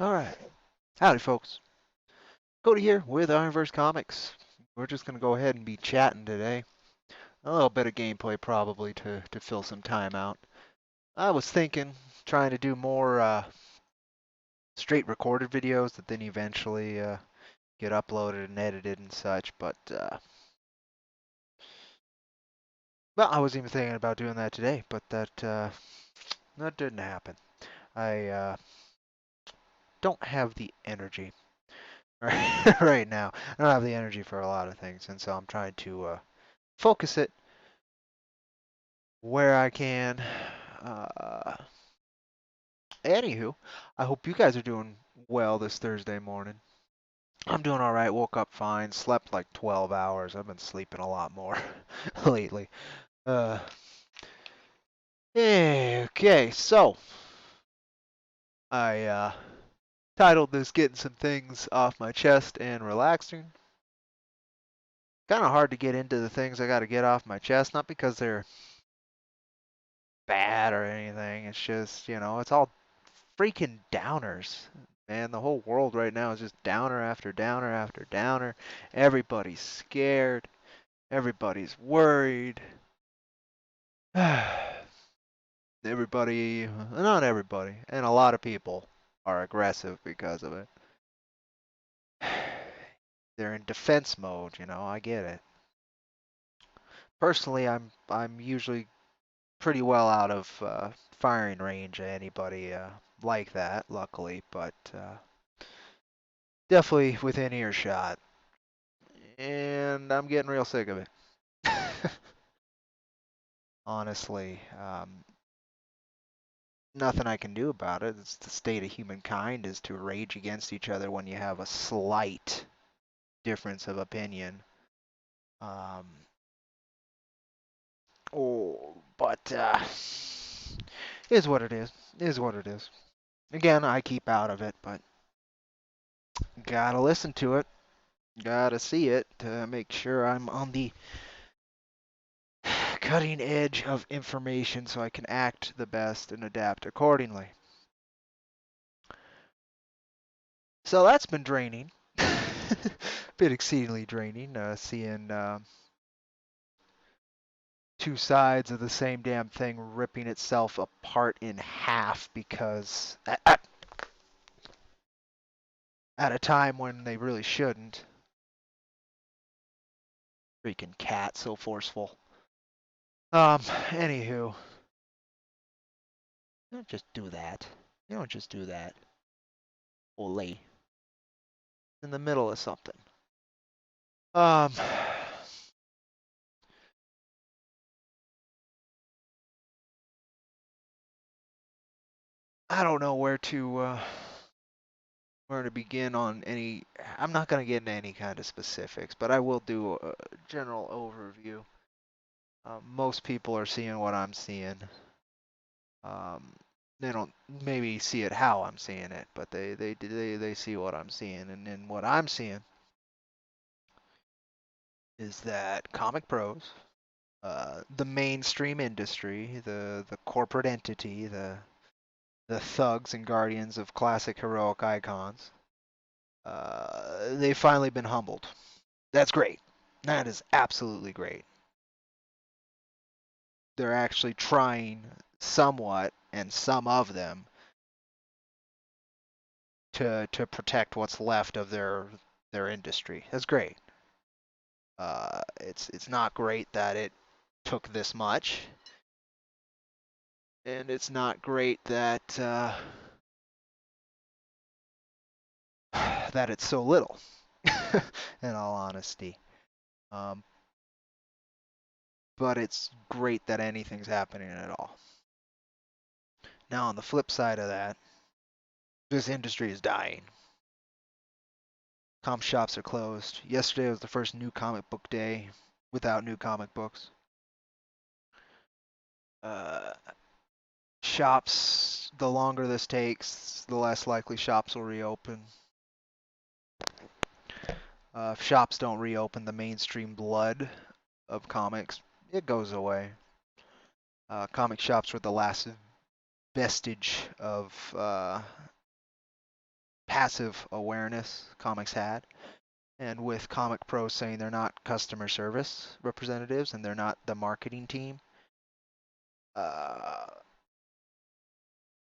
Alright. Howdy, folks. Cody here with IronVerse Comics. We're just going to go ahead and be chatting today. A little bit of gameplay probably to fill some time out. I was thinking, trying to do more straight recorded videos that then eventually get uploaded and edited and such, but well, I was even thinking about doing that today, but that didn't happen. I don't have the energy right now. I don't have the energy for a lot of things, and so I'm trying to focus it where I can. Uh, Anywho, I hope you guys are doing well this Thursday morning. I'm doing all right. Woke up fine. Slept like 12 hours. I've been sleeping a lot more lately. Uh, okay, so I titled this "Getting Some Things Off My Chest and Relaxing." Kind of hard to get into the things I got to get off my chest, not because they're bad or anything. It's just, it's all freaking downers. Man, the whole world right now is just downer after downer after downer. Everybody's scared. Everybody's worried. Everybody, not everybody, and a lot of people are aggressive because of it. They're in defense mode, I get it. Personally, I'm usually pretty well out of firing range at anybody like that, luckily, but definitely within earshot. And I'm getting real sick of it. Honestly, nothing I can do about it. It's the state of humankind is to rage against each other when you have a slight difference of opinion. Um, but is what it is. Is what it is. Again, I keep out of it, but gotta listen to it. Gotta see it to make sure I'm on the cutting edge of information so I can act the best and adapt accordingly. So that's been draining. Been exceedingly draining, seeing two sides of the same damn thing ripping itself apart in half because at a time when they really shouldn't. Freaking cat, so forceful. Anywho, you don't just do that. You don't just do that. Ole. In the middle of something. Um, I don't know where to begin on any. I'm not gonna get into any kind of specifics, but I will do a general overview. Most people are seeing what I'm seeing. Um, they don't maybe see it how I'm seeing it, but they see what I'm seeing, and what I'm seeing is that comic pros, the mainstream industry, the corporate entity, the thugs and guardians of classic heroic icons, they've finally been humbled. That's great. That is absolutely great. They're actually trying somewhat, and some of them, to protect what's left of their industry. That's great. It's not great that it took this much, and it's not great that that it's so little. In all honesty, um, but it's great that anything's happening at all. Now, on the flip side of that, this industry is dying. Comic shops are closed. Yesterday was the first new comic book day without new comic books. Uh, Shops, the longer this takes, the less likely shops will reopen. If shops don't reopen, the mainstream blood of comics, it goes away. Comic shops were the last vestige of passive awareness comics had. And with comic pros saying they're not customer service representatives and they're not the marketing team, uh,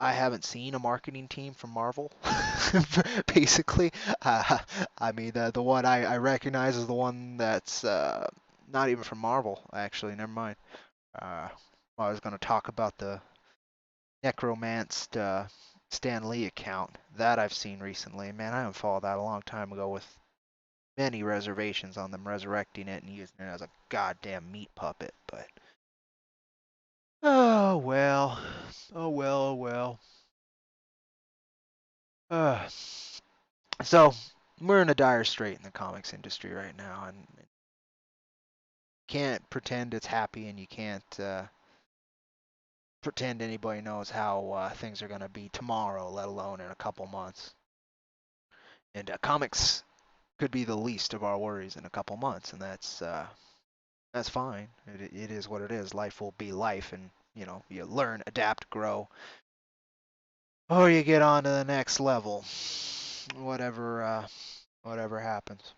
I haven't seen a marketing team from Marvel. Basically, uh, I mean the one I recognize is the one that's not even from Marvel. Actually, never mind. I was going to talk about the necromanced Stan Lee account that I've seen recently. Man, I unfollowed that a long time ago with many reservations on them resurrecting it and using it as a goddamn meat puppet. But oh well, oh well, oh well. Uh, so we're in a dire strait in the comics industry right now, and can't pretend it's happy, and you can't pretend anybody knows how things are going to be tomorrow, let alone in a couple months. And comics could be the least of our worries in a couple months, and that's fine. It is what it is. Life will be life, and you learn, adapt, grow, or you get on to the next level. Whatever happens.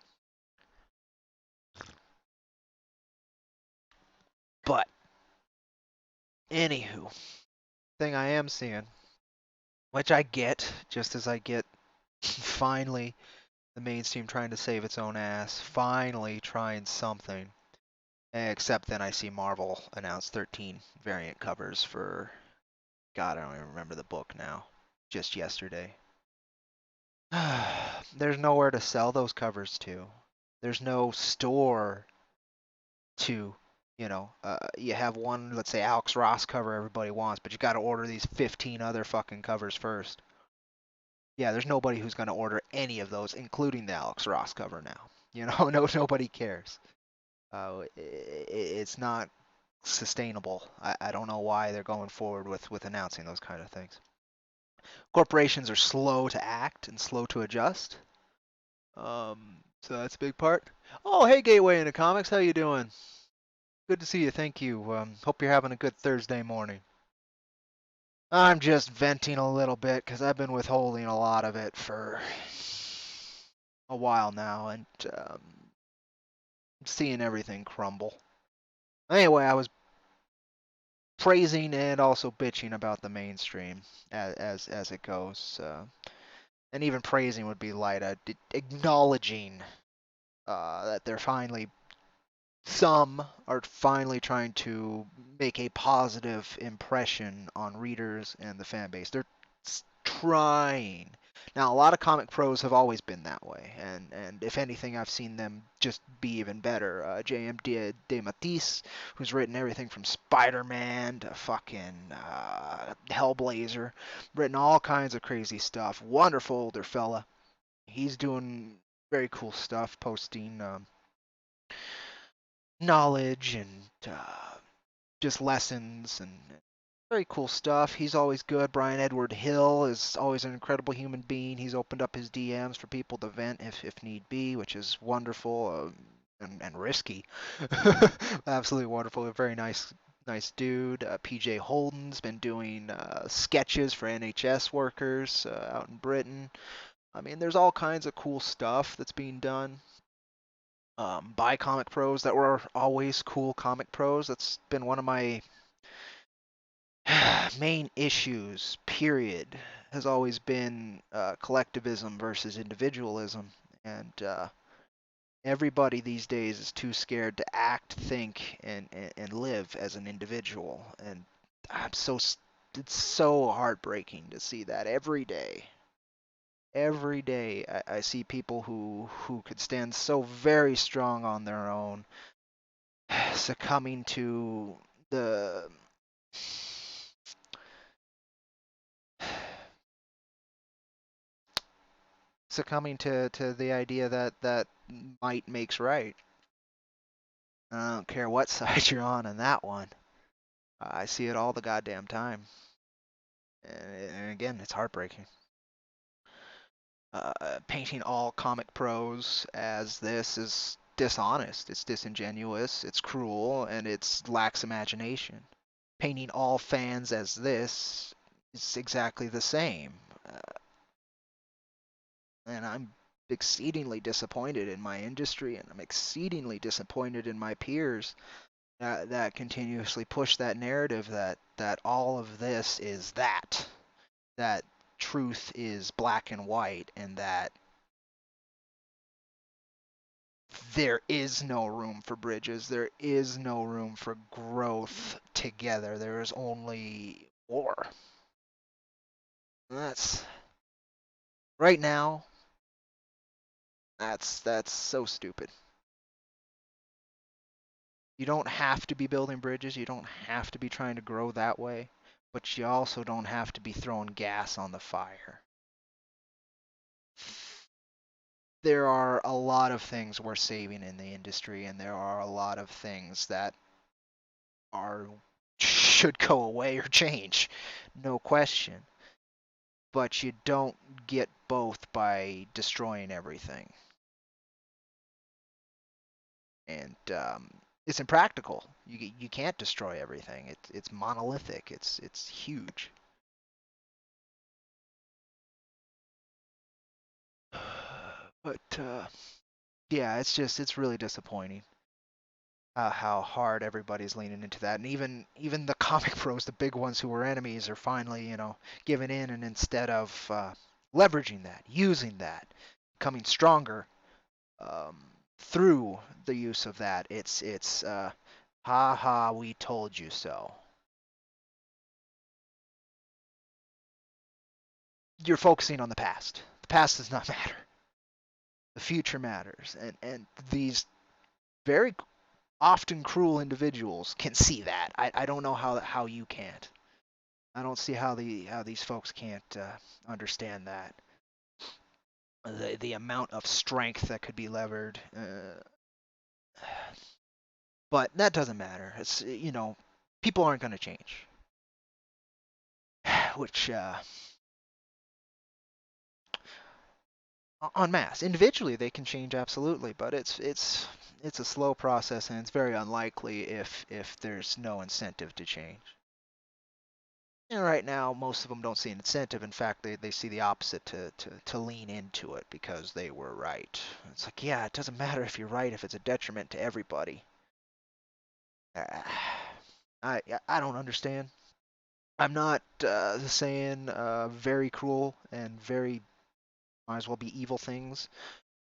But anywho, thing I am seeing, which I get, just as I get finally the mainstream trying to save its own ass, finally trying something. Except then I see Marvel announce 13 variant covers for, God, I don't even remember the book now, just yesterday. There's nowhere to sell those covers to. There's no store to, you have one, let's say Alex Ross cover everybody wants, but you got to order these 15 other fucking covers first. Yeah, there's nobody who's going to order any of those, including the Alex Ross cover now. No, nobody cares. It's not sustainable. I don't know why they're going forward with announcing those kind of things. Corporations are slow to act and slow to adjust. So that's a big part. Oh, hey, Gateway into Comics, how you doing? Good to see you. Thank you. Hope you're having a good Thursday morning. I'm just venting a little bit because I've been withholding a lot of it for a while now, and seeing everything crumble. Anyway, I was praising and also bitching about the mainstream as it goes. And even praising would be light. Acknowledging that some are finally trying to make a positive impression on readers and the fan base. They're trying. Now, a lot of comic pros have always been that way, and if anything, I've seen them just be even better. J.M. DeMatteis, who's written everything from Spider-Man to fucking Hellblazer, written all kinds of crazy stuff. Wonderful older fella. He's doing very cool stuff, posting knowledge and just lessons and Very cool stuff. He's always good. Brian Edward Hill is always an incredible human being. He's opened up his DMs for people to vent if need be, which is wonderful and risky. Absolutely wonderful. A very nice dude. PJ Holden's been doing sketches for NHS workers out in Britain. I mean, there's all kinds of cool stuff that's being done by comic pros that were always cool comic pros. That's been one of my main issues, period, has always been collectivism versus individualism. And everybody these days is too scared to act, think, and live as an individual. And I'm so, it's so heartbreaking to see that every day. Every day I see people who could stand so very strong on their own succumbing to the to the idea that might makes right. I don't care what side you're on that one. I see it all the goddamn time. And again, it's heartbreaking. Painting all comic pros as this is dishonest, it's disingenuous, it's cruel, and it's lacks imagination. Painting all fans as this is exactly the same. And I'm exceedingly disappointed in my industry, and I'm exceedingly disappointed in my peers that continuously push that narrative that all of this is that truth is black and white, and that there is no room for bridges, there is no room for growth together, there is only war. And that's right now. That's so stupid. You don't have to be building bridges. You don't have to be trying to grow that way, but you also don't have to be throwing gas on the fire. There are a lot of things we're saving in the industry, and there are a lot of things that are should go away or change, no question. But you don't get both by destroying everything, and it's impractical. You can't destroy everything. It's monolithic. It's huge. But yeah, it's really disappointing how hard everybody's leaning into that, and even the comic pros, the big ones who were enemies, are finally giving in, and instead of leveraging that, using that, coming stronger um, through the use of that, it's ha ha, we told you so. You're focusing on the past. The past does not matter. The future matters, and these very often cruel individuals can see that. I don't know how you can't. I don't see how these folks can't understand that. The amount of strength that could be levered, but that doesn't matter. It's people aren't going to change, which en masse. Individually they can change absolutely, but it's a slow process, and it's very unlikely if there's no incentive to change. And right now, most of them don't see an incentive. In fact, they see the opposite to lean into it because they were right. It's like, yeah, it doesn't matter if you're right if it's a detriment to everybody. Uh, I don't understand. I'm not saying very cruel and very might as well be evil things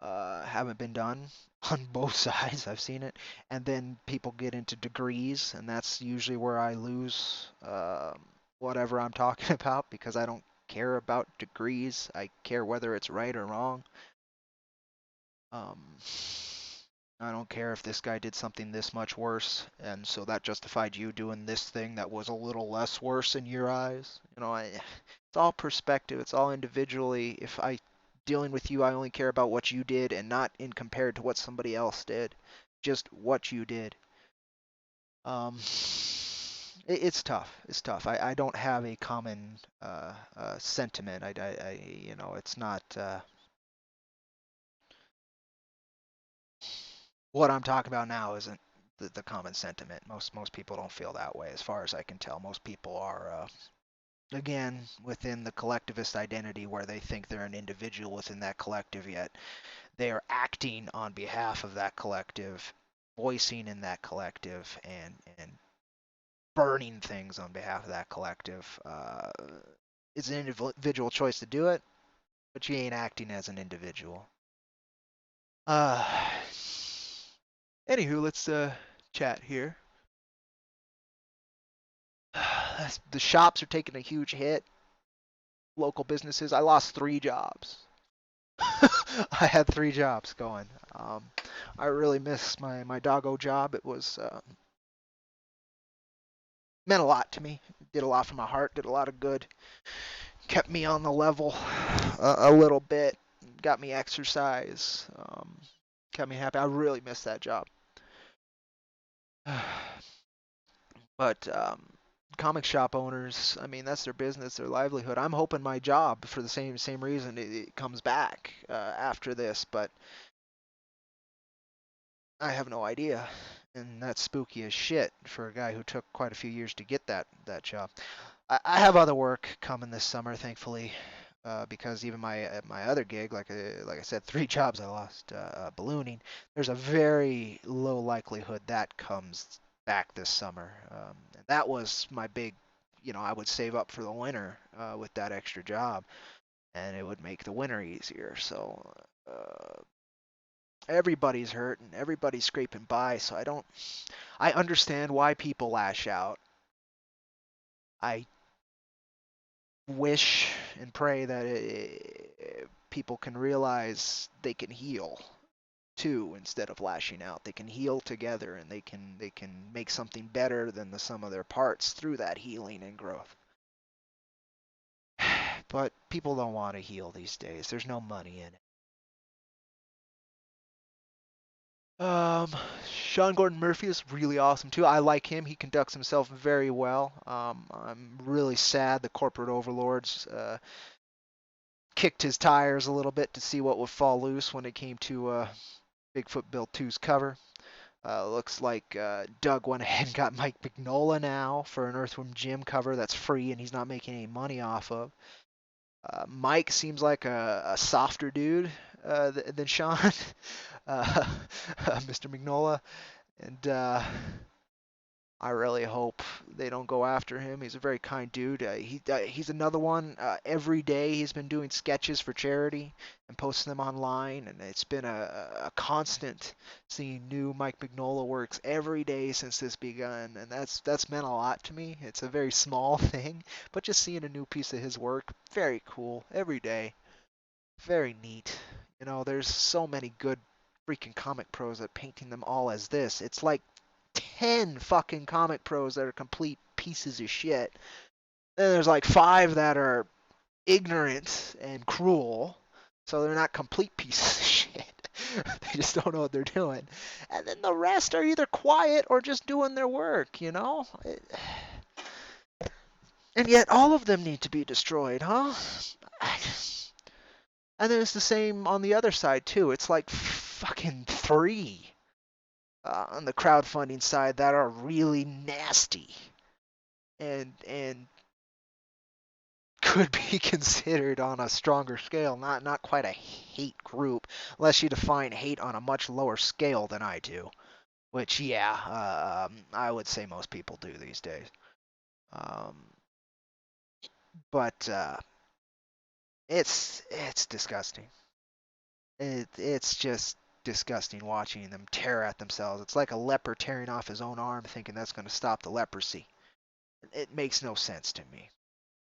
haven't been done on both sides. I've seen it, and then people get into degrees, and that's usually where I lose whatever I'm talking about because I don't care about degrees. I care whether it's right or wrong. Um, I don't care if this guy did something this much worse, and so that justified you doing this thing that was a little less worse in your eyes. It's all perspective. It's all individually. If I dealing with you, I only care about what you did and not in compared to what somebody else did. Just what you did. Um, It's tough. It's tough. I don't have a common sentiment. You know, it's not what I'm talking about now isn't the common sentiment. Most people don't feel that way, as far as I can tell. Most people are, again, within the collectivist identity where they think they're an individual within that collective, yet they are acting on behalf of that collective, voicing in that collective, and burning things on behalf of that collective. It's an individual choice to do it, but you ain't acting as an individual. Uh, Anywho, let's chat here. The shops are taking a huge hit. Local businesses. I lost 3 jobs. I had 3 jobs going. I really miss my doggo job. It was meant a lot to me. Did a lot for my heart. Did a lot of good. Kept me on the level a little bit. Got me exercise. Kept me happy. I really miss that job. But comic shop owners, I mean, that's their business, their livelihood. I'm hoping my job, for the same reason, it comes back after this, but I have no idea, and that's spooky as shit for a guy who took quite a few years to get that job. I have other work coming this summer, thankfully, because even my other gig, like I said, 3 jobs I lost ballooning. There's a very low likelihood that comes back this summer. And that was my big, you know, I would save up for the winter with that extra job, and it would make the winter easier. So everybody's hurting, everybody's scraping by. So I understand why people lash out. I wish and pray that people can realize they can heal too instead of lashing out. They can heal together, and they can make something better than the sum of their parts through that healing and growth. But people don't want to heal these days. There's no money in it. Um, Sean Gordon Murphy is really awesome too. I like him. He conducts himself very well. I'm really sad the corporate overlords kicked his tires a little bit to see what would fall loose when it came to Bigfoot Bill 2's cover. Looks like Doug went ahead and got Mike Mignola now for an Earthworm Jim cover that's free and he's not making any money off of. Mike seems like a softer dude than Sean, Mr. Mignola, and I really hope they don't go after him. He's a very kind dude. He's another one. Every day he's been doing sketches for charity and posting them online, and it's been a constant seeing new Mike Mignola works every day since this begun, and that's meant a lot to me. It's a very small thing, but just seeing a new piece of his work, very cool every day. Very neat. You know, there's so many good freaking comic pros that painting them all as this. It's like 10 fucking comic pros that are complete pieces of shit. Then there's like 5 that are ignorant and cruel. So they're not complete pieces of shit. They just don't know what they're doing. And then the rest are either quiet or just doing their work, you know? And yet all of them need to be destroyed, huh? And then it's the same on the other side, too. It's like fucking 3 on the crowdfunding side that are really nasty and could be considered on a stronger scale, not quite a hate group, unless you define hate on a much lower scale than I do. Which, yeah, I would say most people do these days. Um, but it's disgusting. It's just disgusting watching them tear at themselves. It's like a leper tearing off his own arm, thinking that's going to stop the leprosy. It makes no sense to me.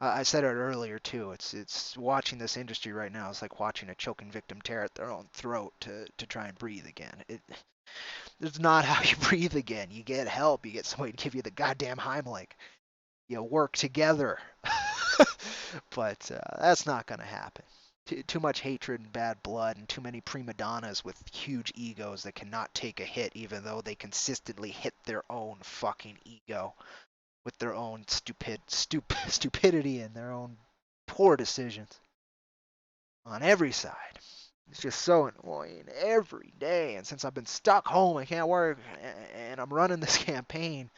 I said it earlier too. It's watching this industry right now. It's like watching a choking victim tear at their own throat to try and breathe again. It's not how you breathe again. You get help. You get somebody to give you the goddamn Heimlich. You work together. But that's not gonna happen. Too much hatred and bad blood, and too many prima donnas with huge egos that cannot take a hit, even though they consistently hit their own fucking ego. with their own stupidity and their own poor decisions on every side. It's just so annoying every day. And since I've been stuck home, I can't work, and I'm running this campaign,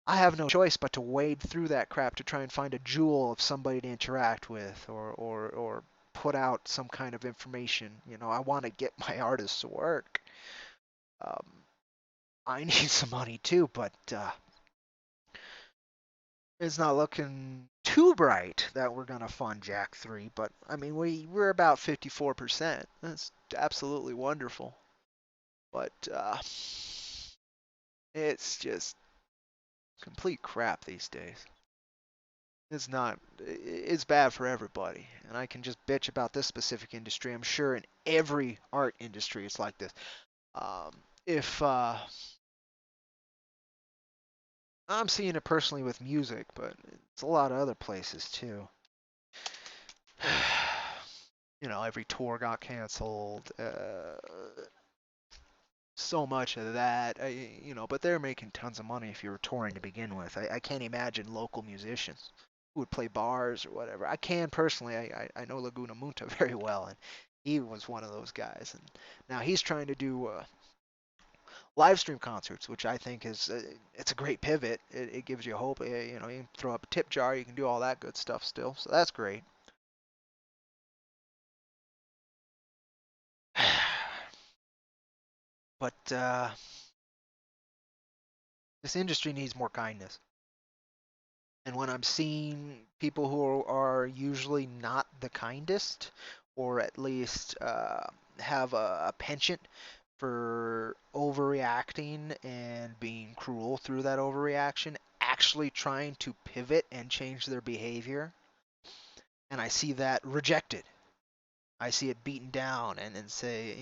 I have no choice but to wade through that crap to try and find a jewel of somebody to interact with, or put out some kind of information. I want to get my artists to work. Um, I need some money too, but it's not looking too bright that we're gonna fund Jack 3. But I mean, we're about 54%. That's absolutely wonderful. But it's just complete crap these days. It's not. It's bad for everybody, and I can just bitch about this specific industry. I'm sure in every art industry it's like this. Um, if I'm seeing it personally with music, but it's a lot of other places too. Every tour got canceled. So much of that, but they're making tons of money if you were touring to begin with. I can't imagine local musicians who would play bars or whatever. I can personally. I know Laguna Munta very well, and he was one of those guys. And now he's trying to do live stream concerts, which I think is it's a great pivot. It gives you hope. You can throw up a tip jar, you can do all that good stuff still, so that's great. But this industry needs more kindness. And when I'm seeing people who are usually not the kindest, or at least have a penchant for overreacting and being cruel through that overreaction, actually trying to pivot and change their behavior, and I see that rejected. I see it beaten down, and say,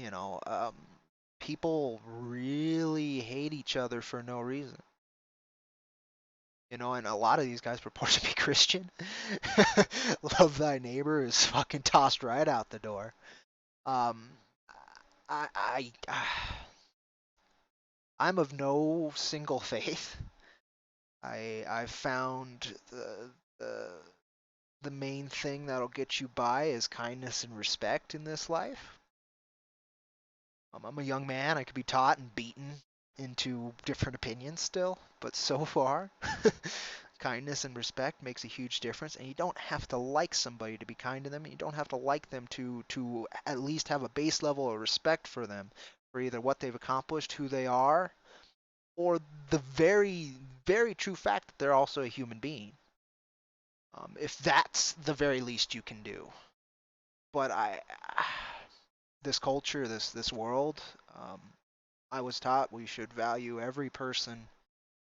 people really hate each other for no reason. And a lot of these guys purport to be Christian. Love thy neighbor is fucking tossed right out the door. Um, I'm of no single faith. I've found the the main thing that'll get you by is kindness and respect in this life. I'm a young man. I could be taught and beaten into different opinions still, but so far, kindness and respect makes a huge difference. And you don't have to like somebody to be kind to them. You don't have to like them to at least have a base level of respect for them, for either what they've accomplished, who they are, or the very, very true fact that they're also a human being. If that's the very least you can do. But this culture, this world, um, I was taught we should value every person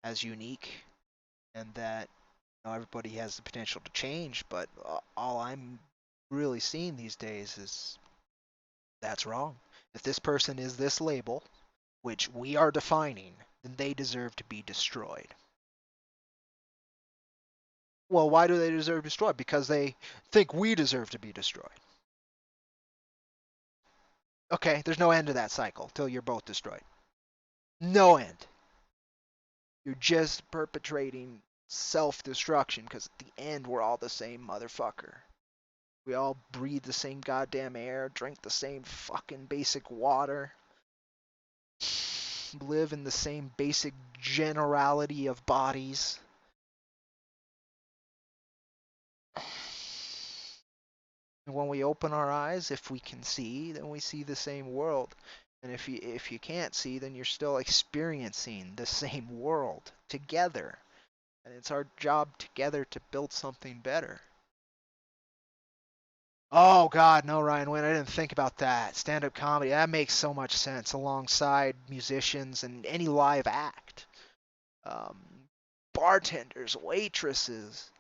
as unique, and that everybody has the potential to change. But all I'm really seeing these days is that's wrong. If this person is this label, which we are defining, then they deserve to be destroyed. Well, why do they deserve destroyed? Because they think we deserve to be destroyed. Okay, there's no end to that cycle till you're both destroyed. No end. You're just perpetrating self-destruction because at the end we're all the same motherfucker. We all breathe the same goddamn air, drink the same fucking basic water, live in the same basic generality of bodies. And when we open our eyes, if we can see, then we see the same world. And if you can't see, then you're still experiencing the same world together. And it's our job together to build something better. Oh God, no, Ryan Wynn, I didn't think about that. Stand-up comedy, that makes so much sense alongside musicians and any live act. Um, Bartenders, waitresses.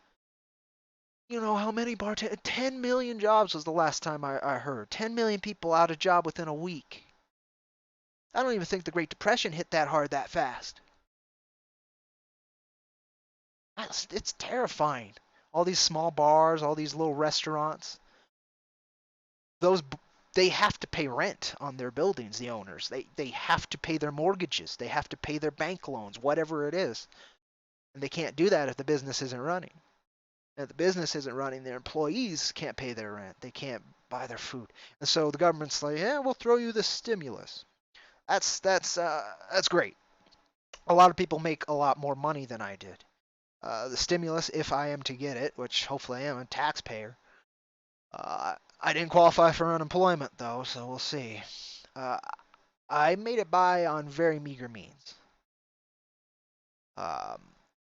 You know how many bartenders? 10 million jobs was the last time I heard. 10 million people out of job within a week. I don't even think the Great Depression hit that hard that fast. It's terrifying. All these small bars, all these little restaurants. Those they have to pay rent on their buildings, the owners. They have to pay their mortgages. They have to pay their bank loans, whatever it is. And they can't do that if the business isn't running. And if the business isn't running, their employees can't pay their rent. They can't buy their food. And so the government's like, yeah, we'll throw you this stimulus. That's great. A lot of people make a lot more money than I did. The stimulus, if I am to get it, which hopefully I am, a taxpayer. I didn't qualify for unemployment though, so we'll see. Uh, I made it by on very meager means. Um,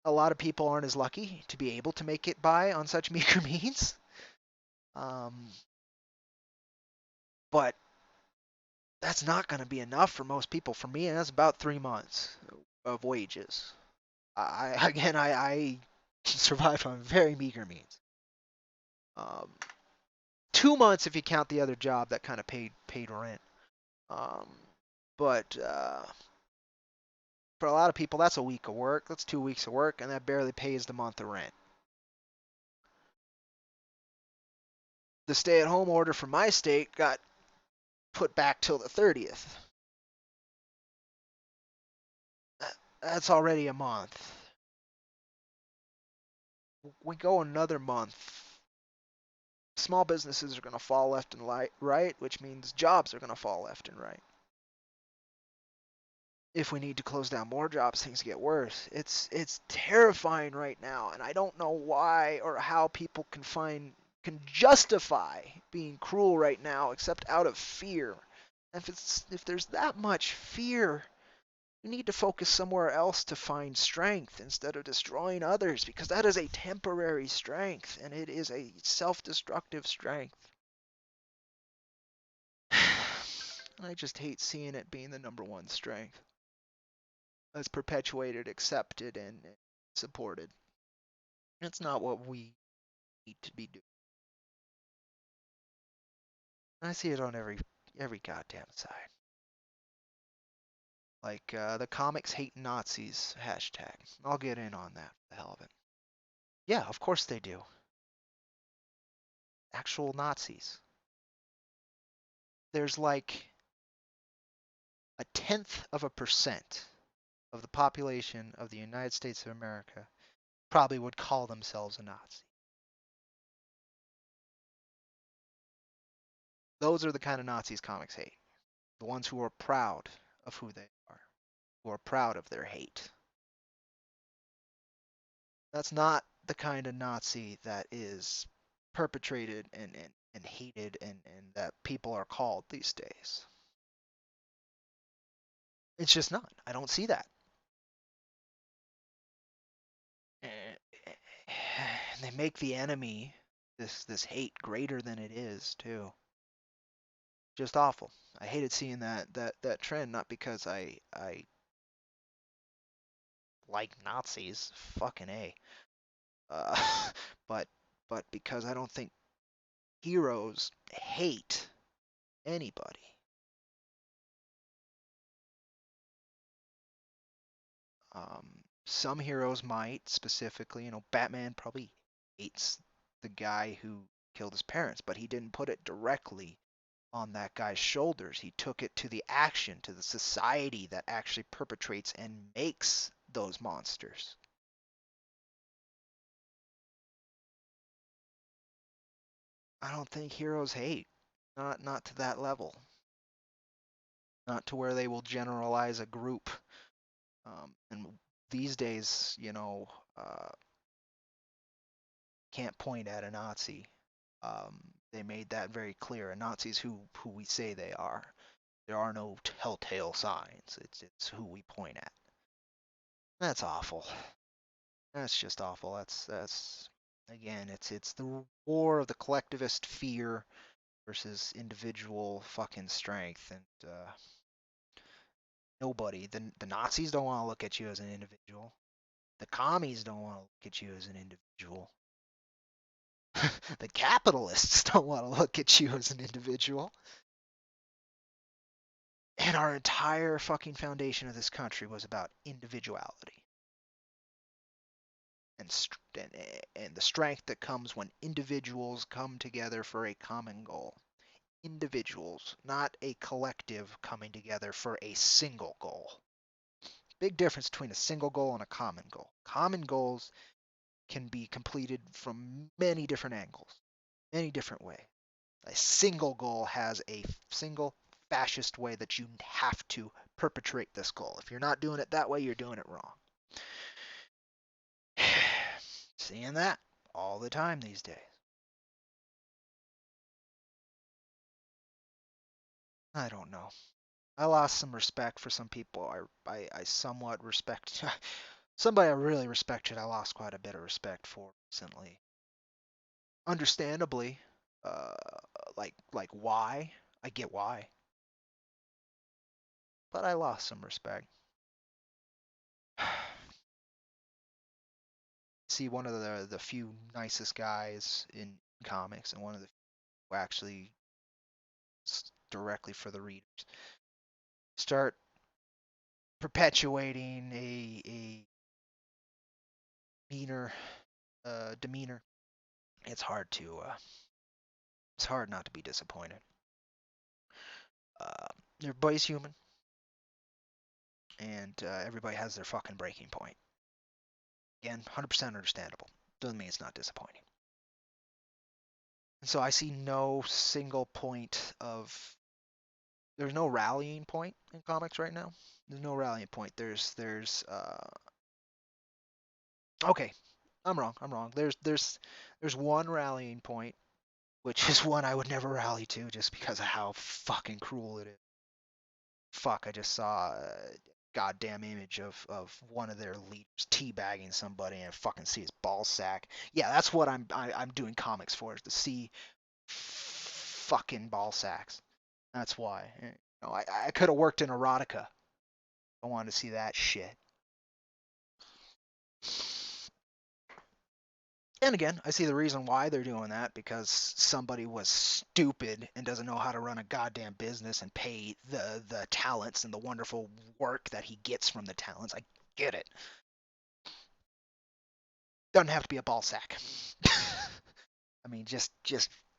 a lot of people aren't as lucky to be able to make it by on such meager means. Um, but that's not going to be enough for most people. For me, that's about 3 months of wages. I survived on very meager means. Um, 2 months if you count the other job that kind of paid rent. Um, but for a lot of people, that's a week of work. That's 2 weeks of work, and that barely pays the month of rent. The stay-at-home order from my state got put back till the 30th. That's already a month. We go another month. Small businesses are going to fall left and right, which means jobs are going to fall left and right. If we need to close down more jobs, things get worse. It's terrifying right now, and I don't know why or how people can justify being cruel right now except out of fear. If there's that much fear, we need to focus somewhere else to find strength instead of destroying others, because that is a temporary strength and it is a self-destructive strength. I just hate seeing it being the number one strength that's perpetuated, accepted, and supported. It's not what we need to be doing. I see it on every goddamn side. Like the comics hate Nazis hashtag. I'll get in on that for the hell of it. Yeah, of course they do. Actual Nazis. There's like a tenth of a percent of the population of the United States of America probably would call themselves a Nazi. Those are the kind of Nazis comics hate. The ones who are proud of who they are, who are proud of their hate. That's not the kind of Nazi that is perpetrated and hated and that people are called these days. It's just not. I don't see that. And they make the enemy this hate greater than it is too. Just awful. I hated seeing that trend, not because I like Nazis, fucking A, uh, but because I don't think heroes hate anybody. Some heroes might specifically, Batman probably hates the guy who killed his parents, but he didn't put it directly on that guy's shoulders. He took it to the action, to the society that actually perpetrates and makes those monsters. I don't think heroes hate. Not to that level. Not to where they will generalize a group. And these days, can't point at a Nazi. They made that very clear. A Nazi's who we say they are. There are no telltale signs. It's who we point at. That's awful. That's just awful. That's again, it's the war of the collectivist fear versus individual fucking strength, and nobody. The Nazis don't want to look at you as an individual. The commies don't want to look at you as an individual. The capitalists don't want to look at you as an individual. And our entire fucking foundation of this country was about individuality and the strength that comes when individuals come together for a common goal. Individuals, not a collective coming together for a single goal. Big difference between a single goal and a common goal. Common goals can be completed from many different angles, many different ways. A single goal has a single fascist way that you have to perpetrate this goal. If you're not doing it that way, you're doing it wrong. Seeing that all the time these days. I don't know. I lost some respect for some people. I somewhat respect somebody I really respected. I lost quite a bit of respect for recently. Understandably, uh, like why? I get why, but I lost some respect. See, one of the few nicest guys in comics, and one of the who actually directly for the readers, start perpetuating a meaner demeanor. It's hard to it's hard not to be disappointed. Uh, everybody's human, and everybody has their fucking breaking point. Again, 100% understandable. Doesn't mean it's not disappointing. And so I see no single point of. There's no rallying point in comics right now. There's no rallying point. Okay, I'm wrong. I'm wrong. There's one rallying point, which is one I would never rally to just because of how fucking cruel it is. Fuck, I just saw a goddamn image of one of their leaders teabagging somebody and fucking see his ball sack. Yeah, that's what I'm doing comics for, is to see fucking ball sacks. That's why. I could have worked in erotica. I wanted to see that shit. And again, I see the reason why they're doing that, because somebody was stupid and doesn't know how to run a goddamn business and pay the talents and the wonderful work that he gets from the talents. I get it. Doesn't have to be a ball sack. I mean, just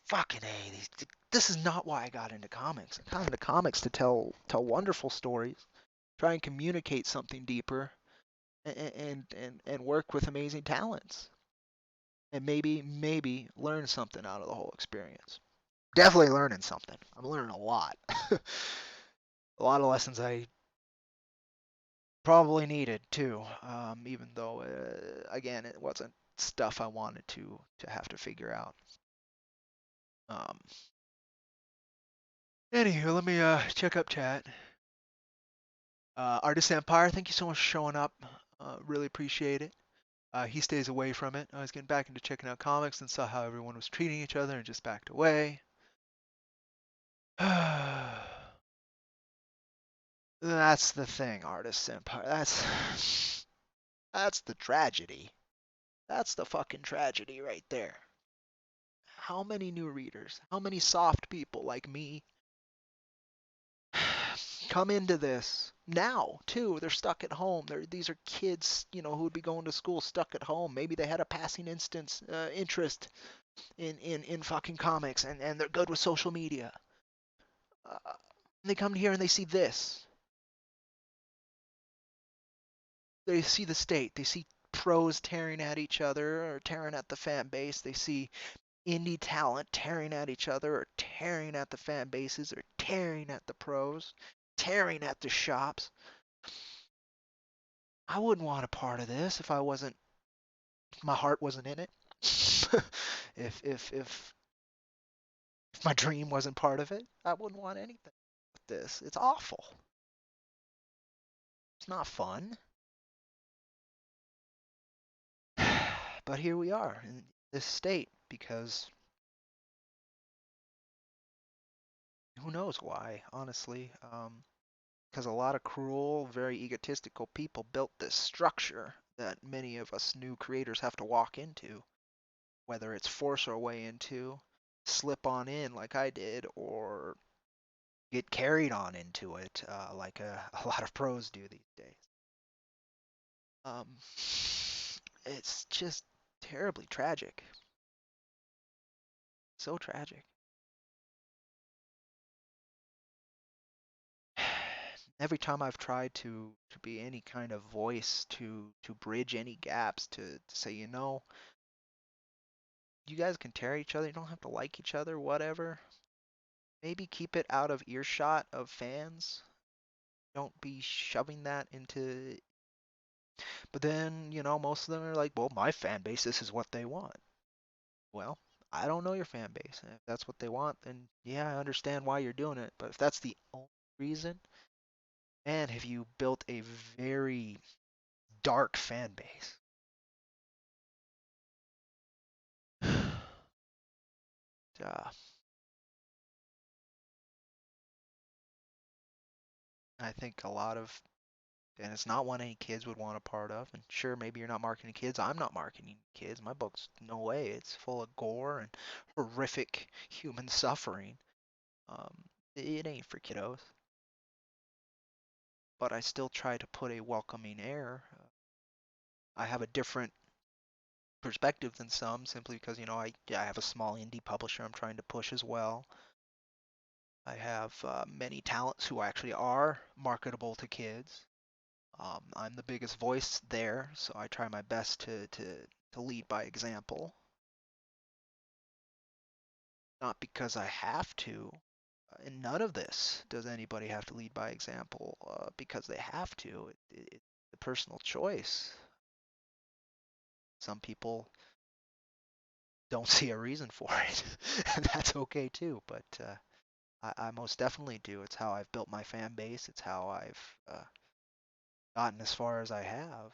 fucking a. This is not why I got into comics. I got into comics to tell wonderful stories, try and communicate something deeper, and work with amazing talents, and maybe learn something out of the whole experience. Definitely learning something. I'm learning a lot. A lot of lessons I probably needed too. Even though again it wasn't stuff I wanted to have to figure out. Um, Anywho, let me check up chat. Artist Empire, thank you so much for showing up. Really appreciate it. He stays away from it. I was getting back into checking out comics and saw how everyone was treating each other and just backed away. That's the thing, Artist Empire. That's the tragedy. That's the fucking tragedy right there. How many new readers, how many soft people like me come into this now too? They're stuck at home. These are kids, who would be going to school stuck at home. Maybe they had a passing interest in fucking comics, and they're good with social media. They come here and they see this. They see the state. They see pros tearing at each other or tearing at the fan base. They see indie talent tearing at each other or tearing at the fan bases or tearing at the pros, tearing at the shops. I wouldn't want a part of this if my heart wasn't in it. If my dream wasn't part of it, I wouldn't want anything with this. It's awful. It's not fun. But here we are in this state because who knows why, honestly. Because a lot of cruel, very egotistical people built this structure that many of us new creators have to walk into, whether it's force our way into, slip on in like I did, or get carried on into it like a lot of pros do these days. Um, it's just terribly tragic. So tragic. every time I've tried to be any kind of voice to bridge any gaps to say, you guys can tear each other, you don't have to like each other, whatever. Maybe keep it out of earshot of fans. Don't be shoving that into. But then, most of them are like, well, my fan base, this is what they want. Well, I don't know your fan base. If that's what they want, then yeah, I understand why you're doing it. But if that's the only reason, man, have you built a very dark fan base? uh, I think a lot of, and it's not one any kids would want a part of. And sure, maybe you're not marketing kids. I'm not marketing kids. My book's no way. It's full of gore and horrific human suffering. Um, it ain't for kiddos. But I still try to put a welcoming air. I have a different perspective than some simply because, I have a small indie publisher I'm trying to push as well. I have many talents who actually are marketable to kids. I'm the biggest voice there, so I try my best to lead by example. Not because I have to. In none of this does anybody have to lead by example because they have to. It's a personal choice. Some people don't see a reason for it, and that's okay too. But I most definitely do. It's how I've built my fan base. It's how I've gotten as far as I have.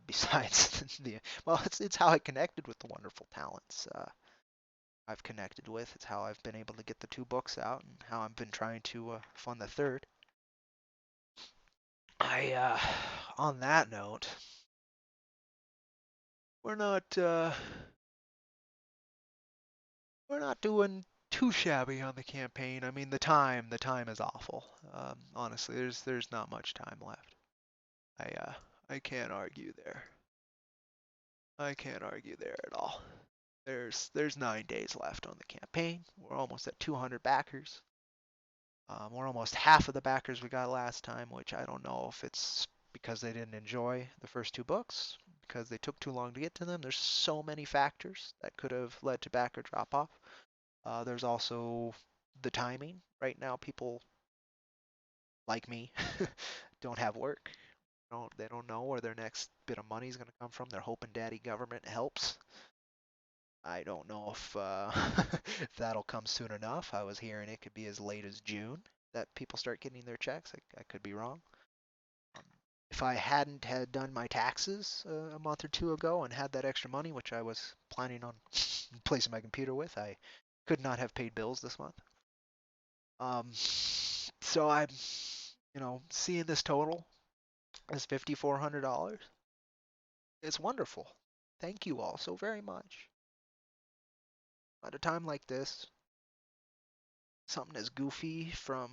Besides well, it's how I connected with the wonderful talents I've connected with. It's how I've been able to get the two books out, and how I've been trying to fund the third. On that note, we're not uh, we're not doing too shabby on the campaign. I mean, the time is awful. Honestly, there's not much time left. I can't argue there. I can't argue there at all. There's 9 days left on the campaign. We're almost at 200 backers. We're almost half of the backers we got last time, which I don't know if it's because they didn't enjoy the first two books, because they took too long to get to them. There's so many factors that could have led to backer drop off. There's also the timing. Right now, people like me don't have work. They don't know where their next bit of money is going to come from. They're hoping daddy government helps. I don't know if if that'll come soon enough. I was hearing it could be as late as June that people start getting their checks. I could be wrong. Um, if I hadn't had done my taxes a month or two ago and had that extra money, which I was planning on replacing my computer with, I could not have paid bills this month. So I'm, seeing this total as $5,400. It's wonderful. Thank you all so very much. At a time like this, something as goofy from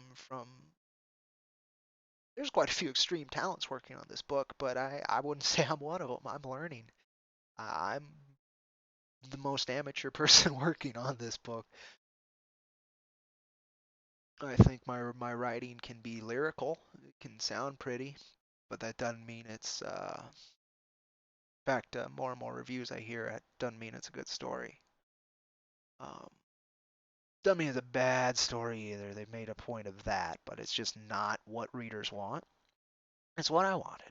there's quite a few extreme talents working on this book, but I wouldn't say I'm one of them. I'm learning. I'm the most amateur person working on this book. I think my writing can be lyrical. It can sound pretty, but that doesn't mean it's in fact, more and more reviews I hear, it doesn't mean it's a good story. Um, doesn't mean it's a bad story either. They've made a point of that, but it's just not what readers want. It's what I wanted.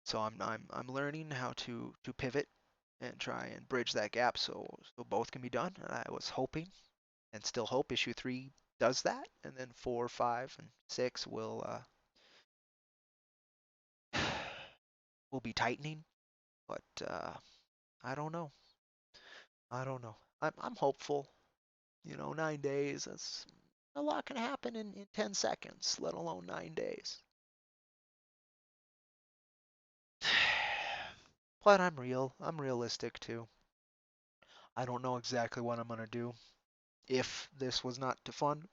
So I'm learning how to pivot and try and bridge that gap so both can be done. And I was hoping and still hope issue 3 does that, and then 4, 5, and 6 will be tightening. But I don't know. I don't know. I'm hopeful. 9 days. That's a lot can happen in 10 seconds, let alone 9 days. But I'm real. I'm realistic too. I don't know exactly what I'm gonna do if this was not to fund.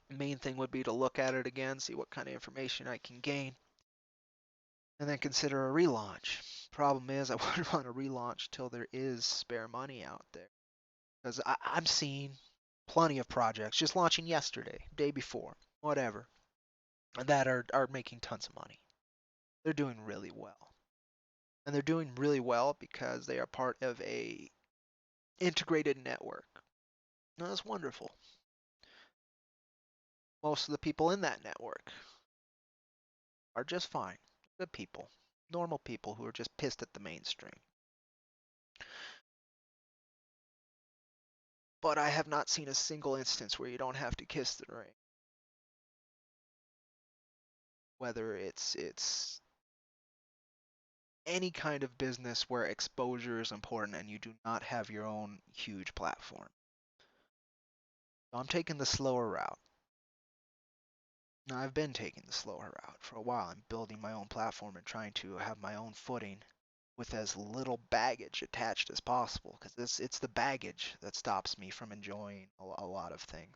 Main thing would be to look at it again, see what kind of information I can gain, and then consider a relaunch. Problem is, I wouldn't want to relaunch till there is spare money out there. Because I'm seeing plenty of projects just launching yesterday, day before. whatever, that are making tons of money. They're doing really well. And they're doing really well because they are part of a integrated network. And that's wonderful. Most of the people in that network are just fine. Good people. Normal people who are just pissed at the mainstream. But I have not seen a single instance where you don't have to kiss the ring. Whether it's any kind of business where exposure is important and you do not have your own huge platform. So I'm taking the slower route. Now, I've been taking the slower route for a while. I'm building my own platform and trying to have my own footing with as little baggage attached as possible, because it's the baggage that stops me from enjoying a lot of things,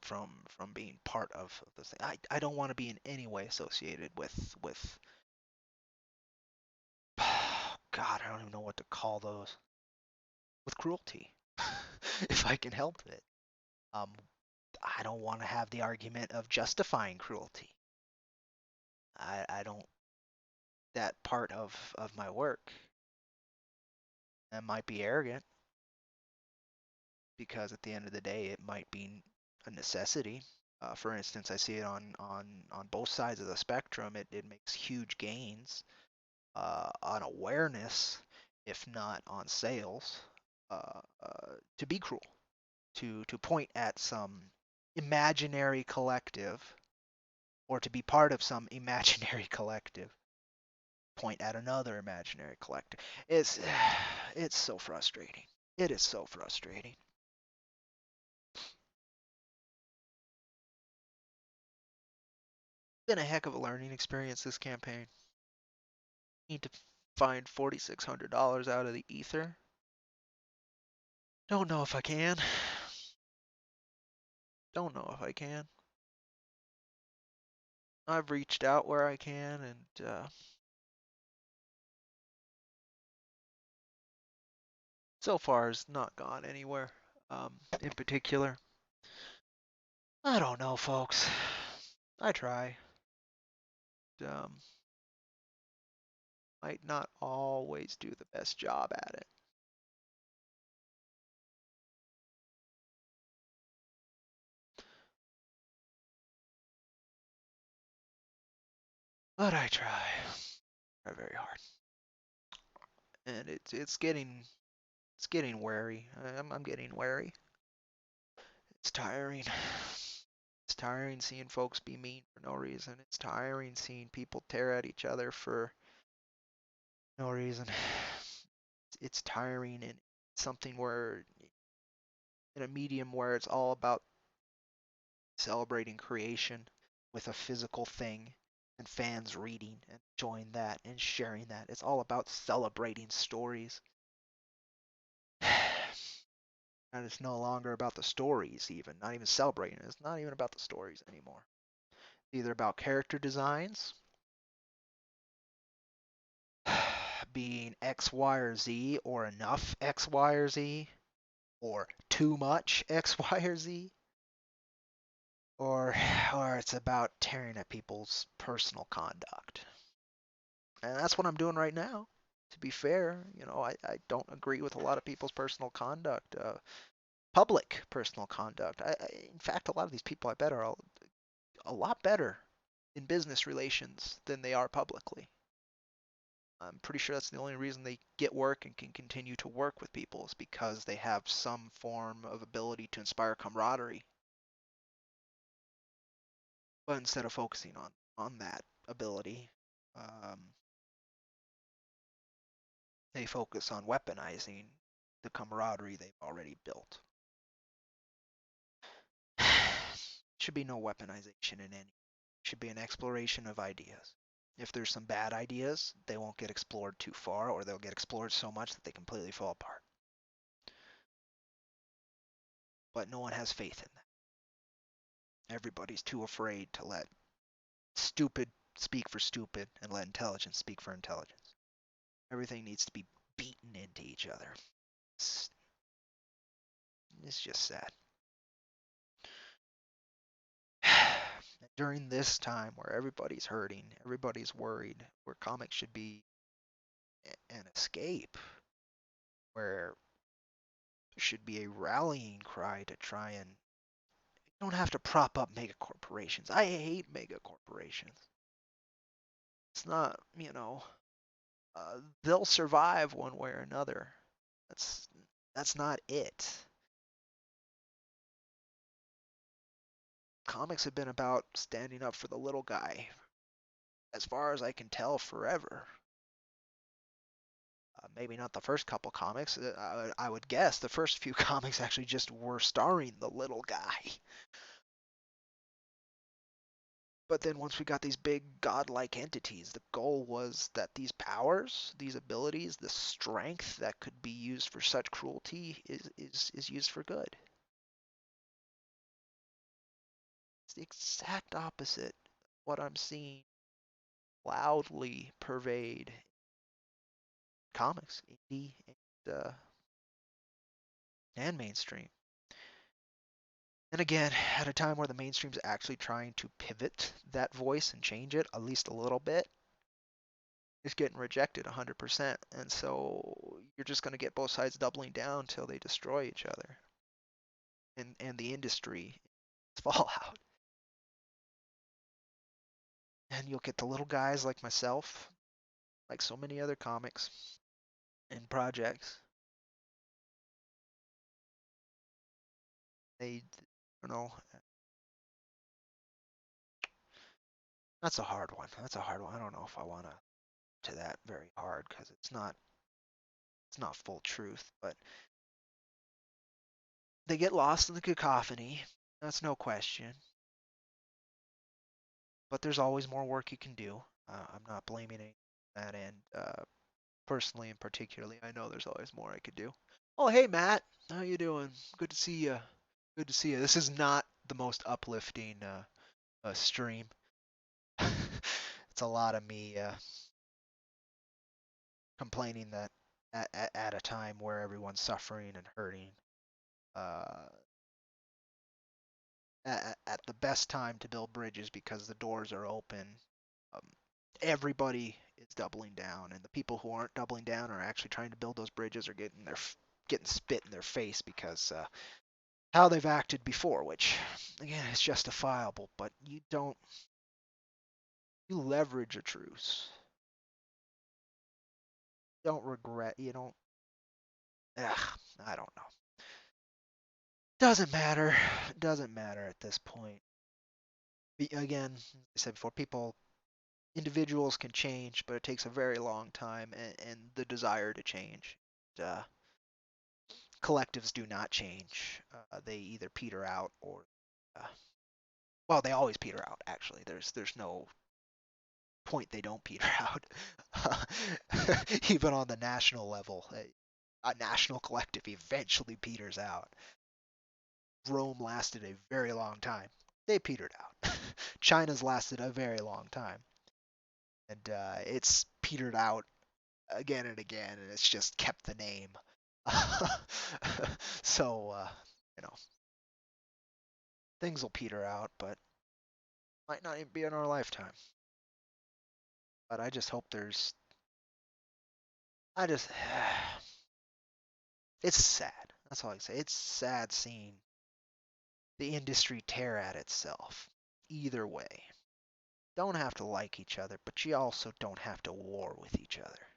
from being part of the thing. I don't want to be in any way associated with God, I don't even know what to call those, with cruelty, if I can help it. Um, I don't want to have the argument of justifying cruelty. I don't that part of my work. That might be arrogant because at the end of the day, it might be a necessity. For instance, I see it on both sides of the spectrum. It makes huge gains on awareness, if not on sales, to be cruel, to point at some imaginary collective, or to be part of some imaginary collective, point at another imaginary collective. It's it's so frustrating. It is so frustrating. Been a heck of a learning experience this campaign. Need to find $4,600 out of the ether. Don't know if I can. Don't know if I can. I've reached out where I can, and so far has not gone anywhere. In particular, I don't know, folks. I try. Um, might not always do the best job at it, but I try. Try very hard, and it's getting wary. I'm getting wary. It's tiring. It's tiring seeing folks be mean for no reason. It's tiring seeing people tear at each other for no reason. It's tiring in something where, in a medium where it's all about celebrating creation with a physical thing and fans reading and enjoying that and sharing that. It's all about celebrating stories. And it's no longer about the stories, even. Not even celebrating. It's not even about the stories anymore. It's either about character designs, being X, Y, or Z, or enough X, Y, or Z, or too much X, Y, or Z, or or it's about tearing at people's personal conduct. And that's what I'm doing right now. To be fair, I don't agree with a lot of people's personal conduct, public personal conduct. In fact, a lot of these people I bet are a lot better in business relations than they are publicly. I'm pretty sure that's the only reason they get work and can continue to work with people is because they have some form of ability to inspire camaraderie. But instead of focusing on that ability, um, they focus on weaponizing the camaraderie they've already built. Should be no weaponization in any. Should be an exploration of ideas. If there's some bad ideas, they won't get explored too far, or they'll get explored so much that they completely fall apart. But no one has faith in that. Everybody's too afraid to let stupid speak for stupid and let intelligence speak for intelligence. Everything needs to be beaten into each other. It's, it's just sad. during this time where everybody's hurting, everybody's worried, where comics should be an escape, where there should be a rallying cry to try and you don't have to prop up mega corporations. I hate mega corporations. It's not, they'll survive one way or another. That's that's not it. Comics have been about standing up for the little guy, as far as I can tell, forever. Maybe not the first couple comics. I would guess the first few comics actually just were starring the little guy. But then once we got these big godlike entities, the goal was that these powers, these abilities, the strength that could be used for such cruelty is used for good. It's the exact opposite of what I'm seeing loudly pervade comics, indie, and mainstream. And again, at a time where the mainstream's actually trying to pivot that voice and change it at least a little bit, it's getting rejected 100%. And so you're just going to get both sides doubling down until they destroy each other and the industry fallout. And you'll get the little guys like myself, like so many other comics and projects. They, you know, that's a hard one. That's a hard one. I don't know if I want to that very hard because it's not full truth, but they get lost in the cacophony. That's no question. But there's always more work you can do. I'm not blaming it on that end. Personally and particularly, I know there's always more I could do. Oh, hey Matt, how you doing? Good to see you. Good to see you. This is not the most uplifting stream. It's a lot of me complaining that at a time where everyone's suffering and hurting, uh, at the best time to build bridges because the doors are open. Um, Everybody is doubling down, and the people who aren't doubling down are actually trying to build those bridges are getting spit in their face because how they've acted before, which again is justifiable. But you leverage a truce. You don't regret. You don't. Ugh, I don't know. Doesn't matter. Doesn't matter at this point. Again, as I said before, individuals can change, but it takes a very long time and the desire to change. Uh, Collectives do not change. They either peter out or, uh, well, they always peter out. Actually, there's no point they don't peter out. Even on the national level, a national collective eventually peters out. Rome lasted a very long time. They petered out. China's lasted a very long time, and it's petered out again and again, and it's just kept the name. So, things will peter out, but might not even be in our lifetime. But I just hope there's. I just. It's sad. That's all I can say. It's sad seeing the industry tear at itself. Either way. Don't have to like each other, but you also don't have to war with each other.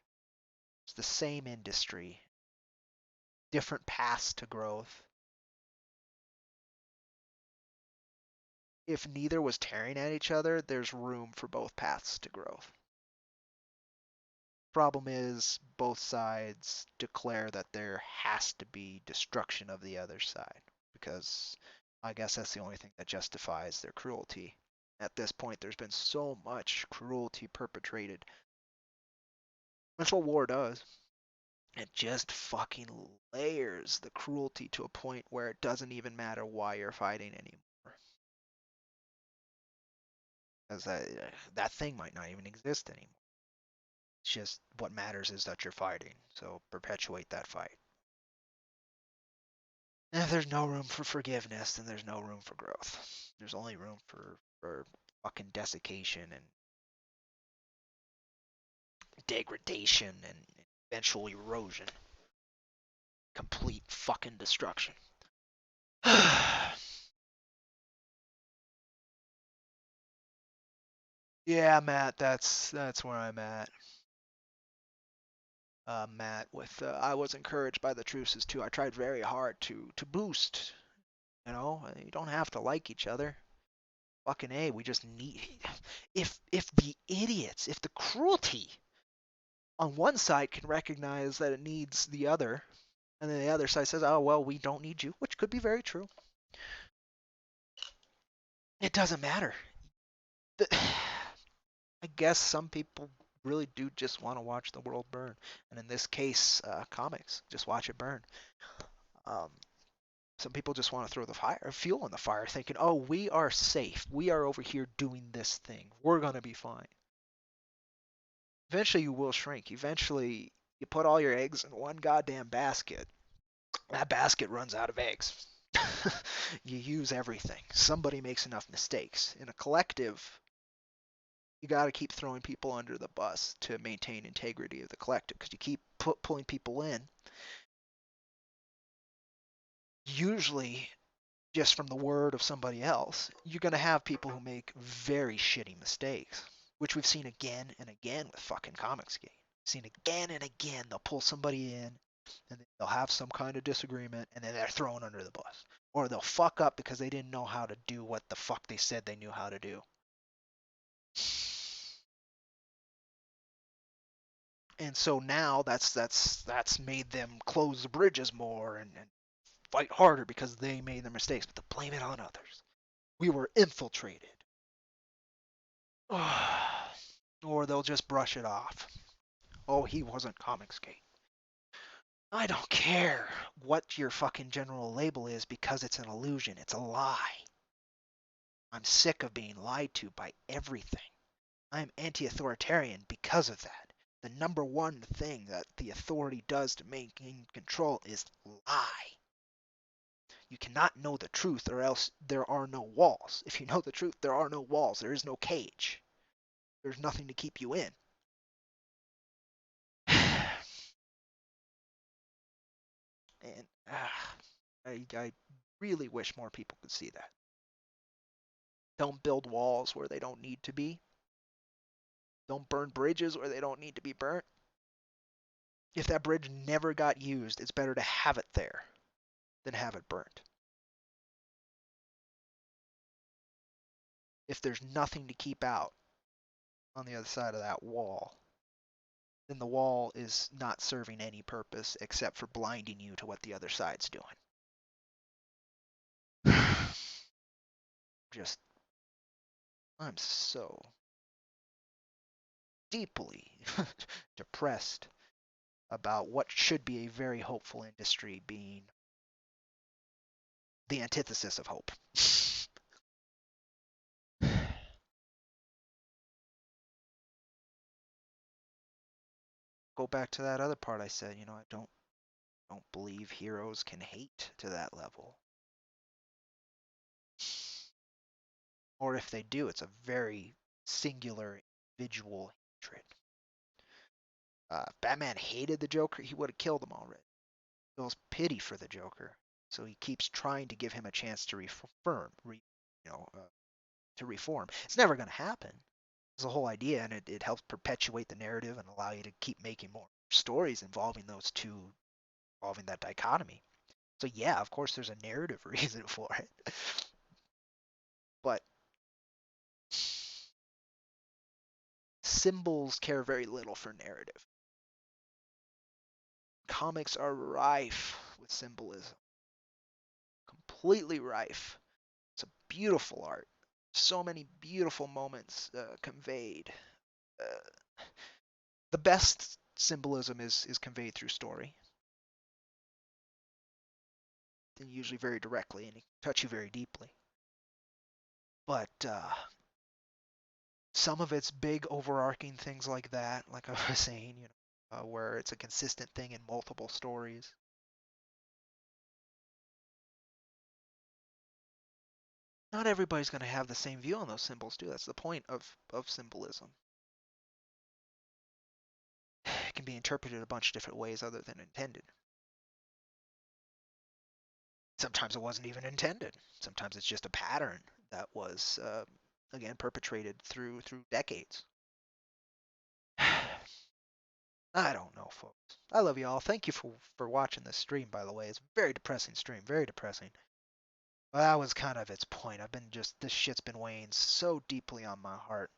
It's the same industry, different paths to growth. If neither was tearing at each other, there's room for both paths to growth. Problem is, both sides declare that there has to be destruction of the other side, because I guess that's the only thing that justifies their cruelty. At this point, there's been so much cruelty perpetrated. That's what war does. It just fucking layers the cruelty to a point where it doesn't even matter why you're fighting anymore. Because that thing might not even exist anymore. It's just what matters is that you're fighting. So perpetuate that fight. And if there's no room for forgiveness, then there's no room for growth. There's only room for fucking desiccation and degradation and eventual erosion. Complete fucking destruction. Yeah, Matt, that's where I'm at. Matt, with I was encouraged by the truces too. I tried very hard to boost. You know, you don't have to like each other. Fucking A, we just need. If the idiots, if the cruelty on one side can recognize that it needs the other, and then the other side says, "Oh well, we don't need you," which could be very true. It doesn't matter. I guess some people really do just want to watch the world burn, and in this case, comics, just watch it burn. Um, some people just want to throw the fire, fuel in the fire, thinking, "Oh, we are safe. We are over here doing this thing. We're gonna be fine." Eventually, you will shrink. Eventually, you put all your eggs in one goddamn basket. That basket runs out of eggs. You use everything. Somebody makes enough mistakes. In a collective, you got to keep throwing people under the bus to maintain integrity of the collective because you keep pulling people in. Usually, just from the word of somebody else, you're going to have people who make very shitty mistakes, which we've seen again and again with fucking comics game. Seen again and again. They'll pull somebody in and they'll have some kind of disagreement and then they're thrown under the bus. Or they'll fuck up because they didn't know how to do what the fuck they said they knew how to do. And so now that's made them close the bridges more and fight harder because they made their mistakes, but to blame it on others. We were infiltrated. Or they'll just brush it off. Oh, he wasn't Comicsgate. I don't care what your fucking general label is because it's an illusion. It's a lie. I'm sick of being lied to by everything. I'm anti-authoritarian because of that. The number one thing that the authority does to maintain control is lie. You cannot know the truth or else there are no walls. If you know the truth, there are no walls. There is no cage. There's nothing to keep you in. And I really wish more people could see that. Don't build walls where they don't need to be. Don't burn bridges where they don't need to be burnt. If that bridge never got used, it's better to have it there than have it burnt. If there's nothing to keep out on the other side of that wall, then the wall is not serving any purpose except for blinding you to what the other side's doing. Just, I'm so deeply depressed about what should be a very hopeful industry being the antithesis of hope. Go back to that other part I said, I don't believe heroes can hate to that level. Or if they do, it's a very singular individual hatred. If Batman hated the Joker, he would have killed him already. He feels pity for the Joker, so he keeps trying to give him a chance to you know, uh, to reform. It's never going to happen. It's the whole idea, and it helps perpetuate the narrative and allow you to keep making more stories involving those two, involving that dichotomy. So yeah, of course, there's a narrative reason for it, but symbols care very little for narrative. Comics are rife with symbolism, completely rife. It's a beautiful art. So many beautiful moments conveyed. Uh, the best symbolism is conveyed through story, and usually very directly, and it can touch you very deeply. But some of it's big overarching things like that, like I was saying, where it's a consistent thing in multiple stories. not everybody's going to have the same view on those symbols, too. That's the point of symbolism. It can be interpreted a bunch of different ways other than intended. Sometimes it wasn't even intended. Sometimes it's just a pattern that was, again, perpetrated through decades. I don't know, folks. I love you all. Thank you for watching this stream, by the way. It's a very depressing stream. Very depressing. Well, that was kind of its point. I've been just, this shit's been weighing so deeply on my heart.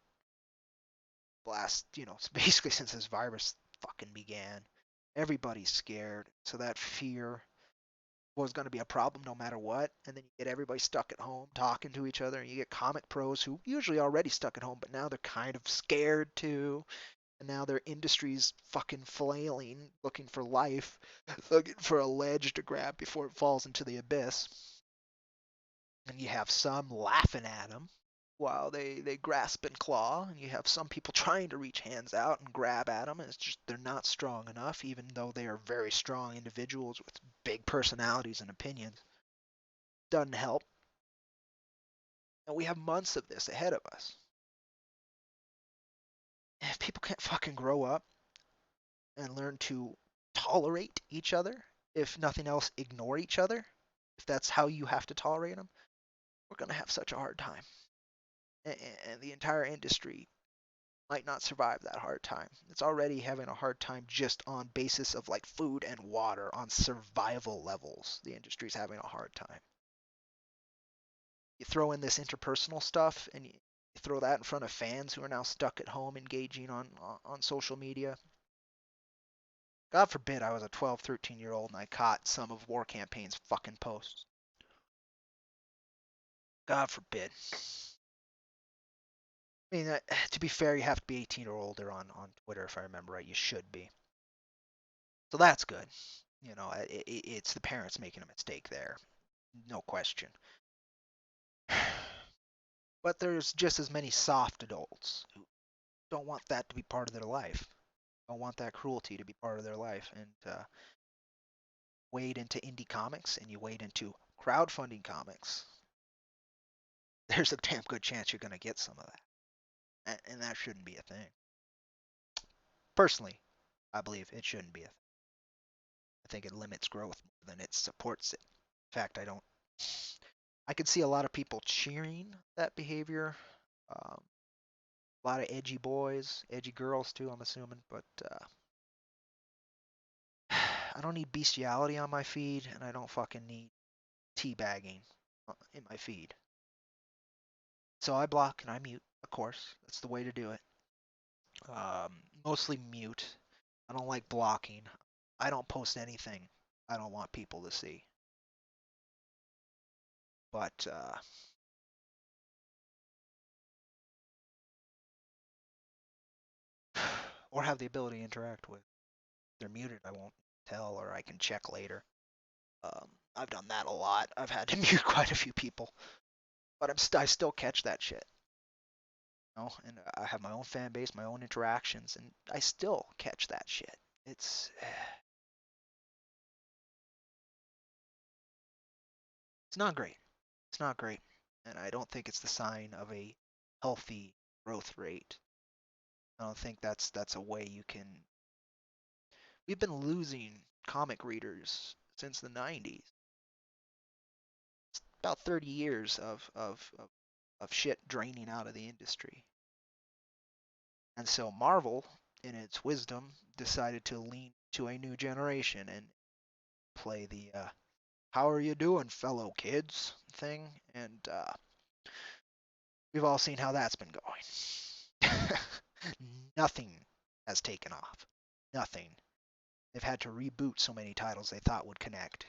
Last, basically since this virus fucking began. Everybody's scared. So that fear was going to be a problem no matter what. And then you get everybody stuck at home talking to each other. And you get comic pros who usually already stuck at home, but now they're kind of scared too. And now their industry's fucking flailing, looking for life, looking for a ledge to grab before it falls into the abyss. And you have some laughing at them while they grasp and claw, and you have some people trying to reach hands out and grab at them, and it's just they're not strong enough, even though they are very strong individuals with big personalities and opinions. Doesn't help. And we have months of this ahead of us. And if people can't fucking grow up and learn to tolerate each other, if nothing else, ignore each other, if that's how you have to tolerate them, we're going to have such a hard time. And the entire industry might not survive that hard time. It's already having a hard time just on basis of like food and water on survival levels. The industry's having a hard time. You throw in this interpersonal stuff and you throw that in front of fans who are now stuck at home engaging on social media. God forbid I was a 12, 13-year-old and I caught some of War Campaign's fucking posts. God forbid. I mean, to be fair, you have to be 18 or older on Twitter, if I remember right. You should be. So that's good. It's the parents making a mistake there. No question. But there's just as many soft adults who don't want that to be part of their life. Don't want that cruelty to be part of their life. And wade into indie comics and you wade into crowdfunding comics, there's a damn good chance you're going to get some of that. And that shouldn't be a thing. Personally, I believe it shouldn't be a thing. I think it limits growth more than it supports it. In fact, I could see a lot of people cheering that behavior. A lot of edgy boys, edgy girls too, I'm assuming. But I don't need bestiality on my feed, and I don't fucking need teabagging in my feed. So I block and I mute, of course. That's the way to do it. Mostly mute. I don't like blocking. I don't post anything I don't want people to see. But or have the ability to interact with. If they're muted, I won't tell, or I can check later. I've done that a lot. I've had to mute quite a few people, but I still catch that shit. And I have my own fan base, my own interactions, and I still catch that shit. It's not great. It's not great, and I don't think it's the sign of a healthy growth rate. I don't think that's a way you can. We've been losing comic readers since the 90s. It's about 30 years of shit draining out of the industry. And so Marvel, in its wisdom, decided to lean to a new generation and play the "How are you doing, fellow kids?" thing, and we've all seen how that's been going. Nothing has taken off. Nothing. They've had to reboot so many titles they thought would connect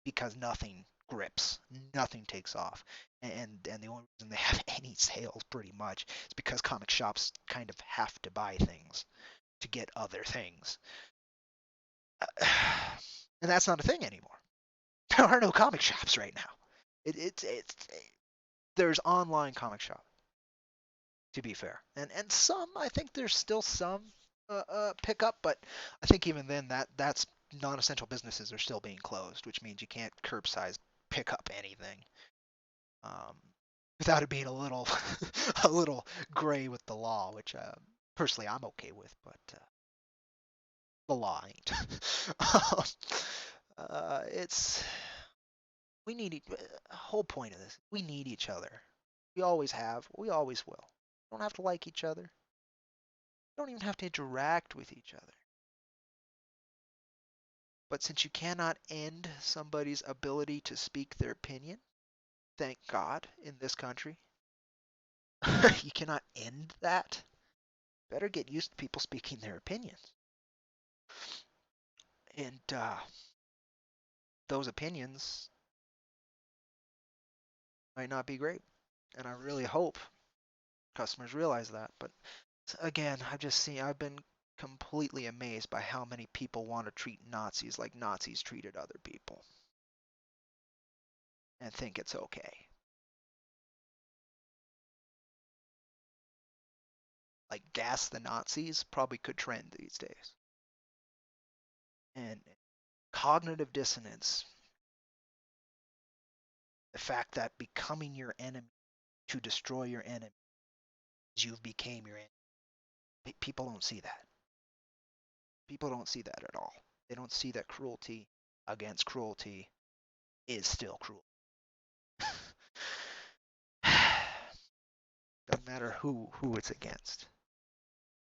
because nothing grips, nothing takes off, and the only reason they have any sales pretty much is because comic shops kind of have to buy things to get other things, and that's not a thing anymore. There are no comic shops right now. It's there's online comic shop, to be fair, and some I think there's still some pickup, but I think even then that's non-essential businesses are still being closed, which means you can't curbside pick up anything. Um, without it being a little a little gray with the law, which personally I'm okay with, but the law ain't. um, it's we need whole point of this. We need each other. We always have. We always will. We don't have to like each other. We don't even have to interact with each other. But since you cannot end somebody's ability to speak their opinion, thank God in this country, you cannot end that. Better get used to people speaking their opinions. And those opinions might not be great. And I really hope customers realize that. But again, I've been completely amazed by how many people want to treat Nazis like Nazis treated other people and think it's okay. Like gas the Nazis probably could trend these days. And cognitive dissonance, the fact that becoming your enemy to destroy your enemy is you became your enemy. People don't see that. People don't see that at all. They don't see that cruelty against cruelty is still cruel. Doesn't matter who it's against.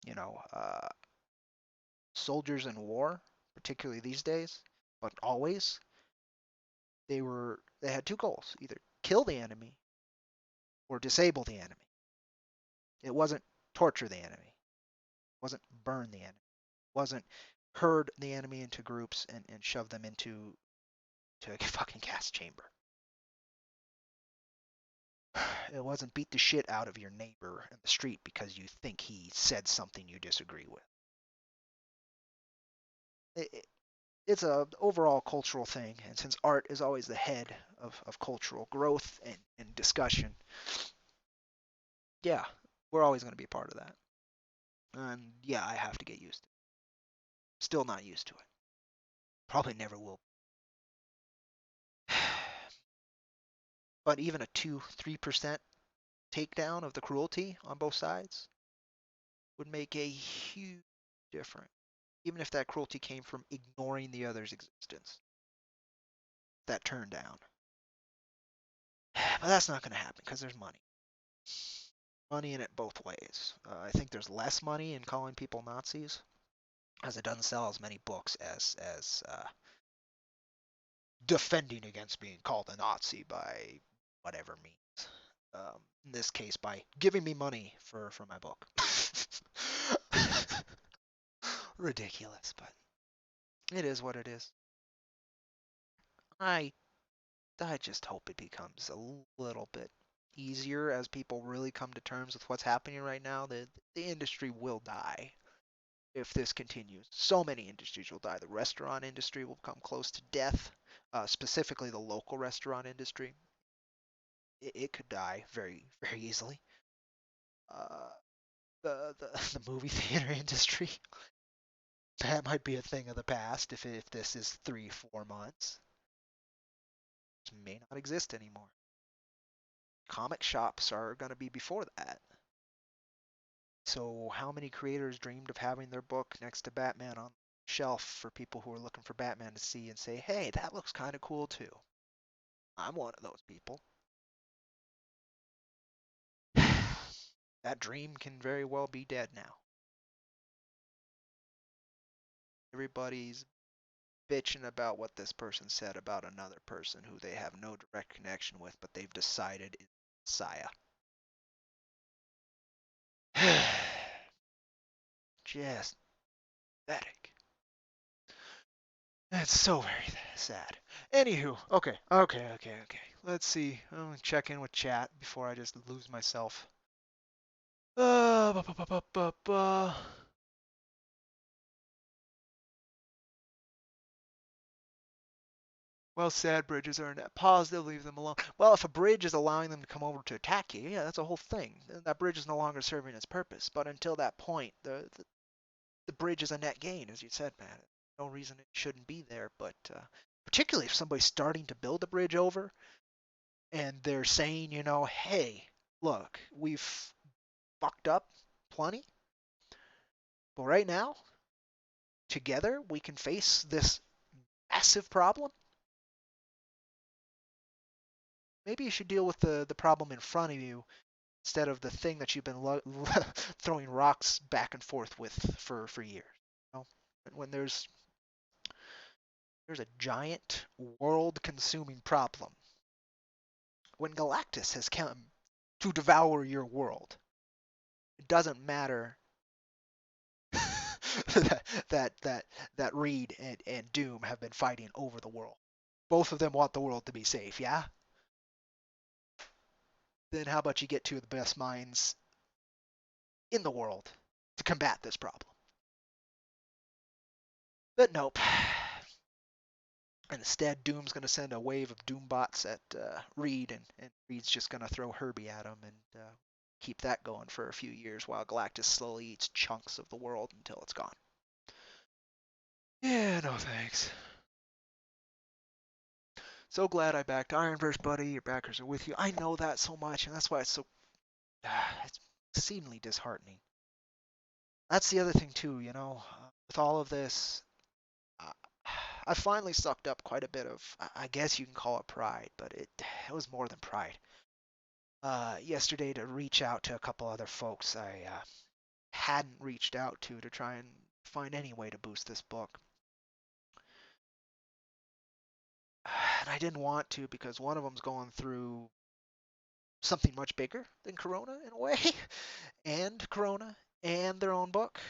You know, soldiers in war, particularly these days, but always, they had two goals: either kill the enemy or disable the enemy. It wasn't torture the enemy. It wasn't burn the enemy. It wasn't herd the enemy into groups and shove them into a fucking gas chamber. It wasn't beat the shit out of your neighbor in the street because you think he said something you disagree with. It's a overall cultural thing, and since art is always the head of cultural growth and discussion, yeah, we're always going to be a part of that. And yeah, I have to get used to it. Still not used to it. Probably never will. But even a 2-3% takedown of the cruelty on both sides would make a huge difference. Even if that cruelty came from ignoring the other's existence, that turn down. But that's not going to happen because there's money. Money in it both ways. I think there's less money in calling people Nazis, as it doesn't sell as many books as defending against being called a Nazi by whatever means. In this case, by giving me money for my book. Ridiculous, but it is what it is. I I just hope it becomes a little bit easier as people really come to terms with what's happening right now. The industry will die if this continues. So many industries will die. The restaurant industry will come close to death, specifically the local restaurant industry. It could die very easily. Uh, the the movie theater industry, that might be a thing of the past if this is 3-4 months. It may not exist anymore. Comic shops are going to be before that. So how many creators dreamed of having their book next to Batman on the shelf for people who are looking for Batman to see and say, hey, that looks kind of cool too. I'm one of those people. That dream can very well be dead now. Everybody's bitching about what this person said about another person who they have no direct connection with, but they've decided is Messiah. Just pathetic. It's so very sad. Anywho, okay. Let's see. I'm gonna check in with chat before I just lose myself. Ba, ba, ba, ba, ba, ba. Well, sad bridges are net positive, leave them alone. Well, if a bridge is allowing them to come over to attack you, yeah, that's a whole thing. That bridge is no longer serving its purpose. But until that point, the bridge is a net gain, as you said, man. No reason it shouldn't be there, but particularly if somebody's starting to build a bridge over, and they're saying, hey, look, we've fucked up plenty, but right now, together, we can face this massive problem. Maybe you should deal with the problem in front of you instead of the thing that you've been throwing rocks back and forth with for years. You know? When there's a giant world-consuming problem, when Galactus has come to devour your world, it doesn't matter that Reed and Doom have been fighting over the world. Both of them want the world to be safe, yeah? Then how about you get two of the best minds in the world to combat this problem? But nope. Instead, Doom's going to send a wave of Doombots at Reed, and Reed's just going to throw Herbie at him and keep that going for a few years while Galactus slowly eats chunks of the world until it's gone. Yeah, no thanks. So glad I backed IronVerse, buddy. Your backers are with you. I know that so much, and that's why it's it's exceedingly disheartening. That's the other thing too, with all of this, uh, I finally sucked up quite a bit of, I guess you can call it pride, but it was more than pride. Yesterday to reach out to a couple other folks I hadn't reached out to try and find any way to boost this book. And I didn't want to because one of them's going through something much bigger than Corona in a way, and Corona and their own book,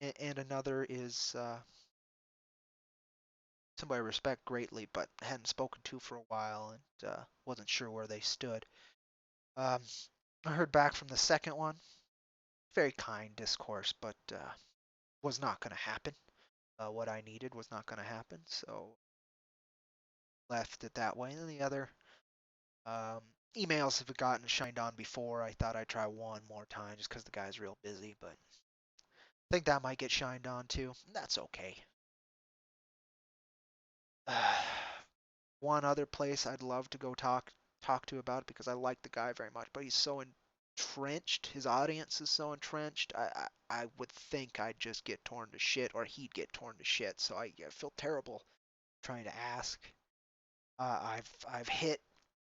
and another is somebody I respect greatly, but hadn't spoken to for a while and wasn't sure where they stood. Um, I heard back from the second one. Very kind discourse, but was not going to happen. What I needed was not going to happen, so left it that way. And then the other um, emails have gotten shined on before. I thought I'd try one more time just because the guy's real busy, but I think that might get shined on too. That's okay. One other place I'd love to go talk to about it because I like the guy very much, but he's so entrenched. His audience is so entrenched. I would think I'd just get torn to shit, or he'd get torn to shit. So I feel terrible trying to ask. I've hit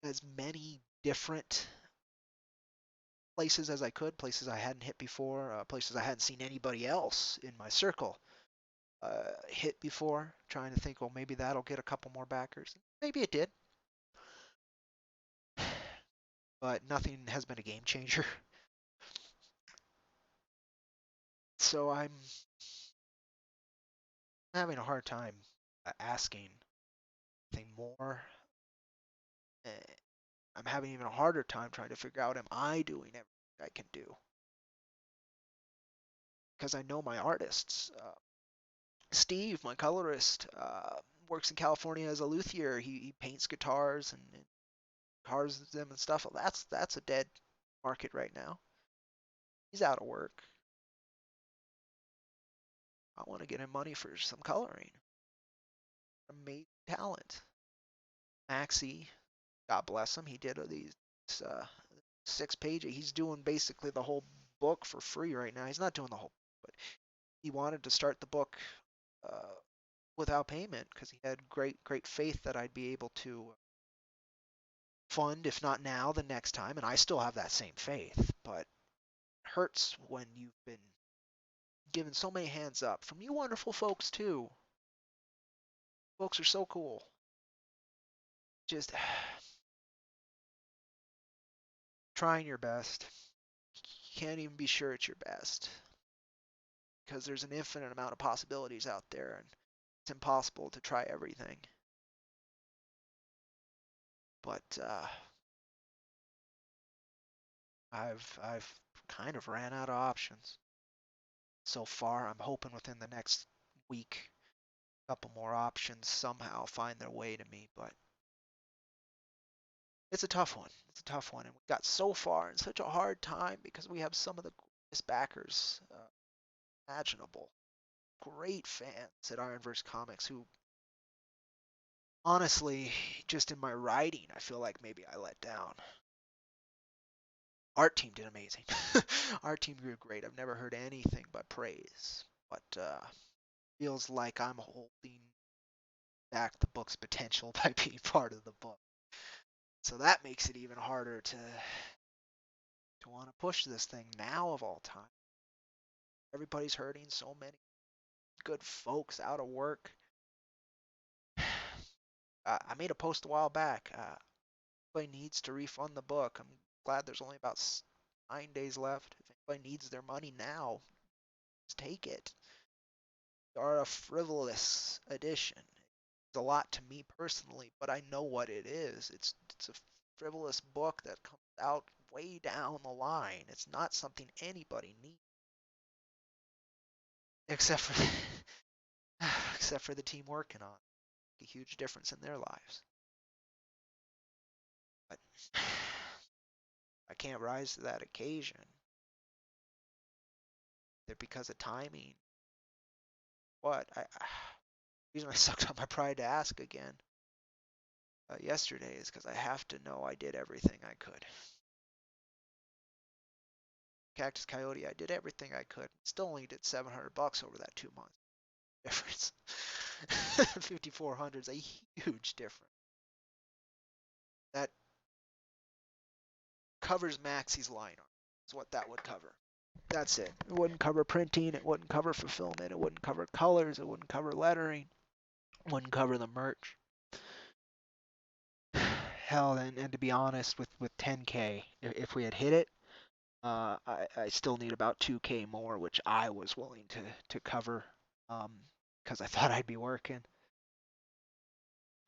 as many different places as I could, places I hadn't hit before, places I hadn't seen anybody else in my circle hit before, trying to think, well, maybe that'll get a couple more backers. Maybe it did, but nothing has been a game changer. So I'm having a hard time asking anything more. Uh, I'm having even a harder time trying to figure out, am I doing everything I can do? Because I know my artists. Steve, my colorist, works in California as a luthier. He paints guitars and cars them and stuff. That's a dead market right now. He's out of work. I want to get him money for some coloring. Amazing talent. Maxie, God bless him. He did these uh, 6 pages. He's doing basically the whole book for free right now. He's not doing the whole, but he wanted to start the book uh, without payment because he had great faith that I'd be able to fund, if not now, the next time. And I still have that same faith, but it hurts when you've been given so many hands up from you wonderful folks too. Folks are so cool. Just trying your best. You can't even be sure it's your best because there's an infinite amount of possibilities out there, and it's impossible to try everything. But I've kind of ran out of options so far. I'm hoping within the next week, a couple more options somehow find their way to me, but it's a tough one. It's a tough one, and we got so far in such a hard time because we have some of the greatest backers imaginable. Great fans at IronVerse Comics who honestly, just in my writing, I feel like maybe I let down. Art team did amazing. Art team did great. I've never heard anything but praise. But feels like I'm holding back the book's potential by being part of the book. So that makes it even harder to want to push this thing now of all time. Everybody's hurting. So many good folks out of work. I made a post a while back. Anybody needs to refund the book. I'm glad there's only about 9 days left. If anybody needs their money now, just take it. They are a frivolous edition. It's a lot to me personally, but I know what it is. It's a frivolous book that comes out way down the line. It's not something anybody needs, except for except for the team working on it. A huge difference in their lives. But I can't rise to that occasion. They're because of timing. What? The reason I sucked up my pride to ask again yesterday is because I have to know I did everything I could. Cactus Coyote, I did everything I could. Still only did $700 over that 2 month difference. 5,400 is a huge difference. That covers Maxie's line art. Is what that would cover. That's it. It wouldn't cover printing. It wouldn't cover fulfillment. It wouldn't cover colors. It wouldn't cover lettering. It wouldn't cover the merch. Hell, and to be honest, with 10K, if we had hit it, I still need about 2K more, which I was willing to cover, because I thought I'd be working.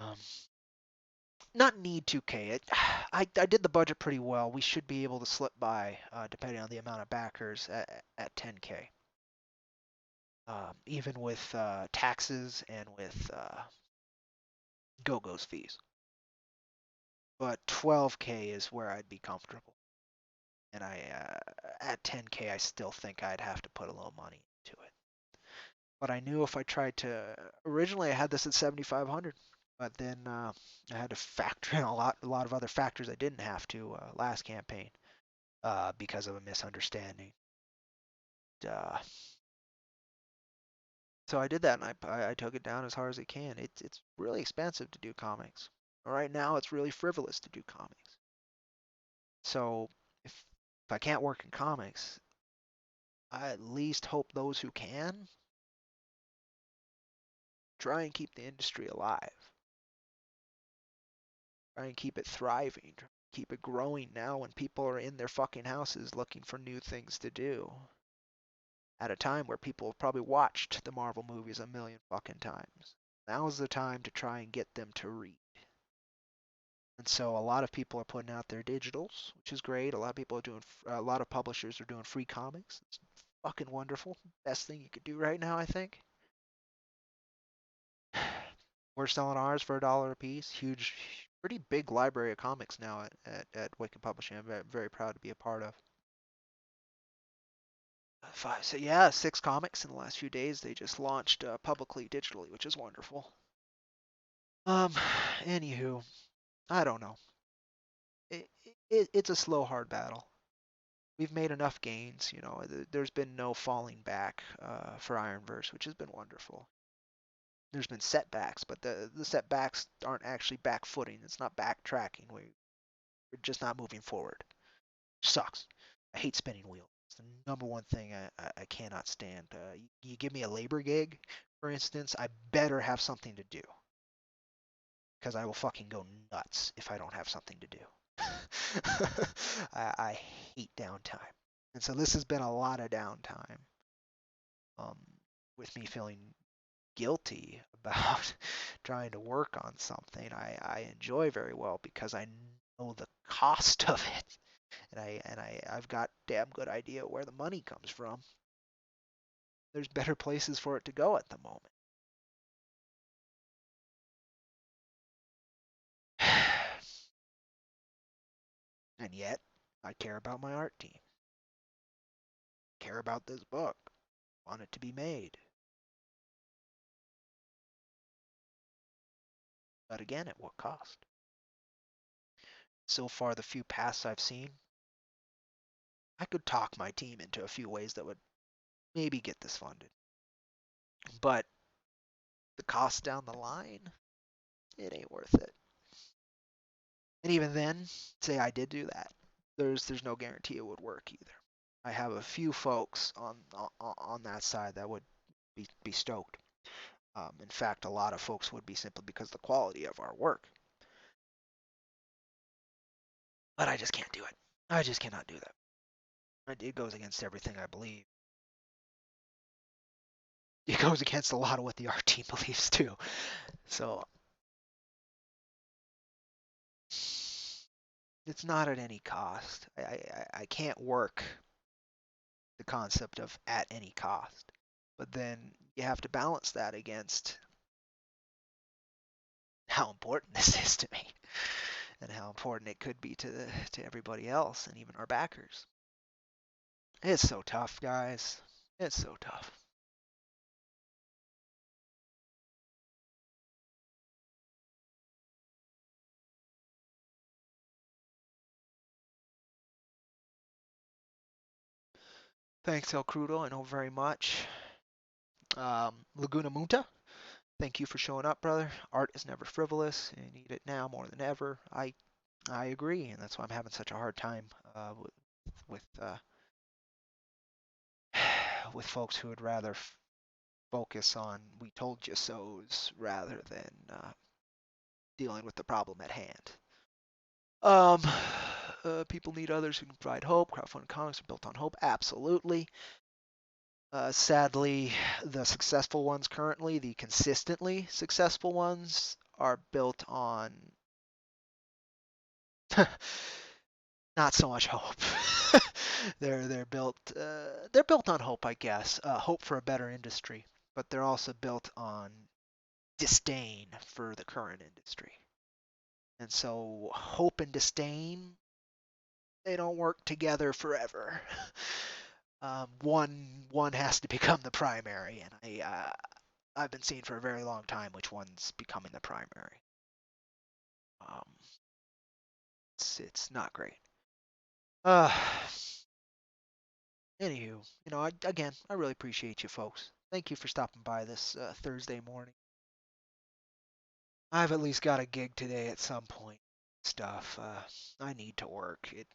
Um, not need 2K. I did the budget pretty well. We should be able to slip by, depending on the amount of backers at 10K. Even with taxes and with Go-Go's fees. But 12K is where I'd be comfortable. And at 10K, I still think I'd have to put a little money into it. But I knew if I tried to, originally I had this at 7,500, but then I had to factor in a lot of other factors I didn't have to last campaign because of a misunderstanding. Uh, so I did that, and I took it down as hard as I can. It's really expensive to do comics. Right now, it's really frivolous to do comics. So if I can't work in comics, I at least hope those who can try and keep the industry alive. Try and keep it thriving. Keep it growing now when people are in their fucking houses looking for new things to do. At a time where people have probably watched the Marvel movies a million fucking times. Now's the time to try and get them to read. And so a lot of people are putting out their digitals, which is great. A lot of publishers are doing free comics. It's fucking wonderful. Best thing you could do right now, I think. We're selling ours for $1 a piece. Huge, pretty big library of comics now at Wicked Publishing. I'm very, very proud to be a part of. Five, so yeah, 6 comics in the last few days. They just launched publicly digitally, which is wonderful. Um, Anywho, I don't know. It's a slow, hard battle. We've made enough gains, you know. There's been no falling back for IronVerse, which has been wonderful. There's been setbacks, but the setbacks aren't actually back footing. It's not backtracking. We're just not moving forward. Sucks. I hate spinning wheels. It's the number one thing I cannot stand. You give me a labor gig, for instance, I better have something to do because I will fucking go nuts if I don't have something to do. I hate downtime. And so this has been a lot of downtime, um, with me feeling guilty about trying to work on something I enjoy very well because I know the cost of it. I've got damn good idea where the money comes from. There's better places for it to go at the moment. And yet, I care about my art team. Care about this book. Want it to be made. But again, at what cost? So far, the few paths I've seen, I could talk my team into a few ways that would maybe get this funded. But the cost down the line, it ain't worth it. And even then, say I did do that, there's no guarantee it would work either. I have a few folks on that side that would be stoked. In fact, a lot of folks would be simply because of the quality of our work. But I just can't do it. I just cannot do that. It goes against everything I believe. It goes against a lot of what the art team believes too. So it's not at any cost. I can't work the concept of at any cost. But then you have to balance that against how important this is to me and how important it could be to everybody else and even our backers. It's so tough, guys. It's so tough. Thanks, El Crudo. I know very much. Laguna Munta, thank you for showing up, brother. Art is never frivolous. You need it now more than ever. I agree, and that's why I'm having such a hard time with with folks who would rather focus on "we told you so's" rather than dealing with the problem at hand. Um, people need others who can provide hope. Crowdfunding comics are built on hope. Absolutely. Sadly, the successful ones currently, the consistently successful ones, are built on not so much hope. They're built on hope, I guess. Hope for a better industry, but they're also built on disdain for the current industry. And so hope and disdain, they don't work together forever. One has to become the primary, and I've been seeing for a very long time which one's becoming the primary. Um, it's not great. Uh, Anywho, again, I really appreciate you folks. Thank you for stopping by this Thursday morning. I've at least got a gig today at some point. Stuff. I need to work. It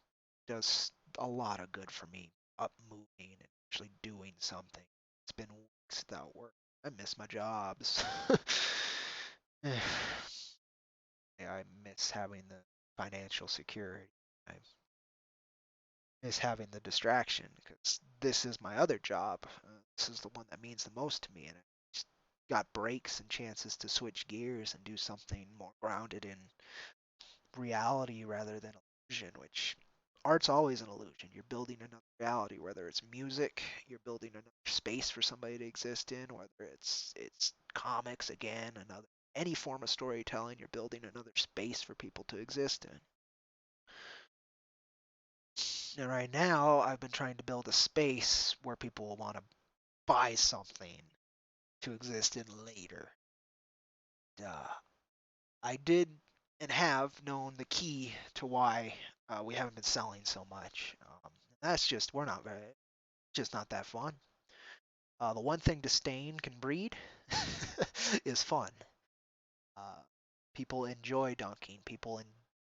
does a lot of good for me. Up moving and actually doing something. It's been weeks without work. I miss my jobs. I miss having the financial security. I miss having the distraction because this is my other job. This is the one that means the most to me, and I just got breaks and chances to switch gears and do something more grounded in reality rather than illusion, which art's always an illusion. You're building another reality, whether it's music, you're building another space for somebody to exist in, whether it's comics again, another any form of storytelling, you're building another space for people to exist in. And right now, I've been trying to build a space where people will want to buy something to exist in later. Uh, I did and have known the key to why we haven't been selling so much. That's just we're not very, just not that fun. The one thing disdain can breed is fun. Uh, People enjoy dunking. People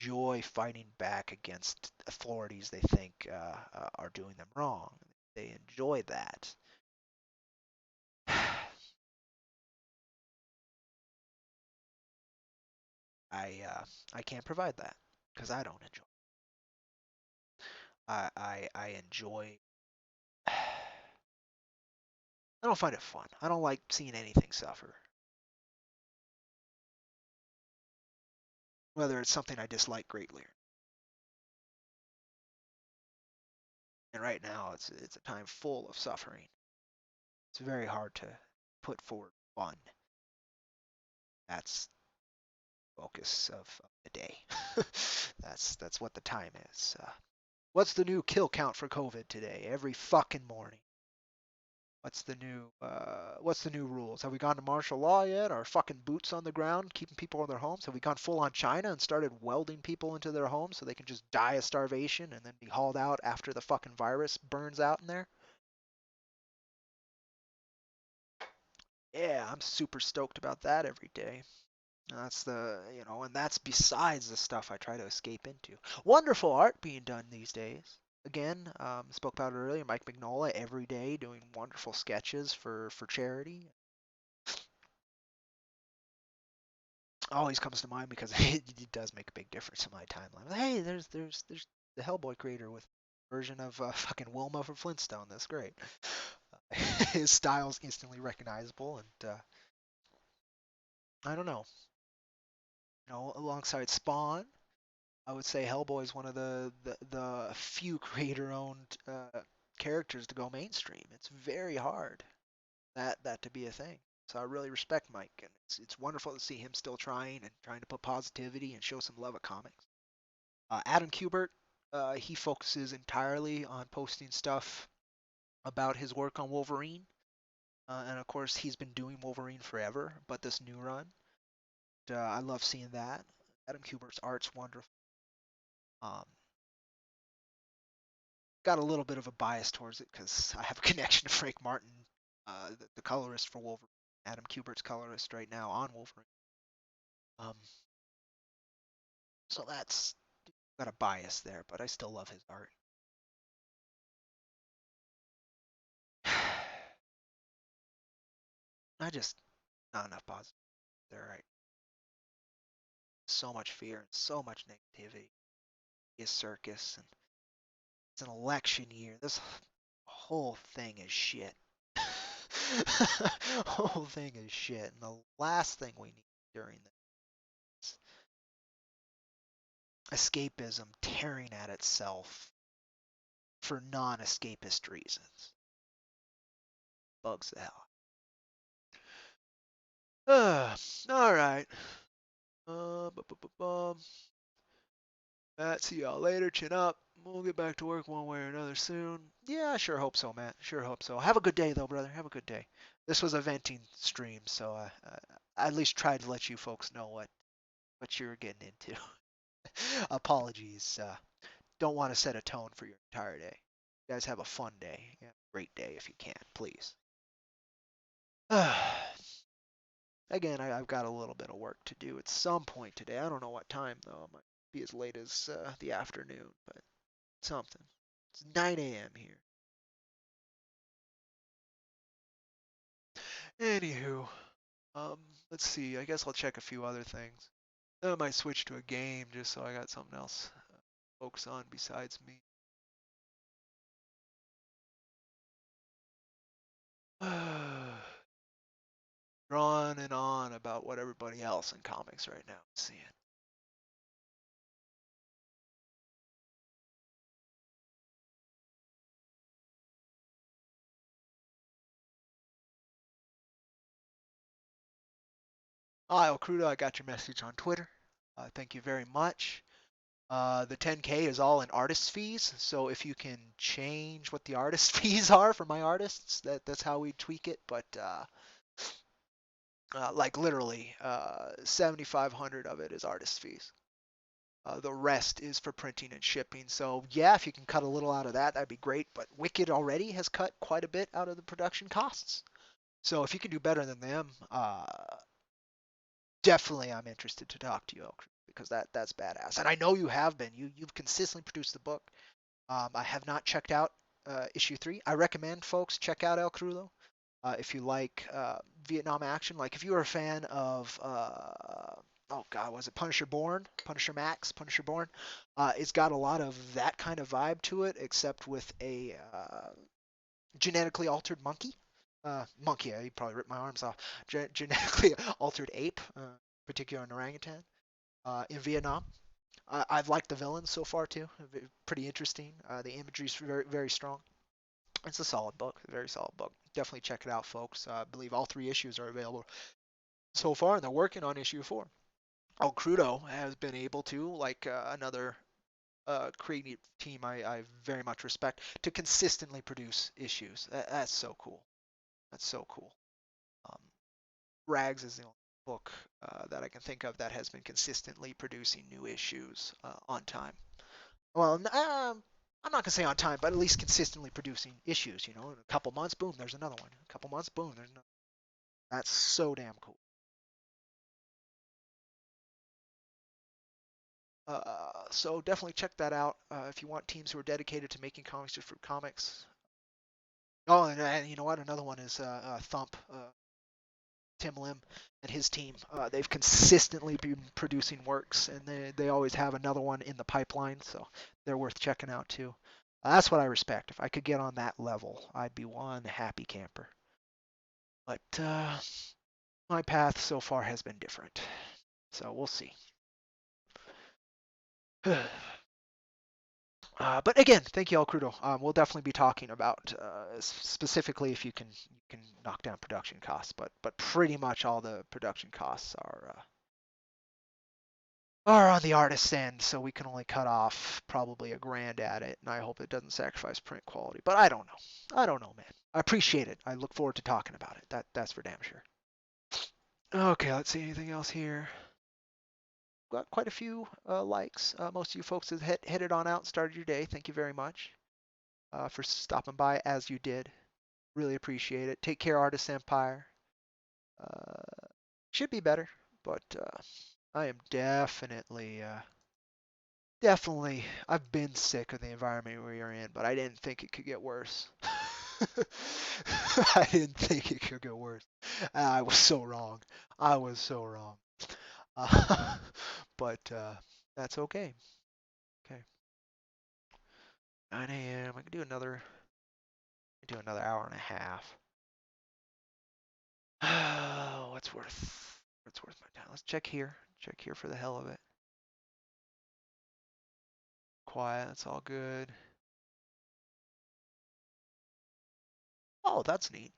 enjoy fighting back against authorities they think are doing them wrong. They enjoy that. I can't provide that because I don't enjoy. I enjoy. I don't find it fun. I don't like seeing anything suffer. Whether it's something I dislike greatly. And right now, it's a time full of suffering. It's very hard to put forward fun. That's the focus of the day. That's what the time is. What's the new kill count for COVID today? Every fucking morning. what's the new rules? Have we gone to martial law yet? Are fucking boots on the ground keeping people in their homes? Have we gone full on China and started welding people into their homes so they can just die of starvation and then be hauled out after the fucking virus burns out in there? Yeah, I'm super stoked about that every day. That's and that's besides the stuff I try to escape into. Wonderful art being done these days. Again, spoke about it earlier. Mike Mignola every day doing wonderful sketches for charity. Always comes to mind because it does make a big difference in my timeline. Hey, there's the Hellboy creator with version of fucking Wilma from Flintstone. That's great. His style's instantly recognizable, and I don't know. Alongside Spawn, I would say Hellboy is one of the few creator-owned characters to go mainstream. It's very hard that to be a thing. So I really respect Mike, and it's wonderful to see him still trying to put positivity and show some love at comics. Adam Kubert, he focuses entirely on posting stuff about his work on Wolverine, and of course he's been doing Wolverine forever, but this new run, I love seeing that. Adam Kubert's art's wonderful. Um, got a little bit of a bias towards it because I have a connection to Frank Martin, the colorist for Wolverine. Adam Kubert's colorist right now on Wolverine. Um, so that's got a bias there, but I still love his art. I just not enough positive there. Right, so much fear and so much negativity. Is circus and it's an election year. This whole thing is shit. Whole thing is shit. And the last thing we need during this escapism tearing at itself for non-escapist reasons. Bugs the hell. All right. Uh, bu- bu- bu- bum. Matt, see y'all later. Chin up. We'll get back to work one way or another soon. Yeah, I sure hope so, Matt. Sure hope so. Have a good day, though, brother. Have a good day. This was a venting stream, so I at least tried to let you folks know what you're getting into. Apologies. Don't want to set a tone for your entire day. You guys have a fun day. Yeah, great day if you can, please. Again, I've got a little bit of work to do at some point today. I don't know what time though. It might be as late as the afternoon, but something. It's 9 a.m. here. Anywho, um, let's see. I guess I'll check a few other things. Then I might switch to a game just so I got something else to focus on besides me. On and on about what everybody else in comics right now is seeing. Hi, El Crudo, I got your message on Twitter. Thank you very much. The 10K is all in artist fees, so if you can change what the artist fees are for my artists, that's how we tweak it. But like literally, 7,500 of it is artist fees. The rest is for printing and shipping. So yeah, if you can cut a little out of that, that'd be great. But Wicked already has cut quite a bit out of the production costs. So if you can do better than them, definitely I'm interested to talk to you, Elk, because that's badass. And I know you have been. You've consistently produced the book. I have not checked out issue 3. I recommend folks check out El Crudo if you like Vietnam action. Like if you are a fan of oh god, was it Punisher Born, Punisher Max, Punisher Born? It's got a lot of that kind of vibe to it, except with a genetically altered monkey. Monkey, he probably ripped my arms off. Genetically altered ape, particularly an orangutan, in Vietnam. I've liked the villains so far too. Pretty interesting. The imagery is very, very strong. It's a solid book, a very solid book. Definitely check it out, folks. I believe all 3 issues are available so far, and they're working on issue 4. El Crudo has been able to, like another creative team I very much respect, to consistently produce issues. That's so cool. That's so cool. Um, Rags is the only book that I can think of that has been consistently producing new issues on time. Well, I'm not gonna say on time, but at least consistently producing issues. In a couple months, boom, there's another one. A couple months, boom, there's another. That's so damn cool. So definitely check that out if you want teams who are dedicated to making comics just for comics. Oh, and you know what? Another one is Thump. Tim Lim and his team. They've consistently been producing works, and they always have another one in the pipeline, so they're worth checking out too. That's what I respect. If I could get on that level, I'd be one happy camper. But my path so far has been different, so we'll see. But again, thank you, El Crudo. We'll definitely be talking about specifically if you can knock down production costs, but pretty much all the production costs are on the artist's end, so we can only cut off probably $1,000 at it, and I hope it doesn't sacrifice print quality. But I don't know. I don't know, man. I appreciate it. I look forward to talking about it. That's for damn sure. Okay, let's see anything else here. Got quite a few likes. Most of you folks have headed on out and started your day. Thank you very much for stopping by as you did. Really appreciate it. Take care, Artist Empire. Uh, should be better, but I am definitely, I've been sick of the environment we are in, but I didn't think it could get worse. I didn't think it could get worse. I was so wrong. I was so wrong. Uh, but that's okay. Okay. 9 a.m. I can do another hour and a half. What's worth my time? Let's check here. Check here for the hell of it. Quiet. That's all good. Oh, that's neat.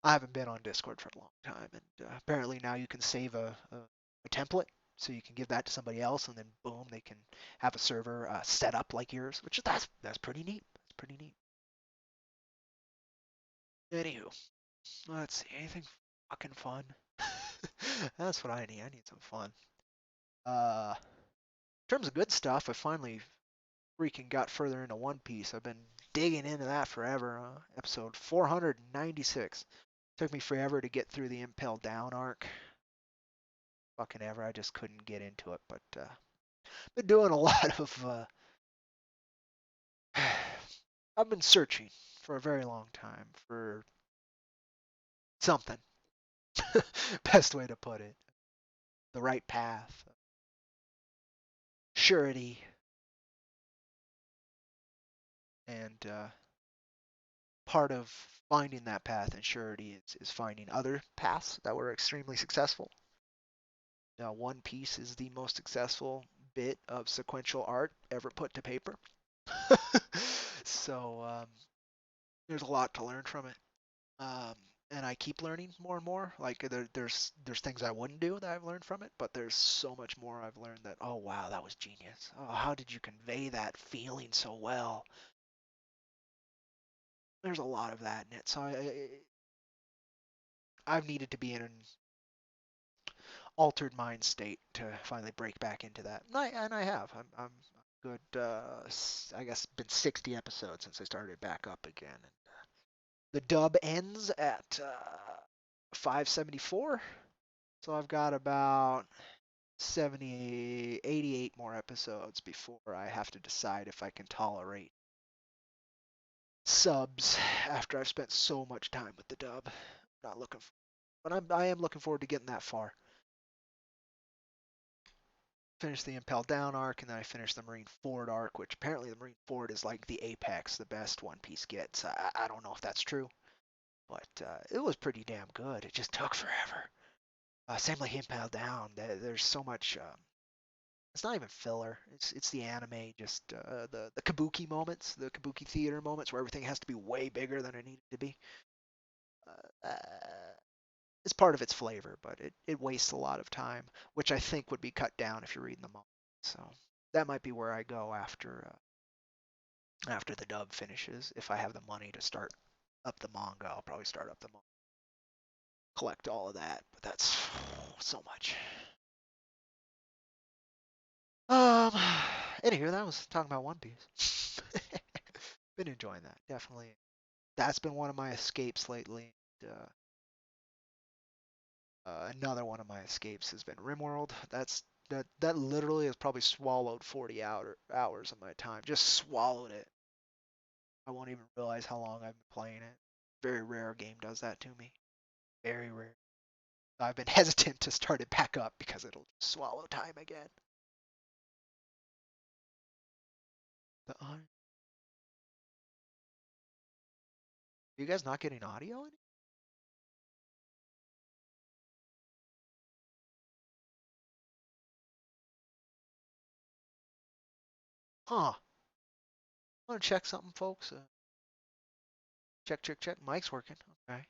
I haven't been on Discord for a long time, and apparently now you can save a template, so you can give that to somebody else, and then boom, they can have a server set up like yours, which that's pretty neat. That's pretty neat. Anywho, let's see, anything fucking fun. That's what I need. I need some fun. In terms of good stuff, I finally freaking got further into One Piece. I've been digging into that forever. Episode 496. Took me forever to get through the Impel Down arc. Fucking ever. I just couldn't get into it. But been doing a lot of. I've been searching for a very long time for something. Best way to put it. The right path. Surety. And part of finding that path and surety is finding other paths that were extremely successful. Now, One Piece is the most successful bit of sequential art ever put to paper. So there's a lot to learn from it. Um, and I keep learning more and more. Like there's things I wouldn't do that I've learned from it, but there's so much more I've learned that oh wow that was genius. Oh how did you convey that feeling so well? There's a lot of that in it. So I've needed to be in an altered mind state to finally break back into that, and I have. I'm good. I guess been 60 episodes since I started back up again. The dub ends at 574. So I've got about 70, 88 more episodes before I have to decide if I can tolerate subs after I've spent so much time with the dub. Not looking, but I am looking forward to getting that far. Finish the Impel Down arc, and then I finished the Marine Ford arc, which apparently the Marine Ford is like the apex, the best One Piece gets. I don't know if that's true, but it was pretty damn good. It just took forever. Same like Impel Down. There's so much. It's not even filler. It's the anime, just the kabuki moments, the kabuki theater moments where everything has to be way bigger than it needed to be. It's part of its flavor, but it wastes a lot of time, which I think would be cut down if you're reading the manga. So that might be where I go after after the dub finishes. If I have the money to start up the manga, I'll probably start up the manga, collect all of that. But that's so much. Um. Anywho, that was talking about One Piece. Been enjoying that. Definitely. That's been one of my escapes lately. Another one of my escapes has been RimWorld. That literally has probably swallowed 40 hours of my time. Just swallowed it. I won't even realize how long I've been playing it. Very rare game does that to me. Very rare. I've been hesitant to start it back up because it'll just swallow time again. The Are you guys not getting audio in it? Huh. Want to check something, folks? Check, check, check. Mic's working. Okay.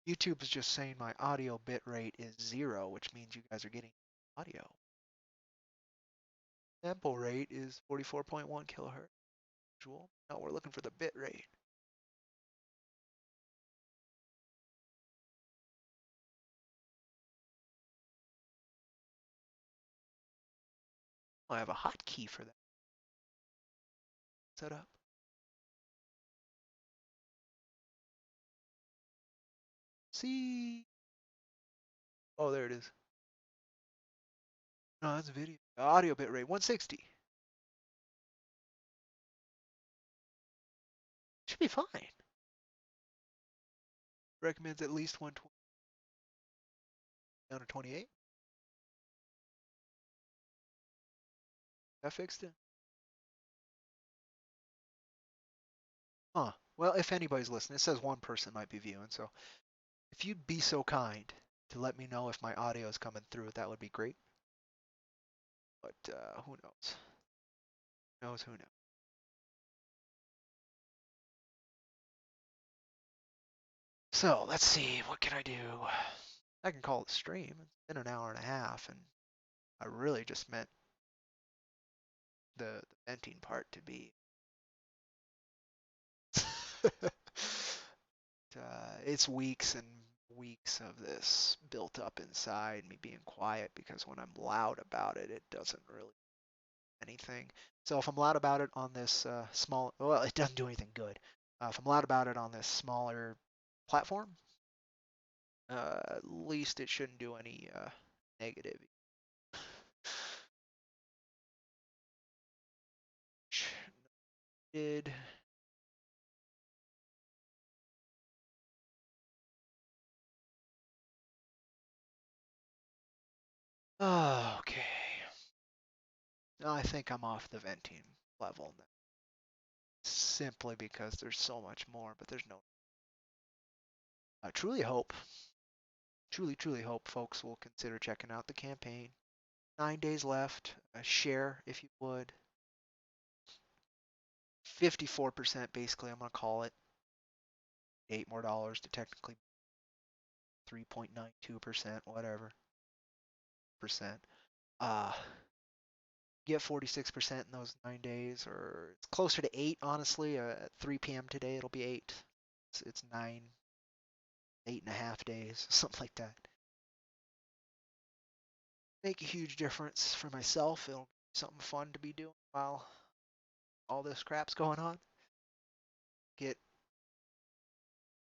YouTube is just saying my audio bit rate is 0, which means you guys are getting audio. Sample rate is 44.1 kilohertz. Now we're looking for the bit rate. I have a hotkey for that set up. See? Oh, there it is. No, that's video. Audio bit rate 160. Should be fine. Recommends at least 120 down to 28. I fixed it. Huh. Well, if anybody's listening, it says one person might be viewing, so if you'd be so kind to let me know if my audio is coming through, that would be great. But who knows? Who knows? Who knows? So let's see. What can I do? I can call it stream. It's been an hour and a half, and I really just meant the venting part to be. It's weeks and weeks of this built up inside me being quiet because when I'm loud about it, it doesn't really do anything. So if I'm loud about it on this small, well, it doesn't do anything good. If I'm loud about it on this smaller platform, at least it shouldn't do any negative. Did okay. I think I'm off the venting level now, simply because there's so much more, but there's no. I truly hope folks will consider checking out the campaign. 9 days left. Share if you would. 54% basically, I'm going to call it. $8 more to technically 3.92%, whatever percent. Uh, get 46% in those 9 days, or it's closer to 8, honestly. At 3 p.m. today, it'll be 8. It's 9, 8.5 days, something like that. Make a huge difference for myself. It'll be something fun to be doing while all this crap's going on. Get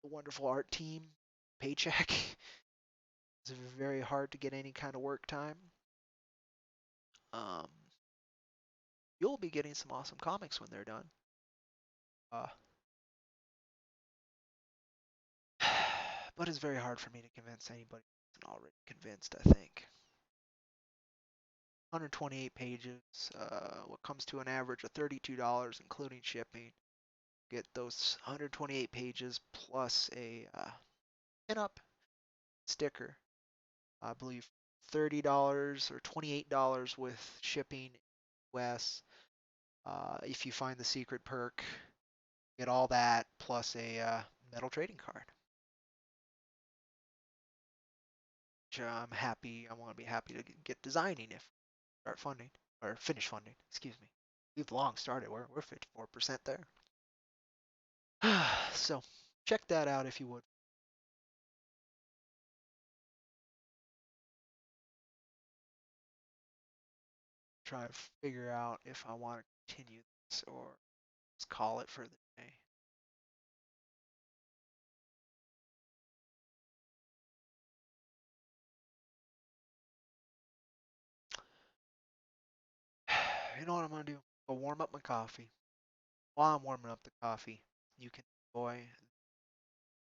a wonderful art team, paycheck. It's very hard to get any kind of work time. Um, you'll be getting some awesome comics when they're done. Uh, but it's very hard for me to convince anybody who isn't already convinced, I think. 128 pages, what comes to an average of $32, including shipping. Get those 128 pages plus a pin-up sticker. I believe $30 or $28 with shipping US. If you find the secret perk, get all that plus a metal trading card. Which I'm happy. I want to be happy to get designing if start funding or finish funding. Excuse me. We've long started. We're 54% there. So check that out if you would. Try to figure out if I want to continue this or just call it for the day. You know what I'm gonna do? Go warm up my coffee. While I'm warming up the coffee, you can enjoy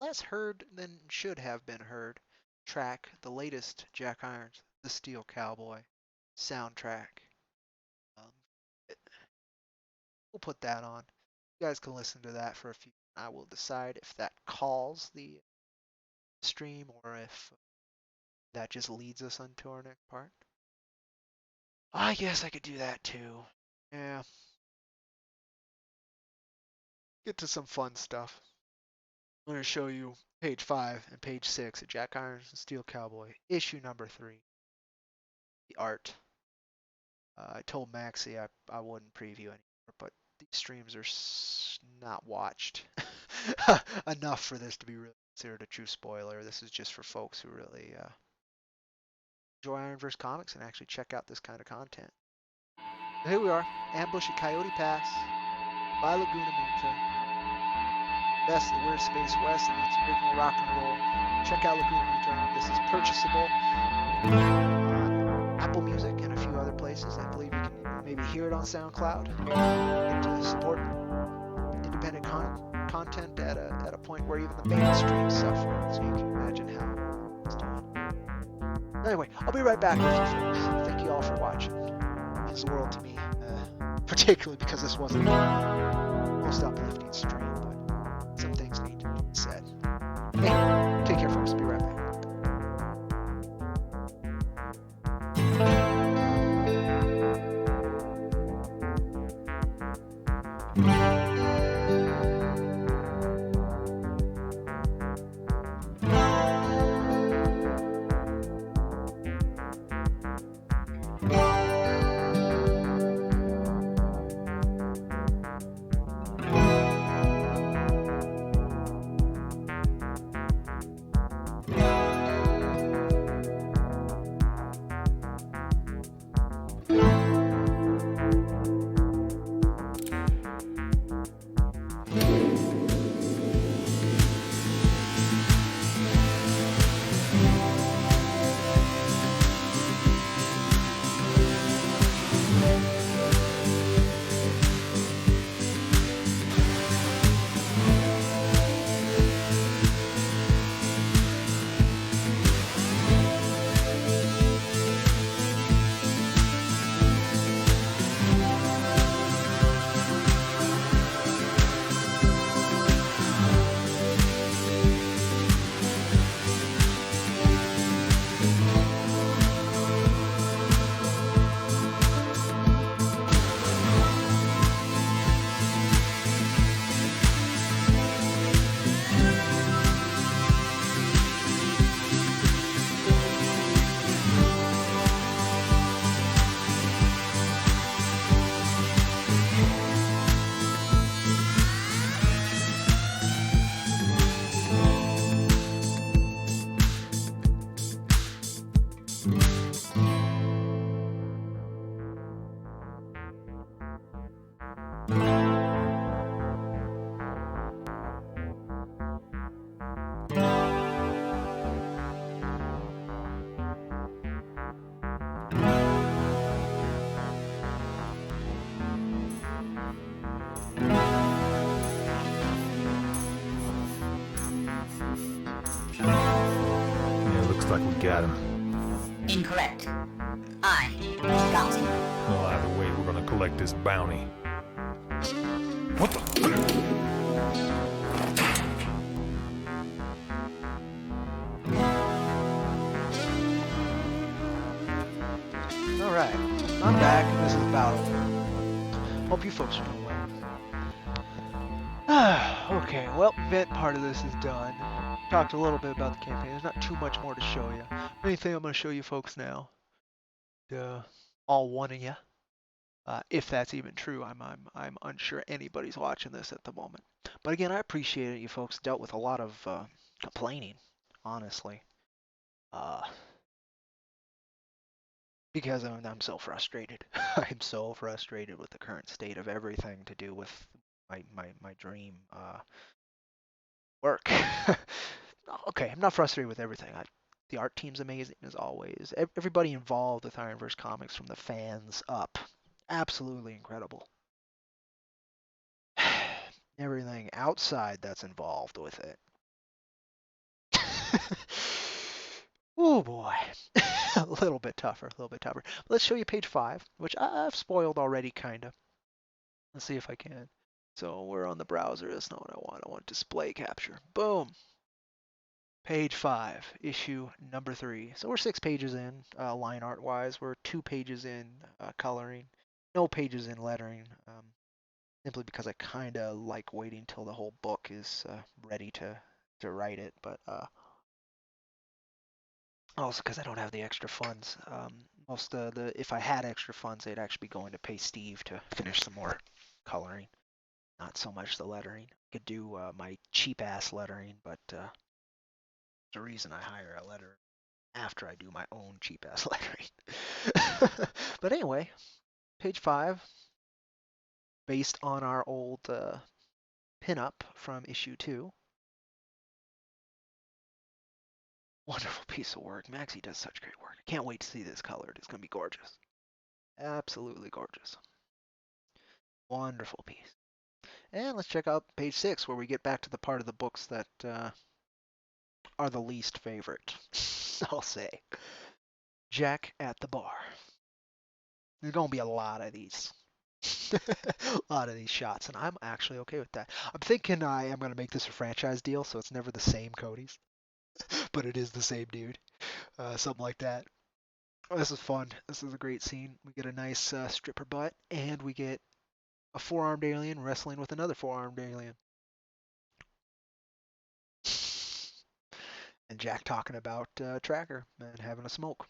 less heard than should have been heard track, the latest Jack Irons, The Steel Cowboy soundtrack. Um, we'll put that on. You guys can listen to that for a few. I will decide if that calls the stream or if that just leads us onto our next part. I guess I could do that too. Yeah, get to some fun stuff. I'm going to show you page 5 and page 6 of Jack Irons and Steel Cowboy, issue number 3, the art. I told Maxie I wouldn't preview anymore, but these streams are not watched enough for this to be really considered a true spoiler. This is just for folks who really enjoy IronVerse Comics and actually check out this kind of content. So here we are, Ambush at Coyote Pass by Laguna Muerta. Best of the Weird Space West and its original rock and roll. Check out Laguna Muerta. This is purchasable on Apple Music and a few other places. I believe you can maybe hear it on SoundCloud. And to support independent content at a point where even the mainstream suffer. So you can imagine how it's doing. Anyway, I'll be right back with you folks. Thank you all for watching. It means the world to me, particularly because this wasn't the most uplifting stream, but some things need to be said. Hey, take care, folks. Be right back. Like we got him. Incorrect. I got him. Well, either way, we're gonna collect this bounty. What the? Alright, I'm back, and this is Battle. Hope you folks are doing well. Okay, well, event part of this is done. Talked a little bit about the campaign. There's not too much more to show you. Main thing I'm going to show you folks now, all one of you, If that's even true, I'm unsure anybody's watching this at the moment. But again, I appreciate it. You folks dealt with a lot of complaining, honestly, uh, because I'm so frustrated. I'm so frustrated with the current state of everything to do with my dream work. Okay, I'm not frustrated with everything. The art team's amazing as always. Everybody involved with IronVerse Comics, from the fans up, absolutely incredible. Everything outside that's involved with it. Oh boy, a little bit tougher, a little bit tougher. Let's show you page 5, which I've spoiled already, kinda. Let's see if I can. So we're on the browser. That's not what I want. I want display capture. Boom. Page 5, issue number 3. So we're 6 pages in, line art wise. We're 2 pages in coloring. No pages in lettering. Simply because I kind of like waiting till the whole book is ready to write it, but also because I don't have the extra funds. Most the if I had extra funds, they'd actually be going to pay Steve to finish some more coloring, not so much the lettering. I could do my cheap ass lettering, but there's a reason I hire a letterer after I do my own cheap ass lettering. But anyway, page 5, based on our old pinup from issue 2. Wonderful piece of work. Maxie does such great work. I can't wait to see this colored. It's going to be gorgeous. Absolutely gorgeous. Wonderful piece. And let's check out page 6, where we get back to the part of the books that are the least favorite. I'll say. Jack at the bar. There's going to be a lot of these. A lot of these shots, and I'm actually okay with that. I'm thinking I am going to make this a franchise deal, so it's never the same Cody's, but it is the same dude. Something like that. Oh, this is fun. This is a great scene. We get a nice stripper butt, and we get a four-armed alien wrestling with another four-armed alien. And Jack talking about Tracker and having a smoke.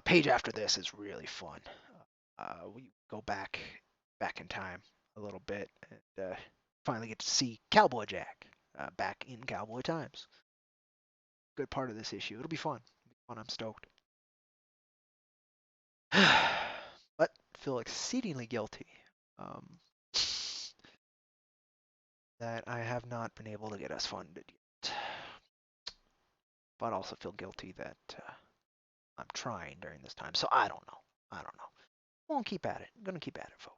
Page after this is really fun. We go back in time a little bit and finally get to see Cowboy Jack back in cowboy times. Good part of this issue. It'll be fun. I'm stoked. But feel exceedingly guilty um, that I have not been able to get us funded yet. But also feel guilty that I'm trying during this time. So I don't know. I don't know. Won't keep at it. I'm gonna keep at it, folks.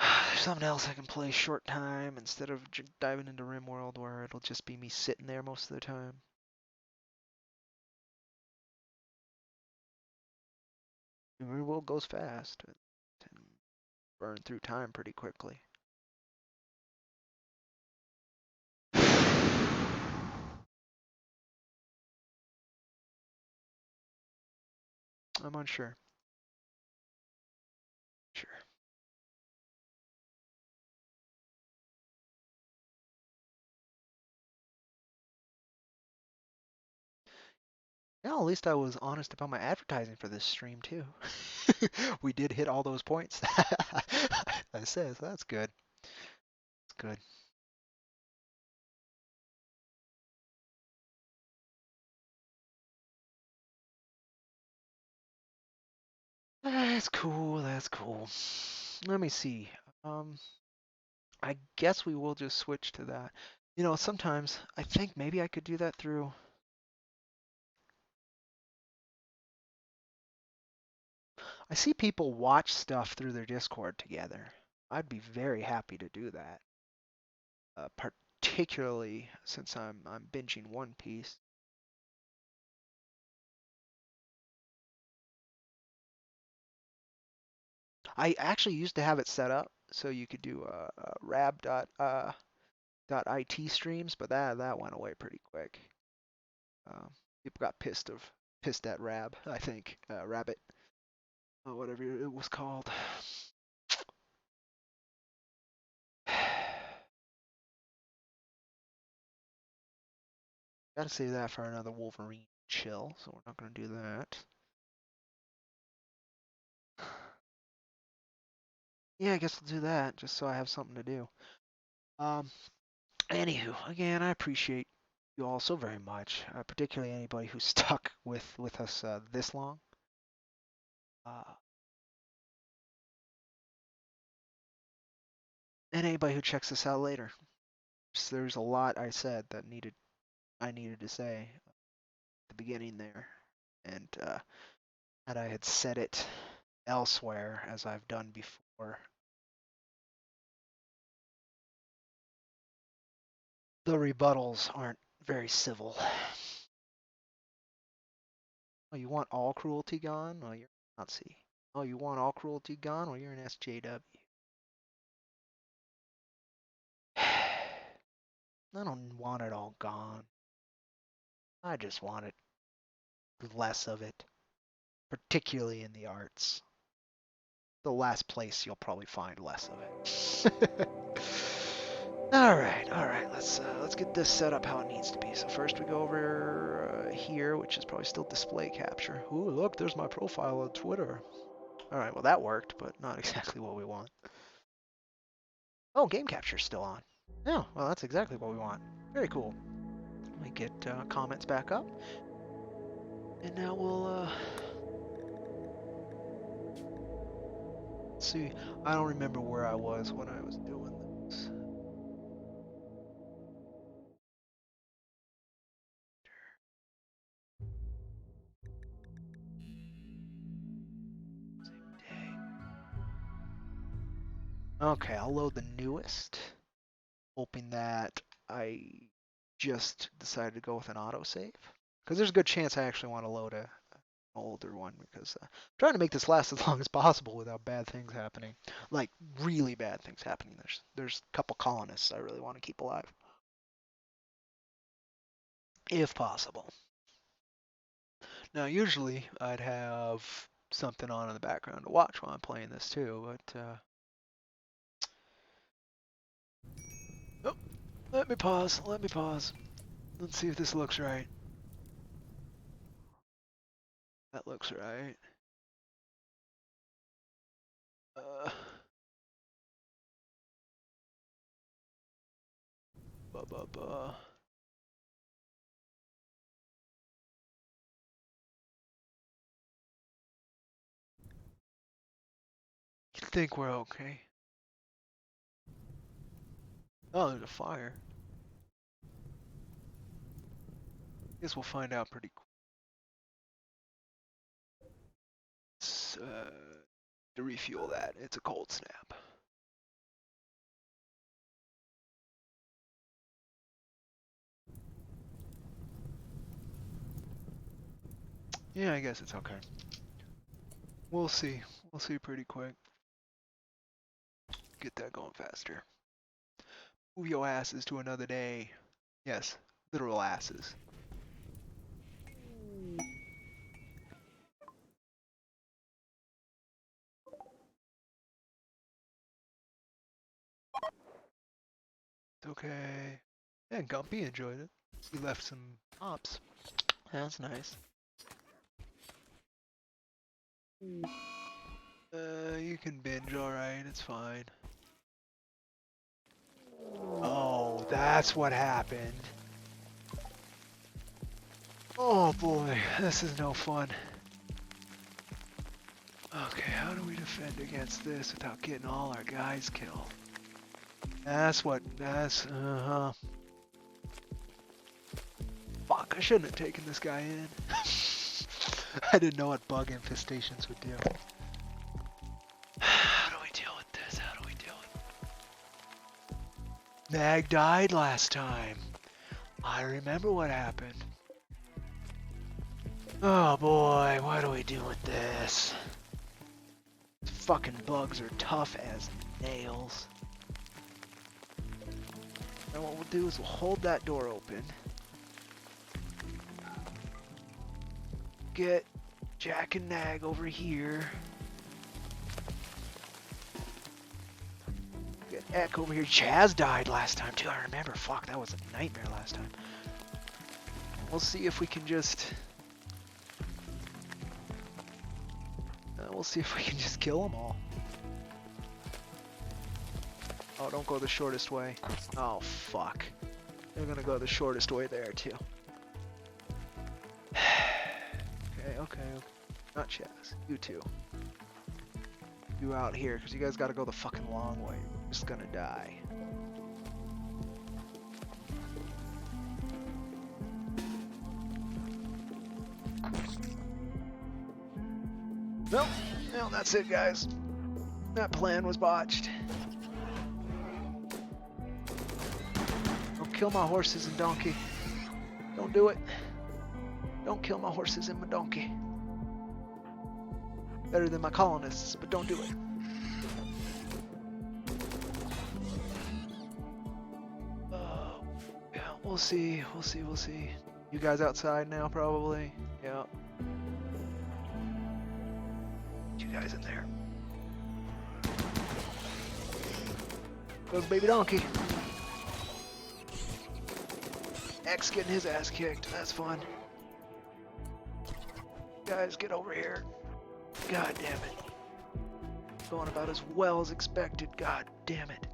There's something else I can play short time instead of diving into RimWorld, where it'll just be me sitting there most of the time. RimWorld goes fast and burn through time pretty quickly. I'm unsure. Sure. Yeah, at least I was honest about my advertising for this stream too. We did hit all those points. I said, so that's good. It's good. That's cool. That's cool. Let me see. I guess we will just switch to that. You know, sometimes I think maybe I could do that through. I see people watch stuff through their Discord together. I'd be very happy to do that. Particularly since I'm binging One Piece. I actually used to have it set up so you could do rab.it streams, but that went away pretty quick. People got pissed at Rab, I think, Rabbit, or whatever it was called. Gotta save that for another Wolverine chill, so we're not gonna do that. Yeah, I guess I'll do that just so I have something to do. Um, Anywho, again, I appreciate you all so very much, particularly anybody who's stuck with us this long. Uh, and anybody who checks this out later. There's a lot I said that I needed to say at the beginning there, and that I had said it elsewhere as I've done before. The rebuttals aren't very civil. Oh, you want all cruelty gone? Well, you're a Nazi. Oh, you want all cruelty gone? Well, you're an SJW. I don't want it all gone. I just want it less of it, particularly in the arts. The last place you'll probably find less of it. all right. Let's get this set up how it needs to be. So first we go over here, which is probably still display capture. Ooh, look, there's my profile on Twitter. All right, well that worked, but not exactly what we want. Oh, game capture's still on. Yeah, well that's exactly what we want. Very cool. Let me get comments back up, and now we'll see. I don't remember where I was when I was doing this. Okay, I'll load the newest, hoping that I just decided to go with an autosave. Because there's a good chance I actually want to load an older one, because I'm trying to make this last as long as possible without bad things happening. Like, really bad things happening. There's a couple colonists I really want to keep alive. If possible. Now, usually I'd have something on in the background to watch while I'm playing this too, but oh, let me pause. Let's see if this looks right. That looks right. Uh, ba ba ba. I think we're okay. Oh, there's a fire. Guess we'll find out pretty quick. To refuel that, it's a cold snap. Yeah, I guess it's okay. We'll see. We'll see pretty quick. Get that going faster. Move your asses to another day. Yes, literal asses. It's okay. Yeah, Gumpy enjoyed it. He left some hops. That's nice. You can binge, alright, it's fine. Oh, that's what happened. Oh boy, this is no fun. Okay, how do we defend against this without getting all our guys killed? Uh-huh. Fuck, I shouldn't have taken this guy in. I didn't know what bug infestations would do. How do we deal with this? How do we deal with it? Nag died last time. I remember what happened. Oh boy, what do we do with this? Fucking bugs are tough as nails. And what we'll do is we'll hold that door open. Get Jack and Nag over here. Get Eck over here. Chaz died last time too, I remember. Fuck, that was a nightmare last time. We'll see if we can just... we'll see if we can just kill them all. Oh, don't go the shortest way. Oh, fuck. They're gonna go the shortest way there, too. Okay. Not Chaz. You two. You out here, because you guys gotta go the fucking long way. You're just gonna die. Nope. No, that's it, guys. That plan was botched. Don't kill my horses and donkey. Don't do it. Don't kill my horses and my donkey. Better than my colonists, but don't do it. Yeah, we'll see. You guys outside now, probably? Yeah. You guys in there. Goes baby donkey. X getting his ass kicked. That's fun. Guys, get over here. God damn it. Going about as well as expected. God damn it.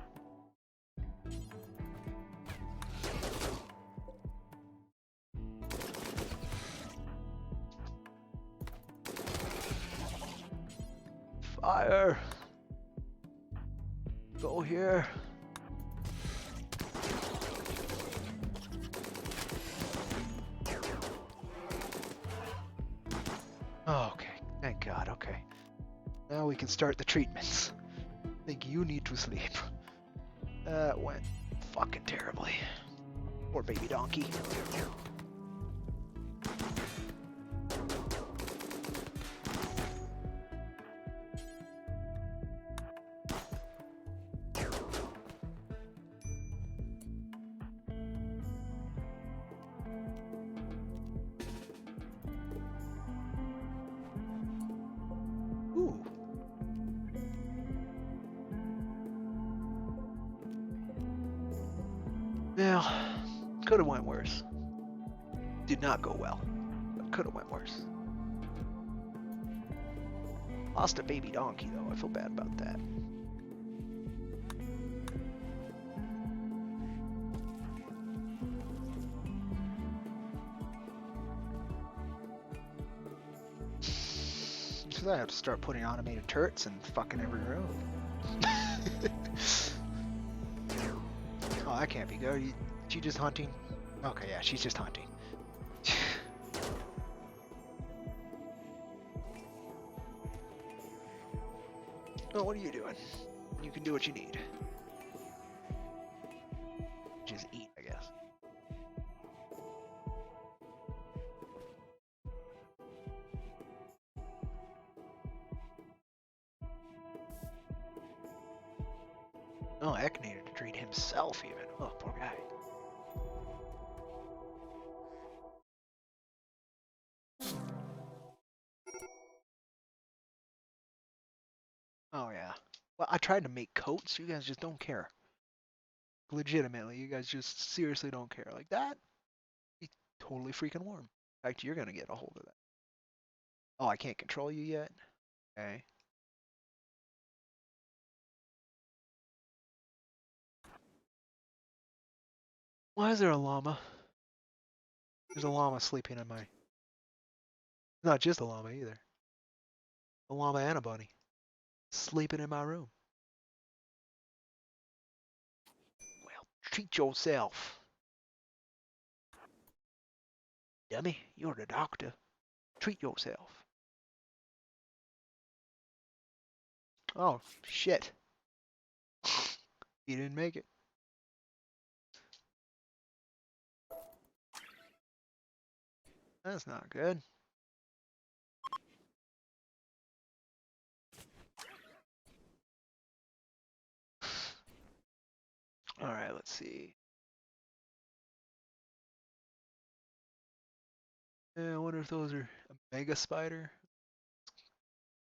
Fire. Go here. Oh, okay. Thank God. Okay. Now we can start the treatments. I think you need to sleep. That went fucking terribly. Poor baby donkey. Ooh. Now, could have went worse. Did not go well, but could have went worse. Lost a baby donkey though. I feel bad about that. So I have to start putting automated turrets in fucking every room. Oh, that can't be good. She just hunting? Okay, yeah, she's just hunting. Oh, what are you doing? You can do what you need. Just eat, I guess. Oh, Eck needed to treat himself even. Oh, poor guy. Oh, yeah. Well, I tried to make coats. You guys just don't care. Legitimately, you guys just seriously don't care. Like that? Be totally freaking warm. In fact, you're gonna get a hold of that. Oh, I can't control you yet? Okay. Why is there a llama? There's a llama sleeping in my... Not just a llama either. A llama and a bunny. Sleeping in my room. Well, treat yourself. Dummy, you're the doctor. Treat yourself. Oh, shit. You didn't make it. That's not good. Alright, let's see. Yeah, I wonder if those are a mega spider.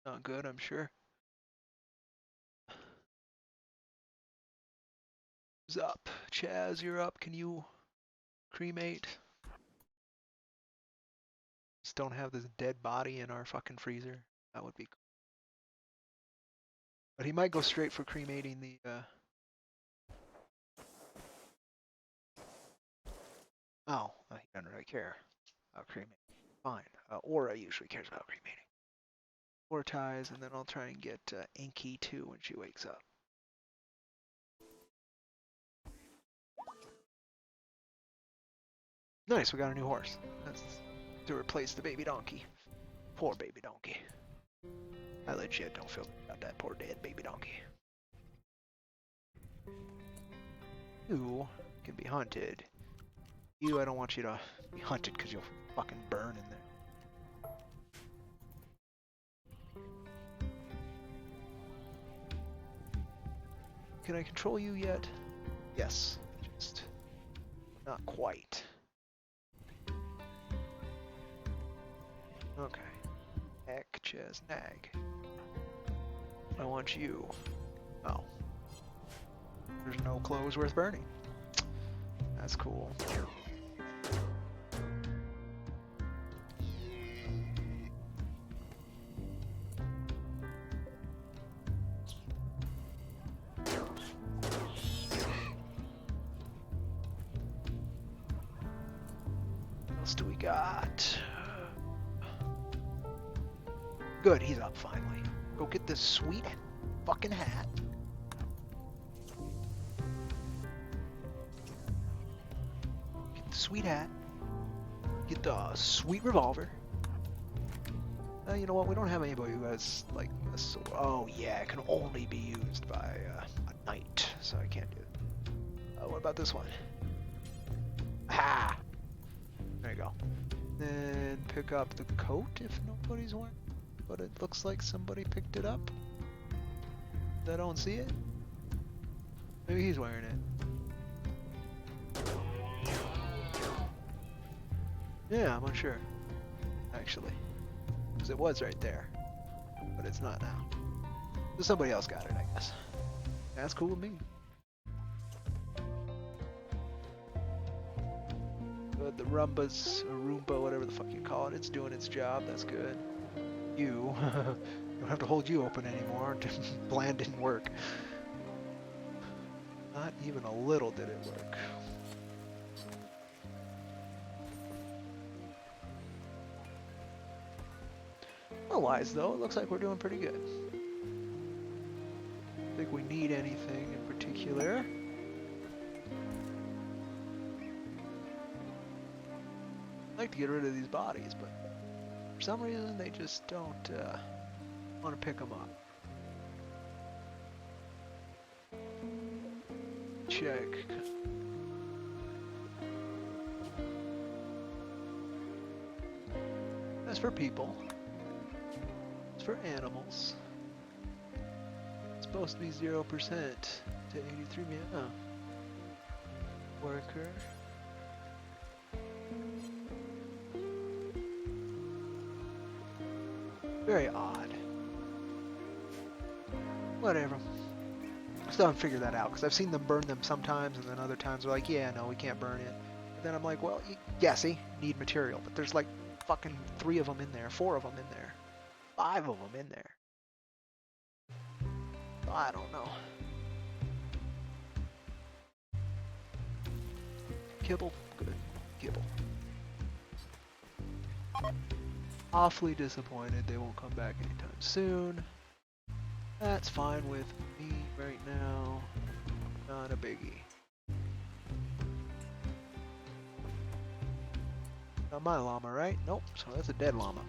Not good, I'm sure. Who's up? Chaz, you're up. Can you cremate? Just don't have this dead body in our fucking freezer. That would be cool. But he might go straight for cremating the Oh, he doesn't really care about cremating. Fine. Aura usually cares about cremating. Aura ties, and then I'll try and get Inky too when she wakes up. Nice, we got a new horse. That's to replace the baby donkey. Poor baby donkey. I legit don't feel about that poor dead baby donkey. You can be hunted. You, I don't want you to be hunted because you'll fucking burn in there. Can I control you yet? Yes, just not quite. Okay. Heck, Ches, nag. I want you. Oh. There's no clothes worth burning. That's cool. What else do we got? Good, he's up finally. Go get this sweet fucking hat. Get the sweet hat. Get the sweet revolver. You know what? We don't have anybody who has like a sword. Oh yeah, it can only be used by a knight, so I can't do it. What about this one? Ah! There you go. Then pick up the coat if nobody's wearing it. But it looks like somebody picked it up. I don't see it. Maybe he's wearing it. Yeah, I'm unsure. Actually. Because it was right there. But it's not now. So somebody else got it, I guess. That's cool with me. But the Roomba, whatever the fuck you call it, it's doing its job. That's good. You don't have to hold you open anymore. Plan didn't work. Not even a little did it work. Otherwise, though, it looks like we're doing pretty good. I think we need anything in particular. I'd like to get rid of these bodies, but for some reason they just don't want to pick them up. Check. As for people, as for animals, it's supposed to be 0% to 83 meow. Worker. Very odd. Whatever. Still haven't figured that out, because I've seen them burn them sometimes, and then other times they're like, yeah, no, we can't burn it. And then I'm like, well, yeah, see, need material, but there's like fucking 3 of them in there, 4 of them in there, 5 of them in there. I don't know. Kibble? Good. Kibble. Awfully disappointed they won't come back anytime soon. That's fine with me right now. Not a biggie. Not my llama, right? Nope, so that's a dead llama.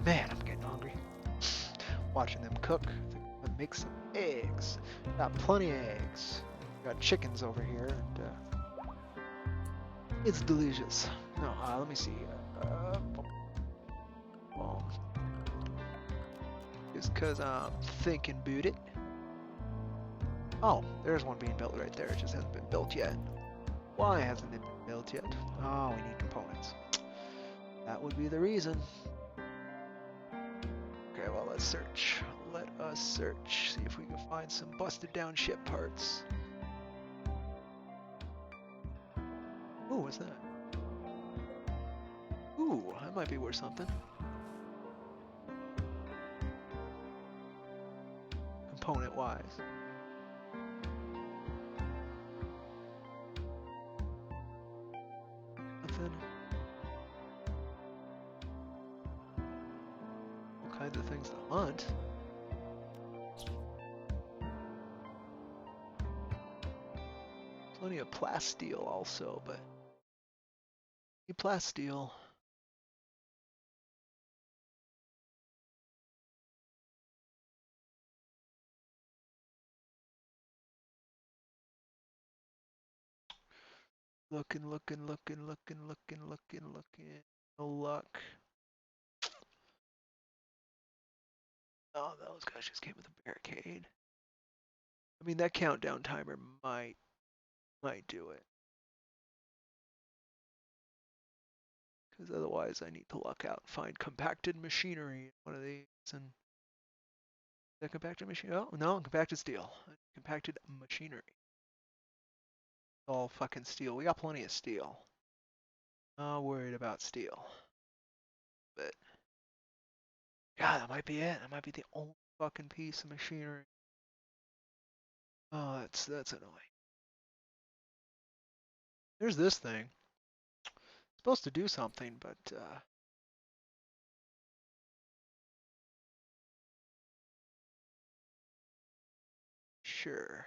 Man, I'm getting hungry. Watching them cook. I make some eggs. Got plenty of eggs. Got chickens over here, and it's delicious. No, let me see. Just cause I'm thinking about it. Oh, there's one being built right there. It just hasn't been built yet. Why hasn't it been built yet? Oh, we need components. That would be the reason. Okay, well, let's search. Let us search. See if we can find some busted down ship parts. Ooh, what's that? Ooh, that might be worth something. Component-wise. Nothing. All kinds of things to hunt. Plenty of plasteel also, but plasteel. Looking. No luck. Oh, those guys just came with a barricade. I mean, that countdown timer might do it. Because otherwise I need to luck out and find compacted machinery in one of these. And is that compacted machinery? Oh, no, compacted steel. Compacted machinery. All fucking steel. We got plenty of steel. Not worried about steel. But, God, that might be it. That might be the only fucking piece of machinery. Oh, that's annoying. There's this thing. It's supposed to do something, but, sure.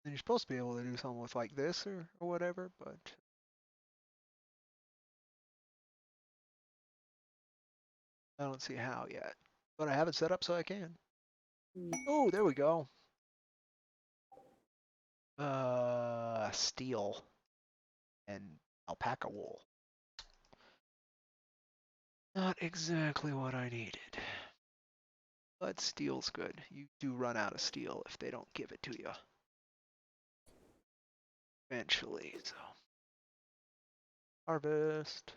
And you're supposed to be able to do something with like this or whatever, but I don't see how yet. But I have it set up so I can. Oh, there we go. Steel and alpaca wool. Not exactly what I needed. But steel's good. You do run out of steel if they don't give it to you. Eventually, so. Harvest.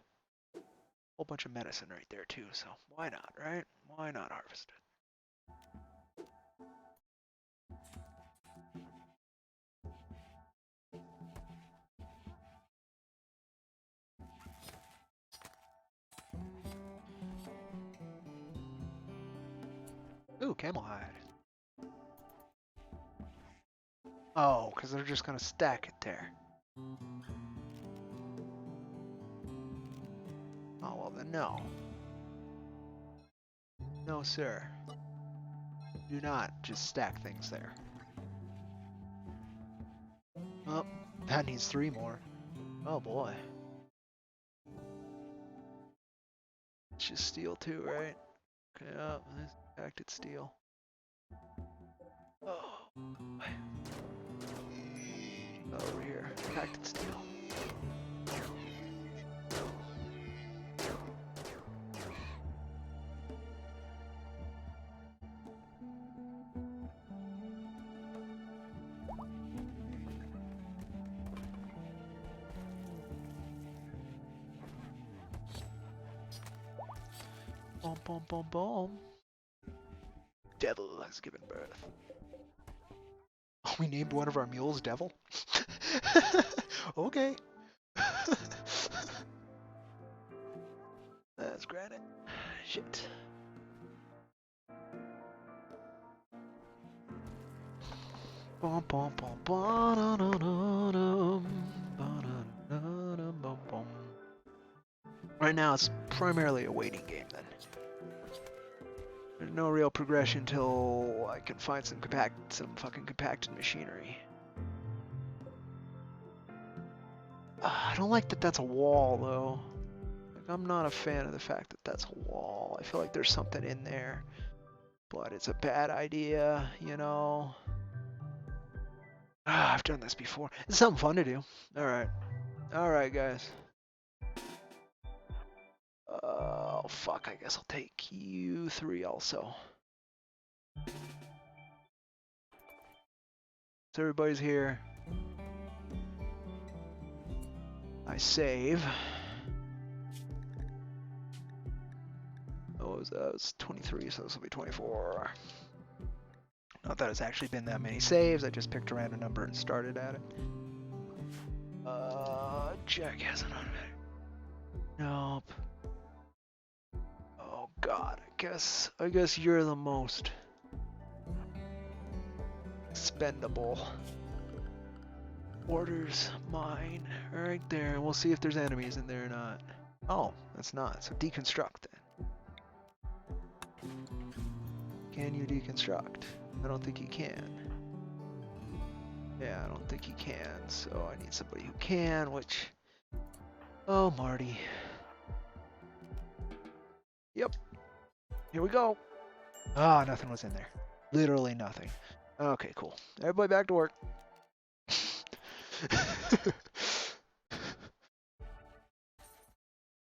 Whole bunch of medicine right there too, so why not, right? Why not harvest it? Ooh, camel hide. Oh, because they're just gonna stack it there. Oh, well then no. No, sir. Do not just stack things there. Oh, that needs 3 more. Oh boy. It's just steel too, right? Okay, oh, this compacted steel. Oh, over here, compacted steel. Boom, boom, boom, boom. Devil has given birth. Oh, we named one of our mules Devil? Okay. That's granite. Shit. Bum, bum, bum, ba-da-da-da-dum, ba-da-da-da-dum, bum, bum. Right now it's primarily a waiting game then. There's no real progression till I can find some fucking compacted machinery. I don't like that that's a wall though. Like, I'm not a fan of the fact that that's a wall. I feel like there's something in there, but it's a bad idea, you know. I've done this before. It's something fun to do. Alright guys. Oh fuck, I guess I'll take you 3 also. So everybody's here. I save. Oh, that was 23, so this will be 24. Not that it's actually been that many saves. I just picked a random number and started at it. Jack has an automatic. Nope. Oh God, I guess you're the most expendable. Orders mine right there, and we'll see if there's enemies in there or not. Oh, that's not. So deconstruct then. Can you deconstruct? I don't think you can. Yeah, I don't think you can. So I need somebody who can, which. Oh, Marty. Yep. Here we go. Ah, nothing was in there. Literally nothing. Okay, cool. Everybody back to work.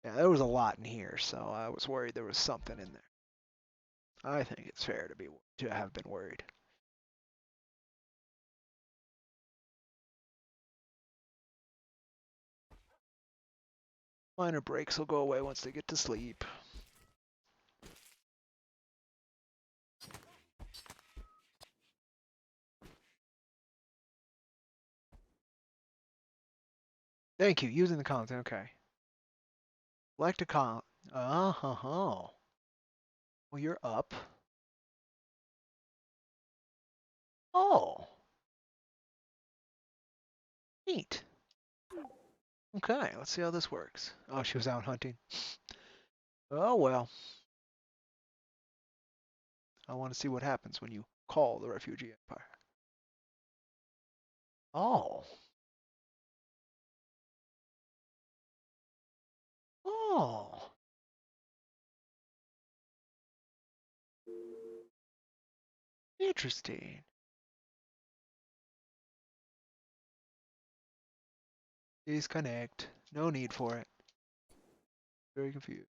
Yeah, there was a lot in here, so I was worried there was something in there. I think it's fair to have been worried. Minor breaks will go away once they get to sleep. Thank you. Using the content. Okay. Select a column. Oh. Well, you're up. Oh. Neat. Okay, let's see how this works. Oh, she was out hunting. Oh, well. I want to see what happens when you call the Refugee Empire. Oh. Oh. Interesting. Disconnect. No need for it. Very confused.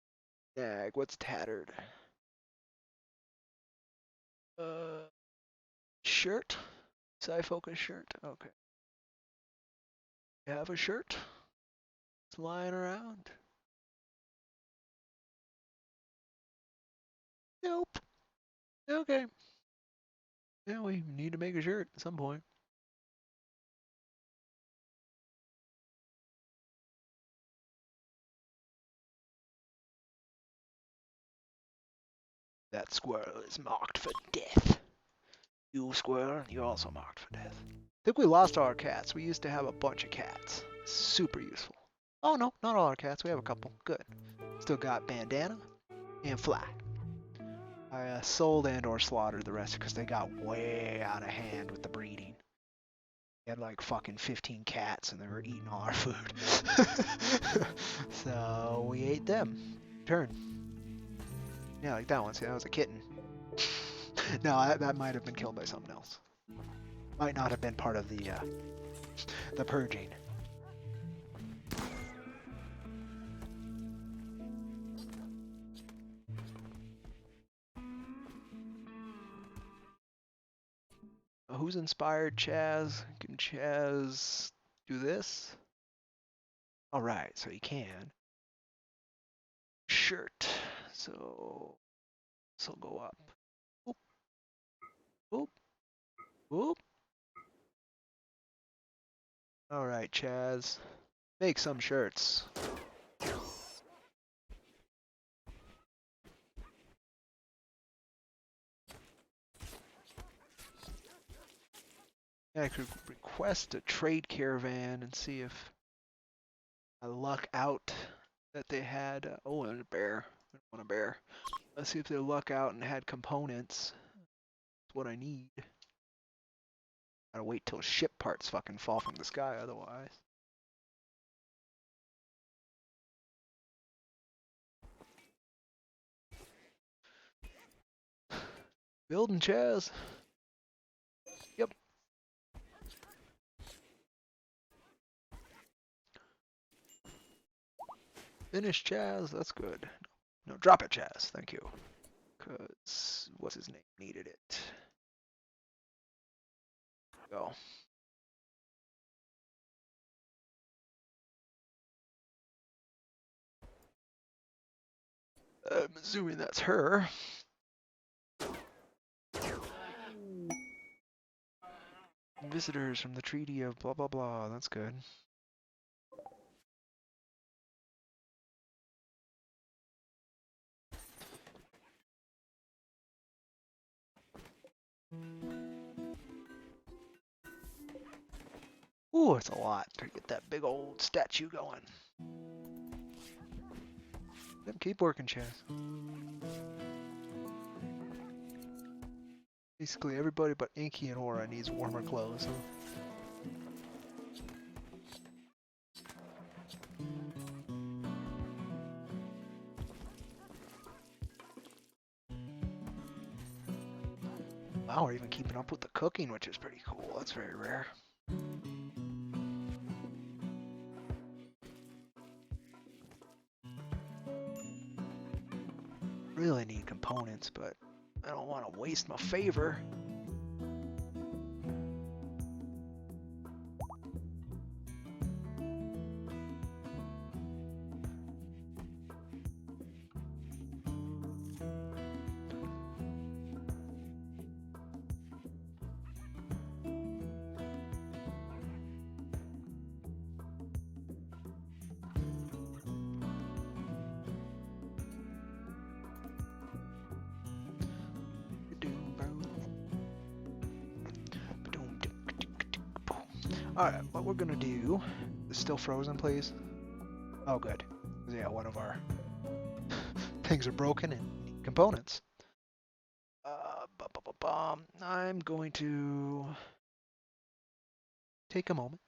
Dag, what's tattered? Shirt? Sci-focus shirt? Okay. You have a shirt? It's lying around? Nope. Okay. Yeah, we need to make a shirt at some point. That squirrel is marked for death. You squirrel, you're also marked for death. I think we lost all our cats. We used to have a bunch of cats. Super useful. Oh no, not all our cats. We have a couple. Good. Still got Bandana and Fly. I sold and or slaughtered the rest because they got way out of hand with the breeding. We had like fucking 15 cats and they were eating all our food. So we ate them. Turn. Yeah, like that one. See, that was a kitten. No, that might have been killed by something else. Might not have been part of the purging. Who's inspired Chaz? Can Chaz do this? All right, so he can. Shirt. So this will go up. Oop, oop, oop. All right, Chaz. Make some shirts. I could request a trade caravan and see if I luck out that they had. Oh, and a bear. I don't want a bear. Let's see if they luck out and had components. That's what I need. Gotta wait till ship parts fucking fall from the sky otherwise. Building Chaz. Yep. Finish Chaz. That's good. No, drop it, Chaz. Thank you. Cause what's his name needed it. Go. I'm assuming that's her. Visitors from the Treaty of blah blah blah. That's good. Ooh, it's a lot to get that big old statue going. Then keep working, Chaz. Basically, everybody but Inky and Aura needs warmer clothes. Huh? Wow, we're even keeping up with the cooking, which is pretty cool. That's very rare. Really need components, but I don't want to waste my favor. Alright, what we're gonna do is still frozen, please. Oh, good. Yeah, one of our things are broken and need components. I'm going to take a moment.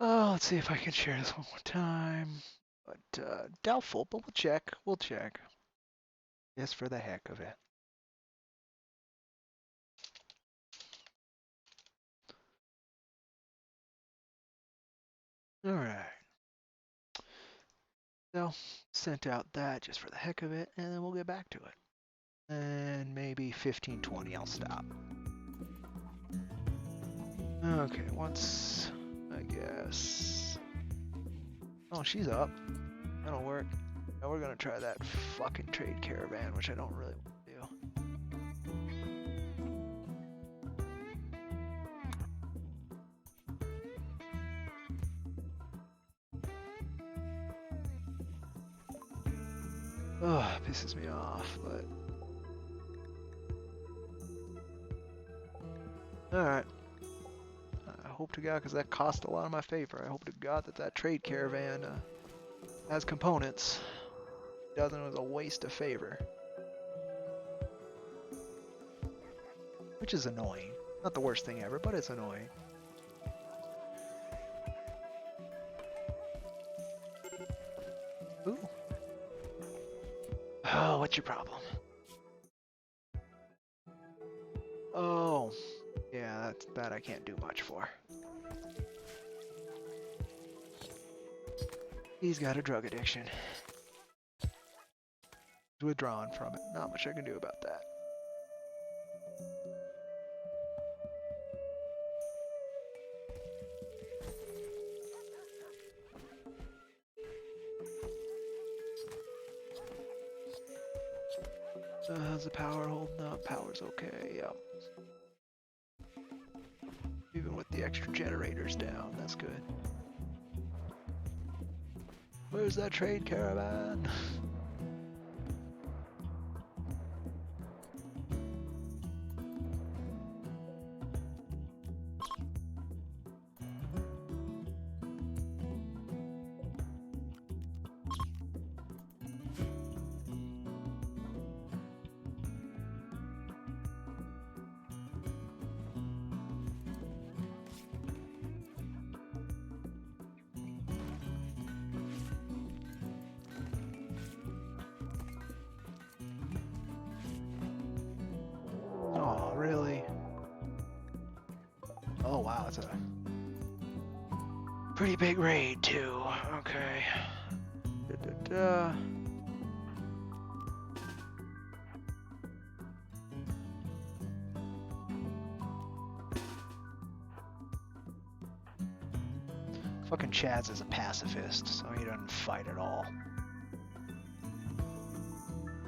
Oh, let's see if I can share this one more time. But doubtful, but we'll check. We'll check. Just for the heck of it. Alright. So, sent out that just for the heck of it, and then we'll get back to it. And maybe 15:20 I'll stop. Okay, once, I guess. Oh, she's up. That'll work. Now we're gonna try that fucking trade caravan, which I don't really want to do. Ugh, pisses me off, but. Alright. I hope to God, because that cost a lot in my favor. I hope to God that that trade caravan has components. Doesn't, it was a waste of favor. Which is annoying. Not the worst thing ever, but it's annoying. Ooh. Oh, what's your problem? Oh, yeah, that I can't do much for. He's got a drug addiction. He's withdrawn from it. Not much I can do about that. How's the power holding up? Power's okay, yep. Even with the extra generators down, that's good. Where's that trade caravan? that's a pretty big raid too. Okay. Da-da-da. Fucking Chad's is a pacifist, so he doesn't fight at all.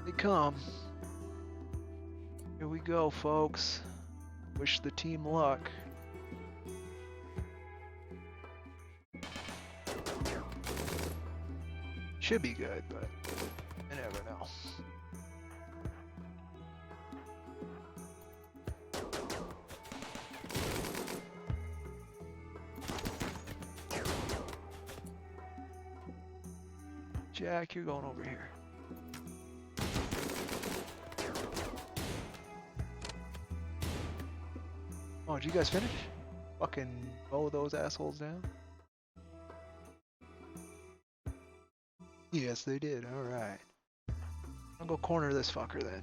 They come. Here we go, folks. Wish the team luck. Should be good, but you never know. Jack, you're going over here. Oh, did you guys finish? Fucking mow those assholes down? Yes, they did. Alright. I'll go corner this fucker then.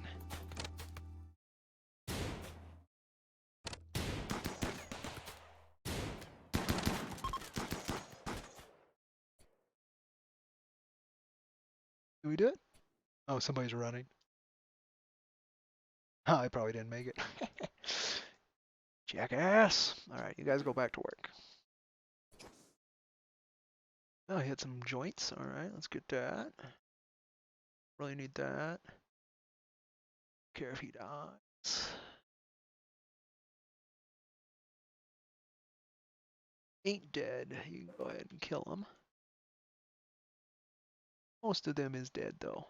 Did we do it? Oh, somebody's running. Oh, I probably didn't make it. Jackass! Alright, you guys go back to work. Oh, he had some joints. Alright, let's get that. Really need that. Care if he dies. Ain't dead. You can go ahead and kill him. Most of them is dead though.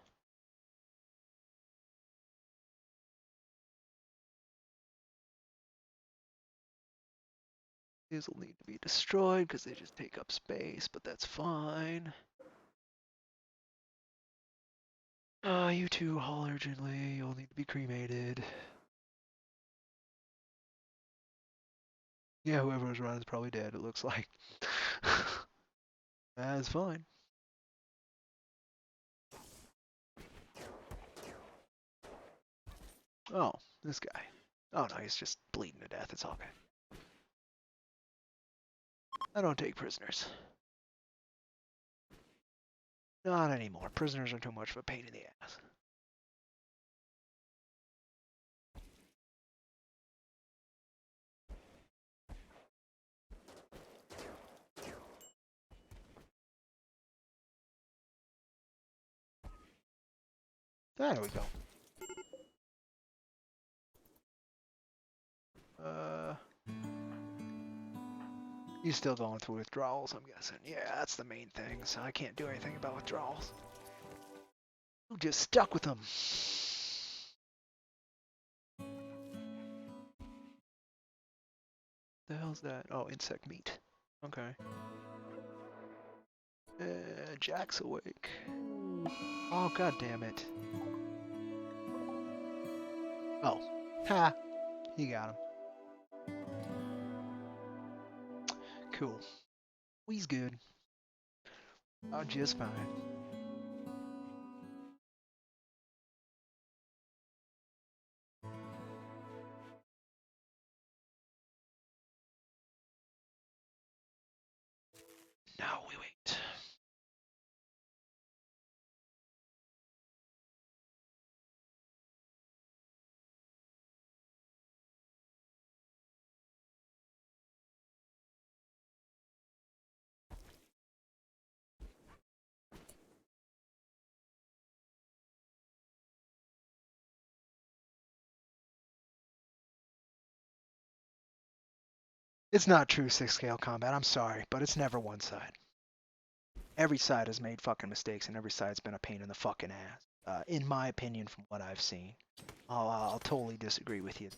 These will need to be destroyed because they just take up space, but that's fine. You two haul urgently. You'll need to be cremated. Yeah, whoever was running is probably dead, it looks like. That's fine. Oh, this guy. Oh no, he's just bleeding to death. It's all good. I don't take prisoners. Not anymore. Prisoners are too much of a pain in the ass. There we go. He's still going through withdrawals, I'm guessing. Yeah, that's the main thing, so I can't do anything about withdrawals. I'm just stuck with them. The hell's that? Oh, insect meat. Okay. Jack's awake. Oh, god damn it. Oh. Ha! He got him. Cool. He's good. Oh, just fine. Now we wait. It's not true 6-scale combat, I'm sorry, but it's never one side. Every side has made fucking mistakes, and every side's been a pain in the fucking ass. In my opinion, from what I've seen. I'll totally disagree with you.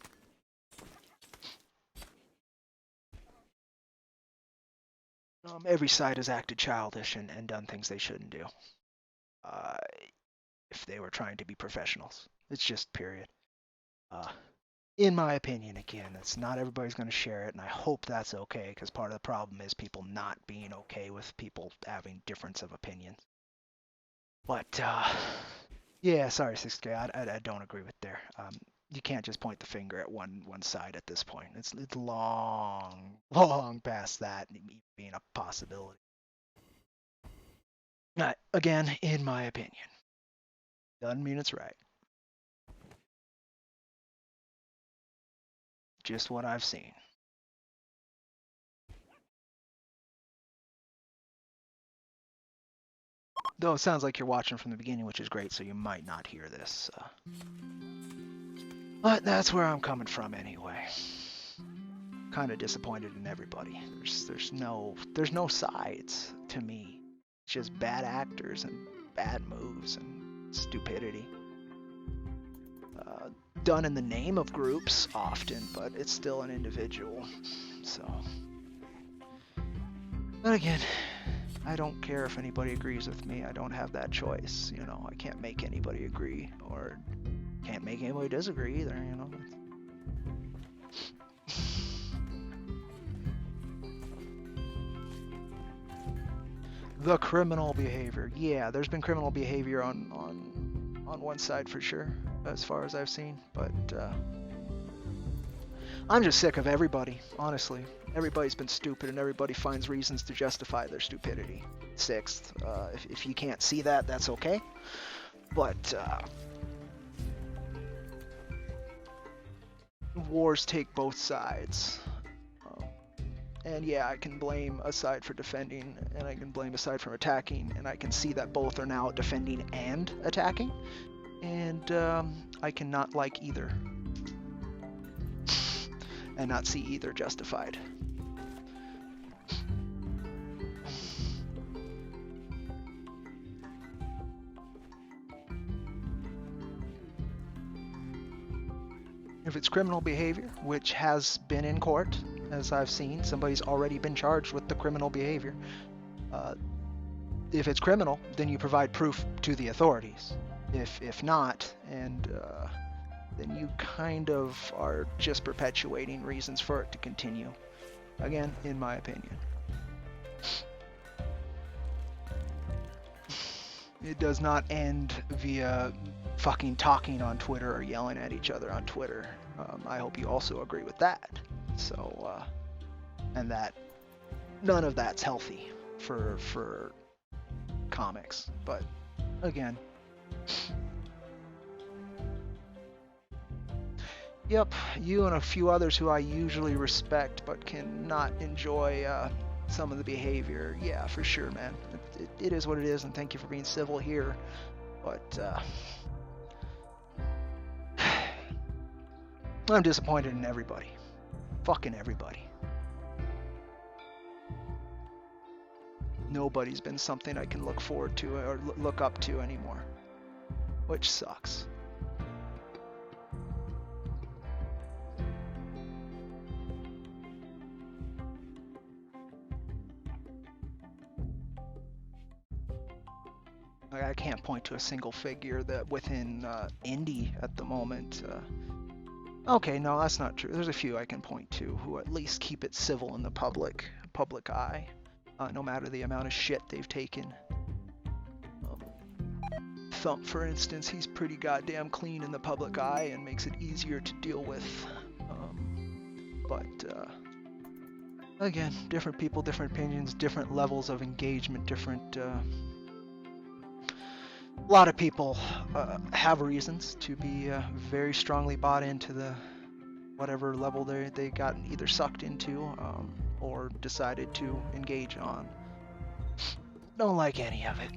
Every side has acted childish and done things they shouldn't do. If they were trying to be professionals. It's just period. In my opinion, again, it's not everybody's going to share it, and I hope that's okay, because part of the problem is people not being okay with people having difference of opinions. But, yeah, sorry, 6K, I don't agree with there. you can't just point the finger at one side at this point. It's long, long past that being a possibility. Again, in my opinion, doesn't mean it's right. Just what I've seen. Though it sounds like you're watching from the beginning, which is great, so you might not hear this. But that's where I'm coming from anyway. Kind of disappointed in everybody. There's no sides to me. It's just bad actors and bad moves and stupidity. Done in the name of groups often, but it's still an individual. So, but again, I don't care if anybody agrees with me. I don't have that choice. You know, I can't make anybody agree, or can't make anybody disagree either. You know. The criminal behavior. Yeah, there's been criminal behavior on one side for sure, as far as I've seen. But I'm just sick of everybody, honestly. Everybody's been stupid, and everybody finds reasons to justify their stupidity. Sixth, if you can't see that, that's okay. But wars take both sides. And yeah, I can blame a side for defending, and I can blame a side for attacking, and I can see that both are now defending and attacking, and I cannot like either, and not see either justified. If it's criminal behavior, which has been in court, as I've seen, somebody's already been charged with the criminal behavior. If it's criminal, then you provide proof to the authorities. If not, and then you kind of are just perpetuating reasons for it to continue. Again, in my opinion. It does not end via fucking talking on Twitter or yelling at each other on Twitter. I hope you also agree with that. So, and that none of that's healthy for comics. But again, yep, you and a few others who I usually respect but cannot enjoy some of the behavior. Yeah, for sure, man. It is what it is, and thank you for being civil here. But I'm disappointed in everybody. Fucking everybody. Nobody's been something I can look forward to or look up to anymore. Which sucks. I can't point to a single figure that within indie at the moment. Okay, no, that's not true. There's a few I can point to who at least keep it civil in the public eye, no matter the amount of shit they've taken. Thump, for instance, he's pretty goddamn clean in the public eye and makes it easier to deal with. But again, different people, different opinions, different levels of engagement, different. A lot of people have reasons to be very strongly bought into the whatever level they got either sucked into or decided to engage on. Don't like any of it.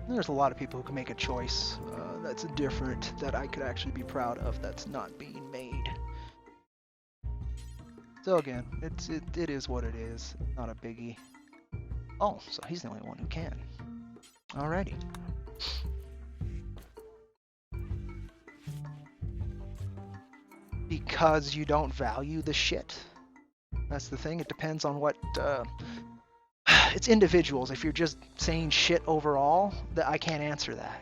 There's a lot of people who can make a choice that's different, that I could actually be proud of, that's not being made. So again, it is what it is. Not a biggie. Oh, so he's the only one who can. Alrighty. Because you don't value the shit. That's the thing. It depends on what. It's individuals. If you're just saying shit overall, that I can't answer that.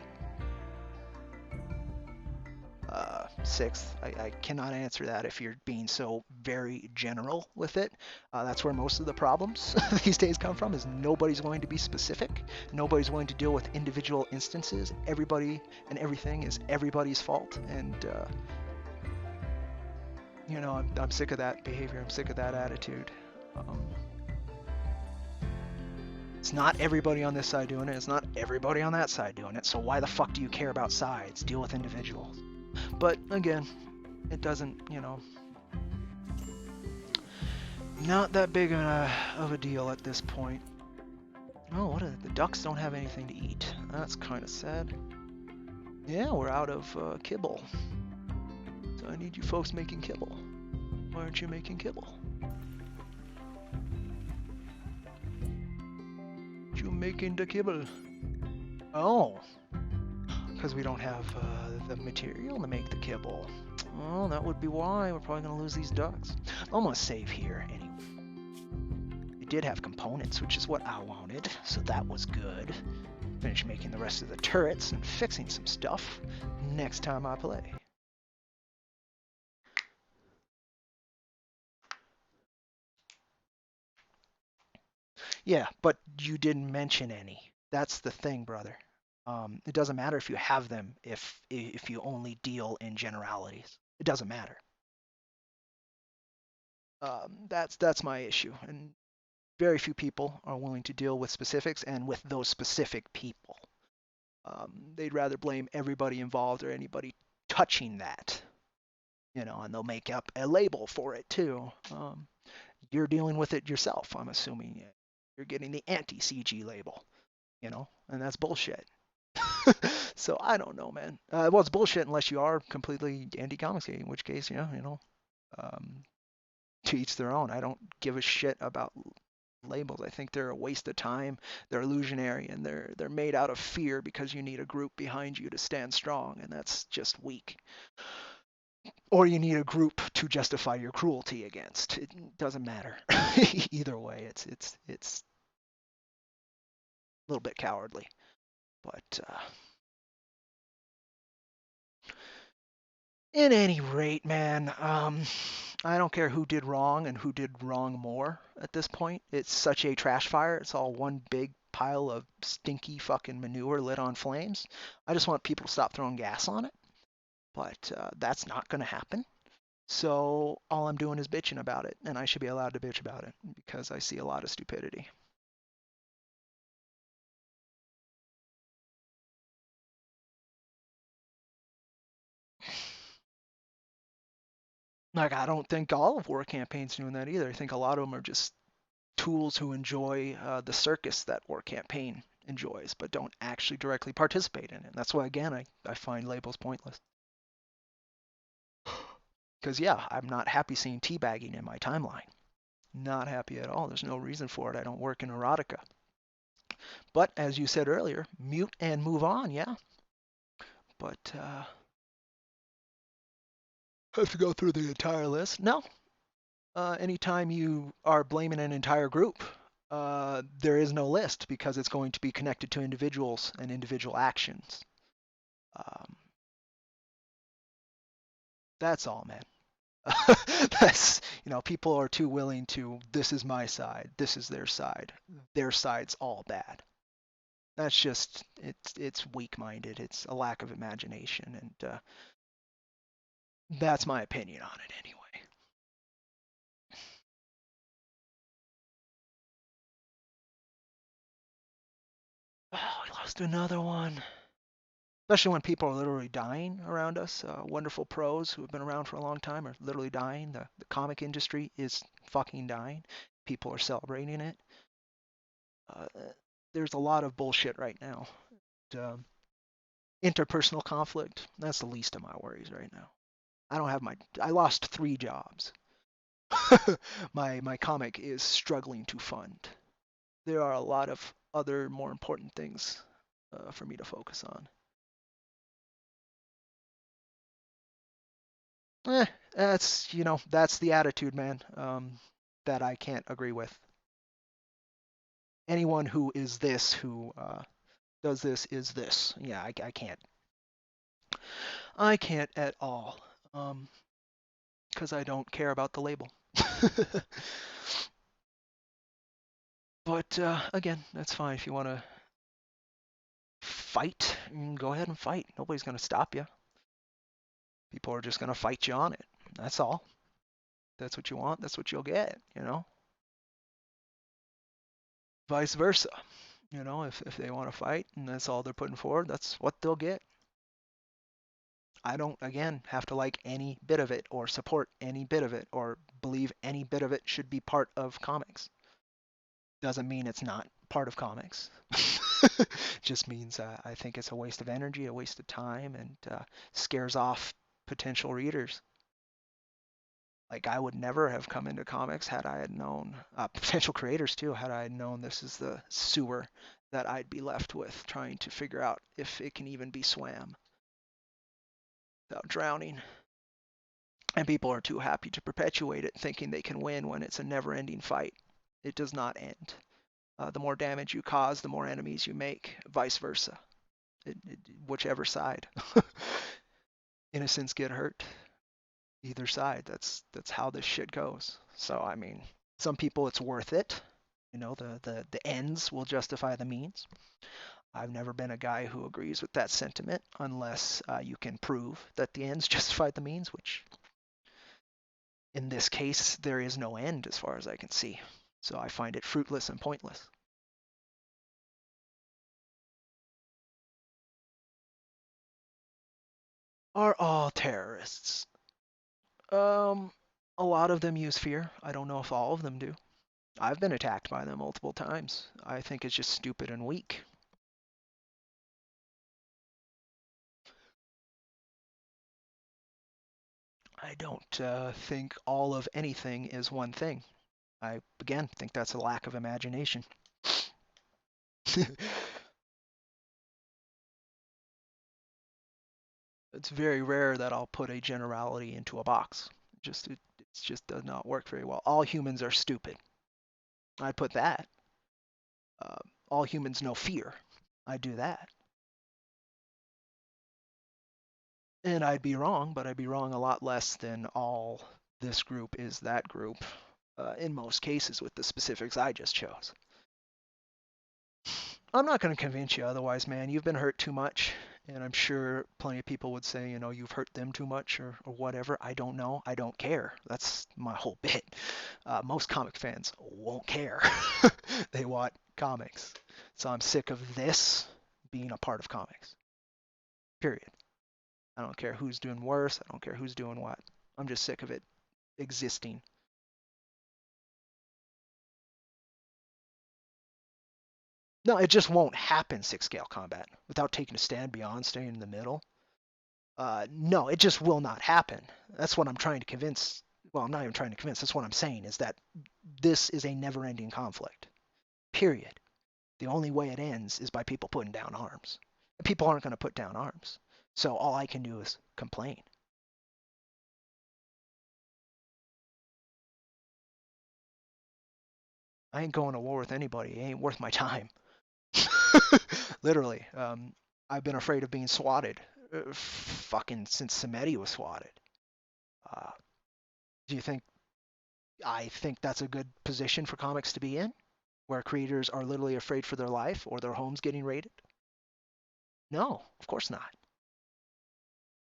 Sixth, I cannot answer that if you're being so very general with it. That's where most of the problems these days come from, is nobody's going to be specific. Nobody's going to deal with individual instances. Everybody and everything is everybody's fault. And, I'm sick of that behavior. I'm sick of that attitude. It's not everybody on this side doing it. It's not everybody on that side doing it. So why the fuck do you care about sides? Deal with individuals. But again, it doesn't, not that big of a deal at this point. Oh, the ducks don't have anything to eat. That's kind of sad. Yeah, we're out of kibble. So I need you folks making kibble. Why aren't you making kibble? You making the kibble? Oh, because we don't have the material to make the kibble. Well, that would be why. We're probably going to lose these ducks. I'm going to save here anyway. It did have components, which is what I wanted, so that was good. Finish making the rest of the turrets and fixing some stuff next time I play. Yeah, but you didn't mention any. That's the thing, brother. It doesn't matter if you have them if you only deal in generalities. It doesn't matter. That's my issue, and very few people are willing to deal with specifics and with those specific people. They'd rather blame everybody involved or anybody touching that, and they'll make up a label for it too. You're dealing with it yourself, I'm assuming. You're getting the anti-CG label, and that's bullshit. So I don't know, man. Well, it's bullshit unless you are completely anti-comics, in which case, to each their own. I don't give a shit about labels. I think they're a waste of time. They're illusionary, and they're made out of fear because you need a group behind you to stand strong, and that's just weak. Or you need a group to justify your cruelty against. It doesn't matter. Either way, it's a little bit cowardly. But in any rate, man, I don't care who did wrong and who did wrong more at this point. It's such a trash fire. It's all one big pile of stinky fucking manure lit on flames. I just want people to stop throwing gas on it. But that's not going to happen. So all I'm doing is bitching about it, and I should be allowed to bitch about it because I see a lot of stupidity. Like, I don't think all of War Campaign's doing that either. I think a lot of them are just tools who enjoy the circus that War Campaign enjoys, but don't actually directly participate in it. And that's why, again, I find labels pointless. Because, yeah, I'm not happy seeing teabagging in my timeline. Not happy at all. There's no reason for it. I don't work in erotica. But, as you said earlier, mute and move on, yeah. But, have to go through the entire list? No. Anytime you are blaming an entire group, there is no list because it's going to be connected to individuals and individual actions. That's all, man. That's, people are too willing to, this is my side, this is their side's all bad. That's just, it's weak-minded. It's a lack of imagination, and that's my opinion on it anyway. Oh, we lost another one. Especially when people are literally dying around us. Wonderful pros who have been around for a long time are literally dying. The comic industry is fucking dying. People are celebrating it. There's a lot of bullshit right now. Interpersonal conflict, that's the least of my worries right now. I lost 3 jobs. My comic is struggling to fund. There are a lot of other more important things for me to focus on. That's the attitude, man, that I can't agree with. Anyone who is this, who does this, is this. Yeah, I can't. I can't at all, because I don't care about the label. But again, that's fine. If you want to fight, go ahead and fight. Nobody's going to stop you. People are just going to fight you on it. That's all. That's what you want. That's what you'll get, Vice versa. If they want to fight and that's all they're putting forward, that's what they'll get. I don't, again, have to like any bit of it or support any bit of it or believe any bit of it should be part of comics. Doesn't mean it's not part of comics. Just means I think it's a waste of energy, a waste of time, and scares off potential readers. Like I would never have come into comics had I had known, potential creators too, had I had known this is the sewer that I'd be left with trying to figure out if it can even be swam without drowning. And people are too happy to perpetuate it, thinking they can win when it's a never-ending fight. It does not end. The more damage you cause, the more enemies you make, vice versa. Whichever side. Innocents get hurt. Either side. That's how this shit goes. So I mean, some people it's worth it. The ends will justify the means. I've never been a guy who agrees with that sentiment unless you can prove that the ends justify the means, which in this case there is no end as far as I can see. So I find it fruitless and pointless. Are all terrorists? Um, a lot of them use fear. I don't know if all of them do. I've been attacked by them multiple times. I think it's just stupid and weak. I don't think all of anything is one thing. I, again, think that's a lack of imagination. It's very rare that I'll put a generality into a box. It just does not work very well. All humans are stupid. I'd put that. Uh, all humans know fear. I do that. And I'd be wrong, but I'd be wrong a lot less than all this group is that group in most cases with the specifics I just chose. I'm not going to convince you otherwise, man. You've been hurt too much. And I'm sure plenty of people would say, you've hurt them too much or whatever. I don't know. I don't care. That's my whole bit. Most comic fans won't care. They want comics. So I'm sick of this being a part of comics. Period. I don't care who's doing worse. I don't care who's doing what. I'm just sick of it existing. No, it just won't happen, six scale combat, without taking a stand beyond staying in the middle. No, it just will not happen. That's what I'm trying to convince. Well, I'm not even trying to convince. That's what I'm saying is that this is a never ending conflict. Period. The only way it ends is by people putting down arms. And people aren't going to put down arms. So all I can do is complain. I ain't going to war with anybody. It ain't worth my time. Literally. I've been afraid of being swatted fucking since Samedi was swatted. Uh, do you think I think that's a good position for comics to be in, where creators are literally afraid for their life or their homes getting raided? No, of course not.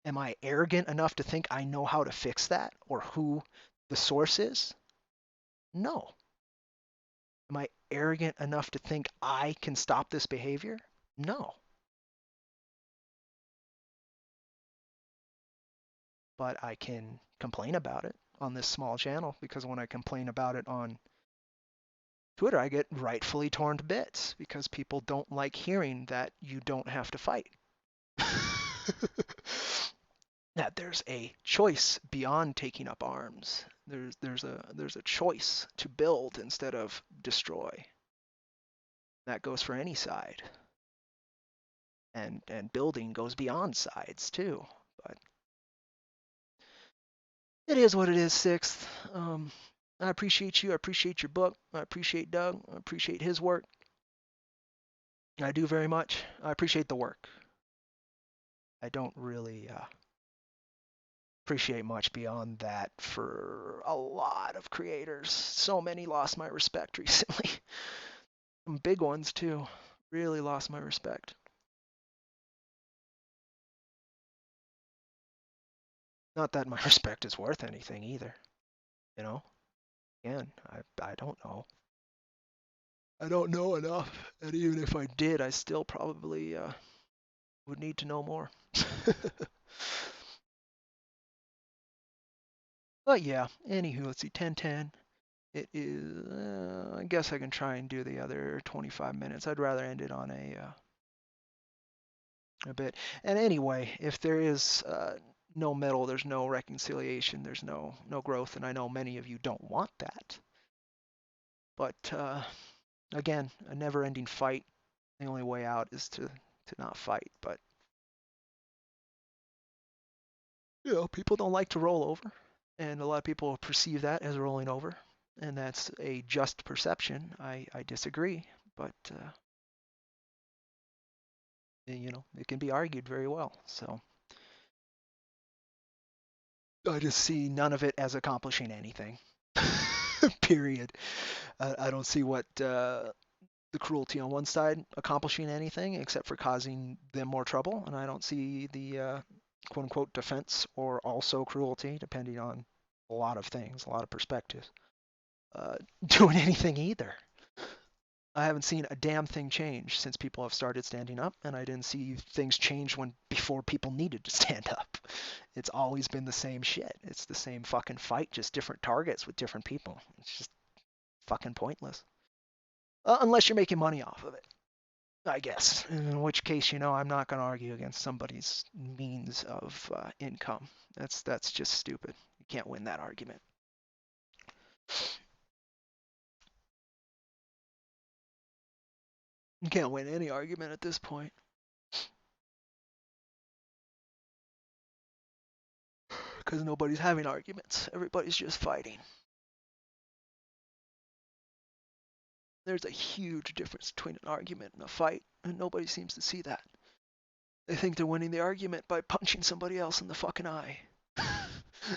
Am I arrogant enough to think I know how to fix that or who the source is? No. Am I arrogant enough to think I can stop this behavior? No. But I can complain about it on this small channel because when I complain about it on Twitter, I get rightfully torn to bits because people don't like hearing that you don't have to fight. That there's a choice beyond taking up arms. There's a choice to build instead of destroy. That goes for any side. And building goes beyond sides too. But it is what it is, Sixth. I appreciate you. I appreciate your book. I appreciate Doug. I appreciate his work. I do very much. I appreciate the work. I don't really appreciate much beyond that for a lot of creators. So many lost my respect recently. Some big ones too. Really lost my respect. Not that my respect is worth anything either. You know? Again, I don't know. I don't know enough. And even if I did, I still probably would need to know more. But yeah, anywho, let's see, 10:10. It is, I guess I can try and do the other 25 minutes. I'd rather end it on a bit. And anyway, if there is no middle, there's no reconciliation, there's no growth, and I know many of you don't want that. But again, a never-ending fight. The only way out is to not fight. But you know, people don't like to roll over, and a lot of people perceive that as rolling over, and that's a just perception. I disagree, but you know, it can be argued very well. So I just see none of it as accomplishing anything. Period. I don't see what the cruelty on one side accomplishing anything except for causing them more trouble, and I don't see the quote unquote defense or also cruelty, depending on a lot of things, a lot of perspectives, doing anything either. I haven't seen a damn thing change since people have started standing up, and I didn't see things change when before people needed to stand up. It's always been the same shit. It's the same fucking fight, just different targets with different people. It's just fucking pointless. Unless you're making money off of it, I guess. In which case, you know, I'm not going to argue against somebody's means of income. That's just stupid. You can't win that argument. You can't win any argument at this point. Because nobody's having arguments. Everybody's just fighting. There's a huge difference between an argument and a fight, and nobody seems to see that. They think they're winning the argument by punching somebody else in the fucking eye.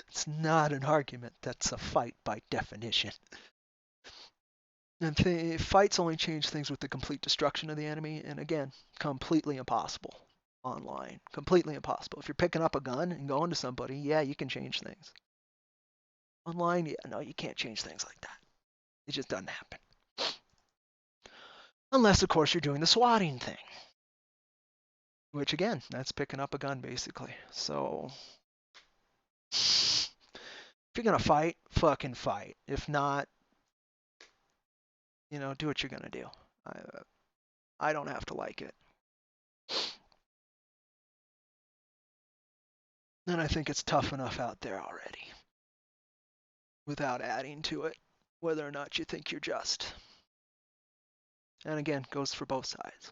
It's not an argument, that's a fight by definition. And fights only change things with the complete destruction of the enemy, and again, completely impossible online. Completely impossible. If you're picking up a gun and going to somebody, yeah, you can change things. Online, yeah, no, you can't change things like that. It just doesn't happen. Unless, of course, you're doing the swatting thing. Which, again, that's picking up a gun, basically. So, if you're going to fight, fucking fight. If not, you know, do what you're going to do. I don't have to like it. And I think it's tough enough out there already. Without adding to it, whether or not you think you're just. And again, goes for both sides.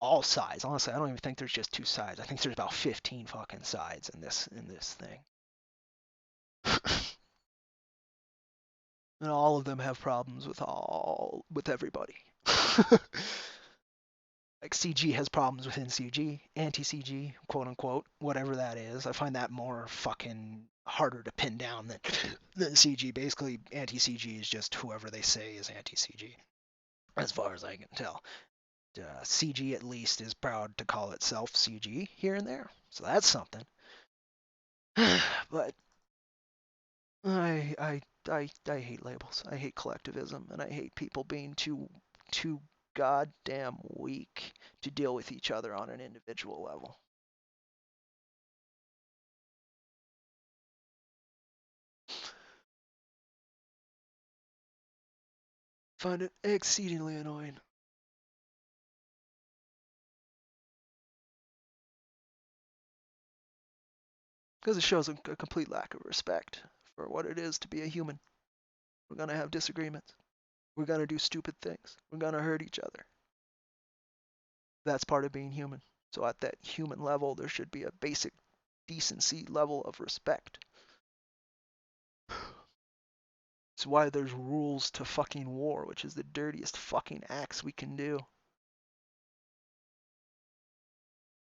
All sides. Honestly, I don't even think there's just two sides. I think there's about 15 fucking sides in this thing. And all of them have problems with everybody. Like CG has problems within CG, anti-CG, quote unquote, whatever that is. I find that more fucking harder to pin down than CG. Basically, anti-CG is just whoever they say is anti-CG, as far as I can tell. CG at least is proud to call itself CG here and there, so that's something. But I hate labels. I hate collectivism, and I hate people being too goddamn weak to deal with each other on an individual level. Find it exceedingly annoying. Because it shows a complete lack of respect for what it is to be a human. We're going to have disagreements. We're going to do stupid things. We're going to hurt each other. That's part of being human. So at that human level, there should be a basic decency level of respect. It's why there's rules to fucking war, which is the dirtiest fucking acts we can do.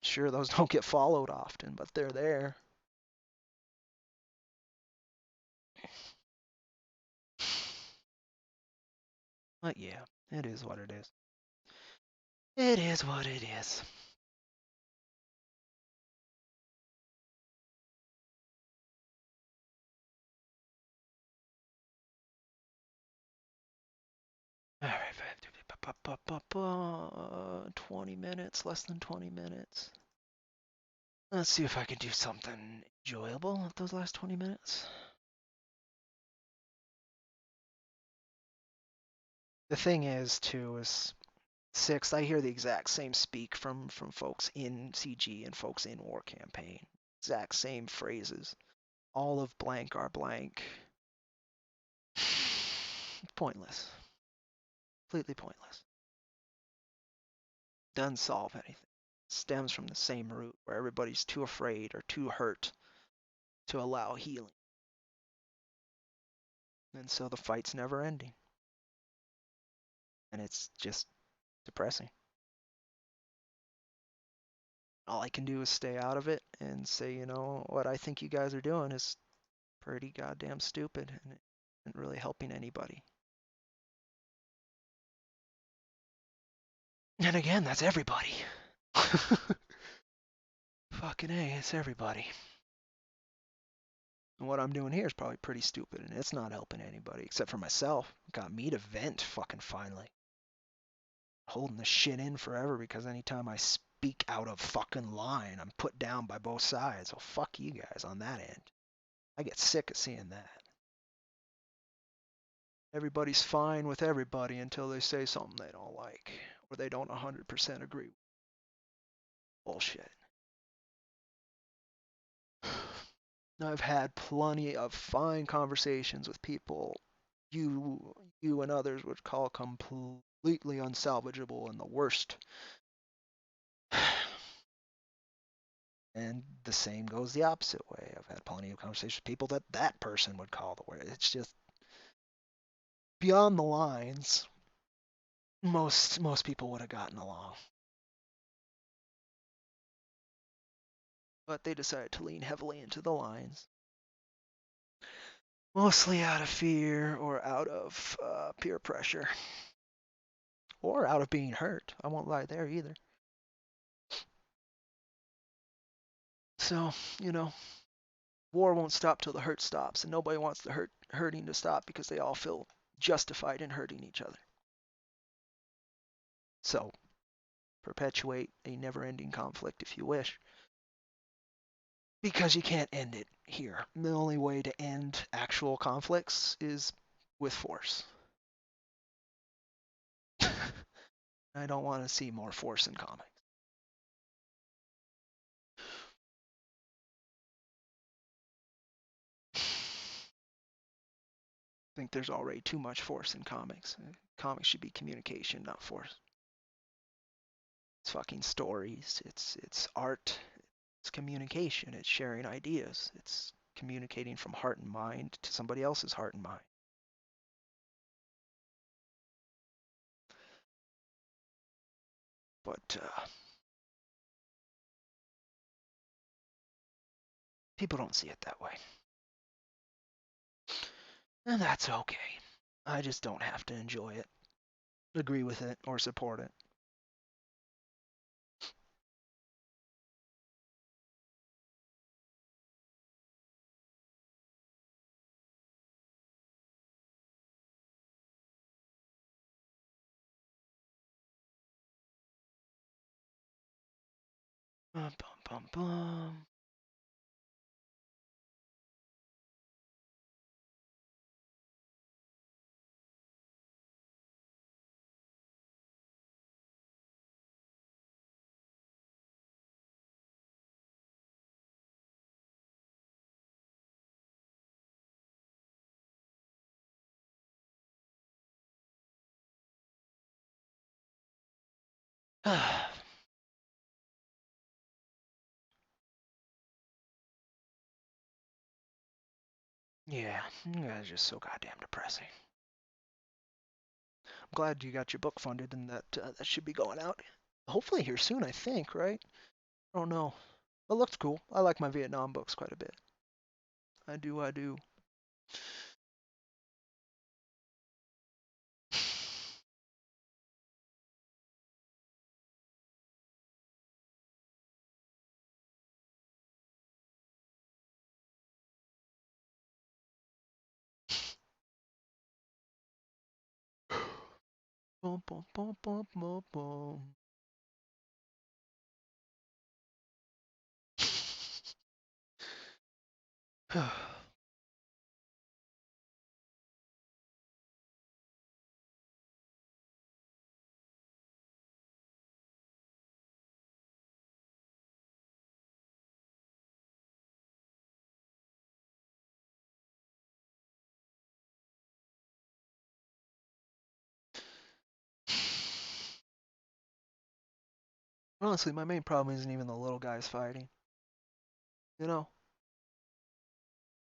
Sure, those don't get followed often, but they're there. But yeah, it is what it is. It is what it is. All right, 20 minutes, less than 20 minutes. Let's see if I can do something enjoyable with those last 20 minutes. The thing is, too, is Sixth, I hear the exact same speak from folks in CG and folks in War Campaign. Exact same phrases. All of blank are blank. Pointless. Completely pointless. Doesn't solve anything. Stems from the same root where everybody's too afraid or too hurt to allow healing. And so the fight's never ending. And it's just depressing. All I can do is stay out of it and say, you know, what I think you guys are doing is pretty goddamn stupid and it isn't really helping anybody. And again, that's everybody. Fucking A, it's everybody. And what I'm doing here is probably pretty stupid, and it's not helping anybody except for myself. Got me to vent fucking finally. Holding the shit in forever because anytime I speak out of fucking line, I'm put down by both sides. So fuck you guys on that end. I get sick of seeing that. Everybody's fine with everybody until they say something they don't like or they don't 100% agree. Bullshit. I've had plenty of fine conversations with people you and others would call completely unsalvageable and the worst. And the same goes the opposite way. I've had plenty of conversations with people that person would call the worst. It's just beyond the lines. Most people would have gotten along. But they decided to lean heavily into the lines. Mostly out of fear or out of peer pressure. Or out of being hurt. I won't lie there either. So, you know, war won't stop till the hurt stops, and nobody wants the hurting to stop because they all feel justified in hurting each other. So, perpetuate a never-ending conflict if you wish. Because you can't end it here. The only way to end actual conflicts is with force. I don't want to see more force in comics. I think there's already too much force in comics. Comics should be communication, not force. It's fucking stories. It's art. It's communication. It's sharing ideas. It's communicating from heart and mind to somebody else's heart and mind. But people don't see it that way. And that's okay. I just don't have to enjoy it, agree with it, or support it. Bum, bum, bum. Yeah, it's just so goddamn depressing. I'm glad you got your book funded and that should be going out hopefully here soon, I think, right? I don't know. It looked cool. I like my Vietnam books quite a bit. I do, I do. Boom, boom, boom, boom, boom, boom. Honestly, my main problem isn't even the little guys fighting. You know,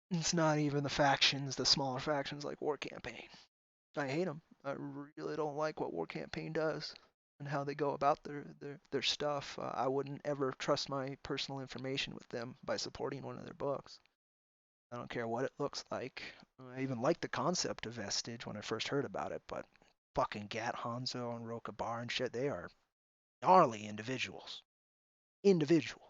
it's not even the factions, the smaller factions like War Campaign. I hate them. I really don't like what War Campaign does and how they go about their stuff. I wouldn't ever trust my personal information with them by supporting one of their books. I don't care what it looks like. I even liked the concept of Vestige when I first heard about it, but fucking Gat Hanzo and Roka Bar and shit, they are gnarly individuals. Individuals.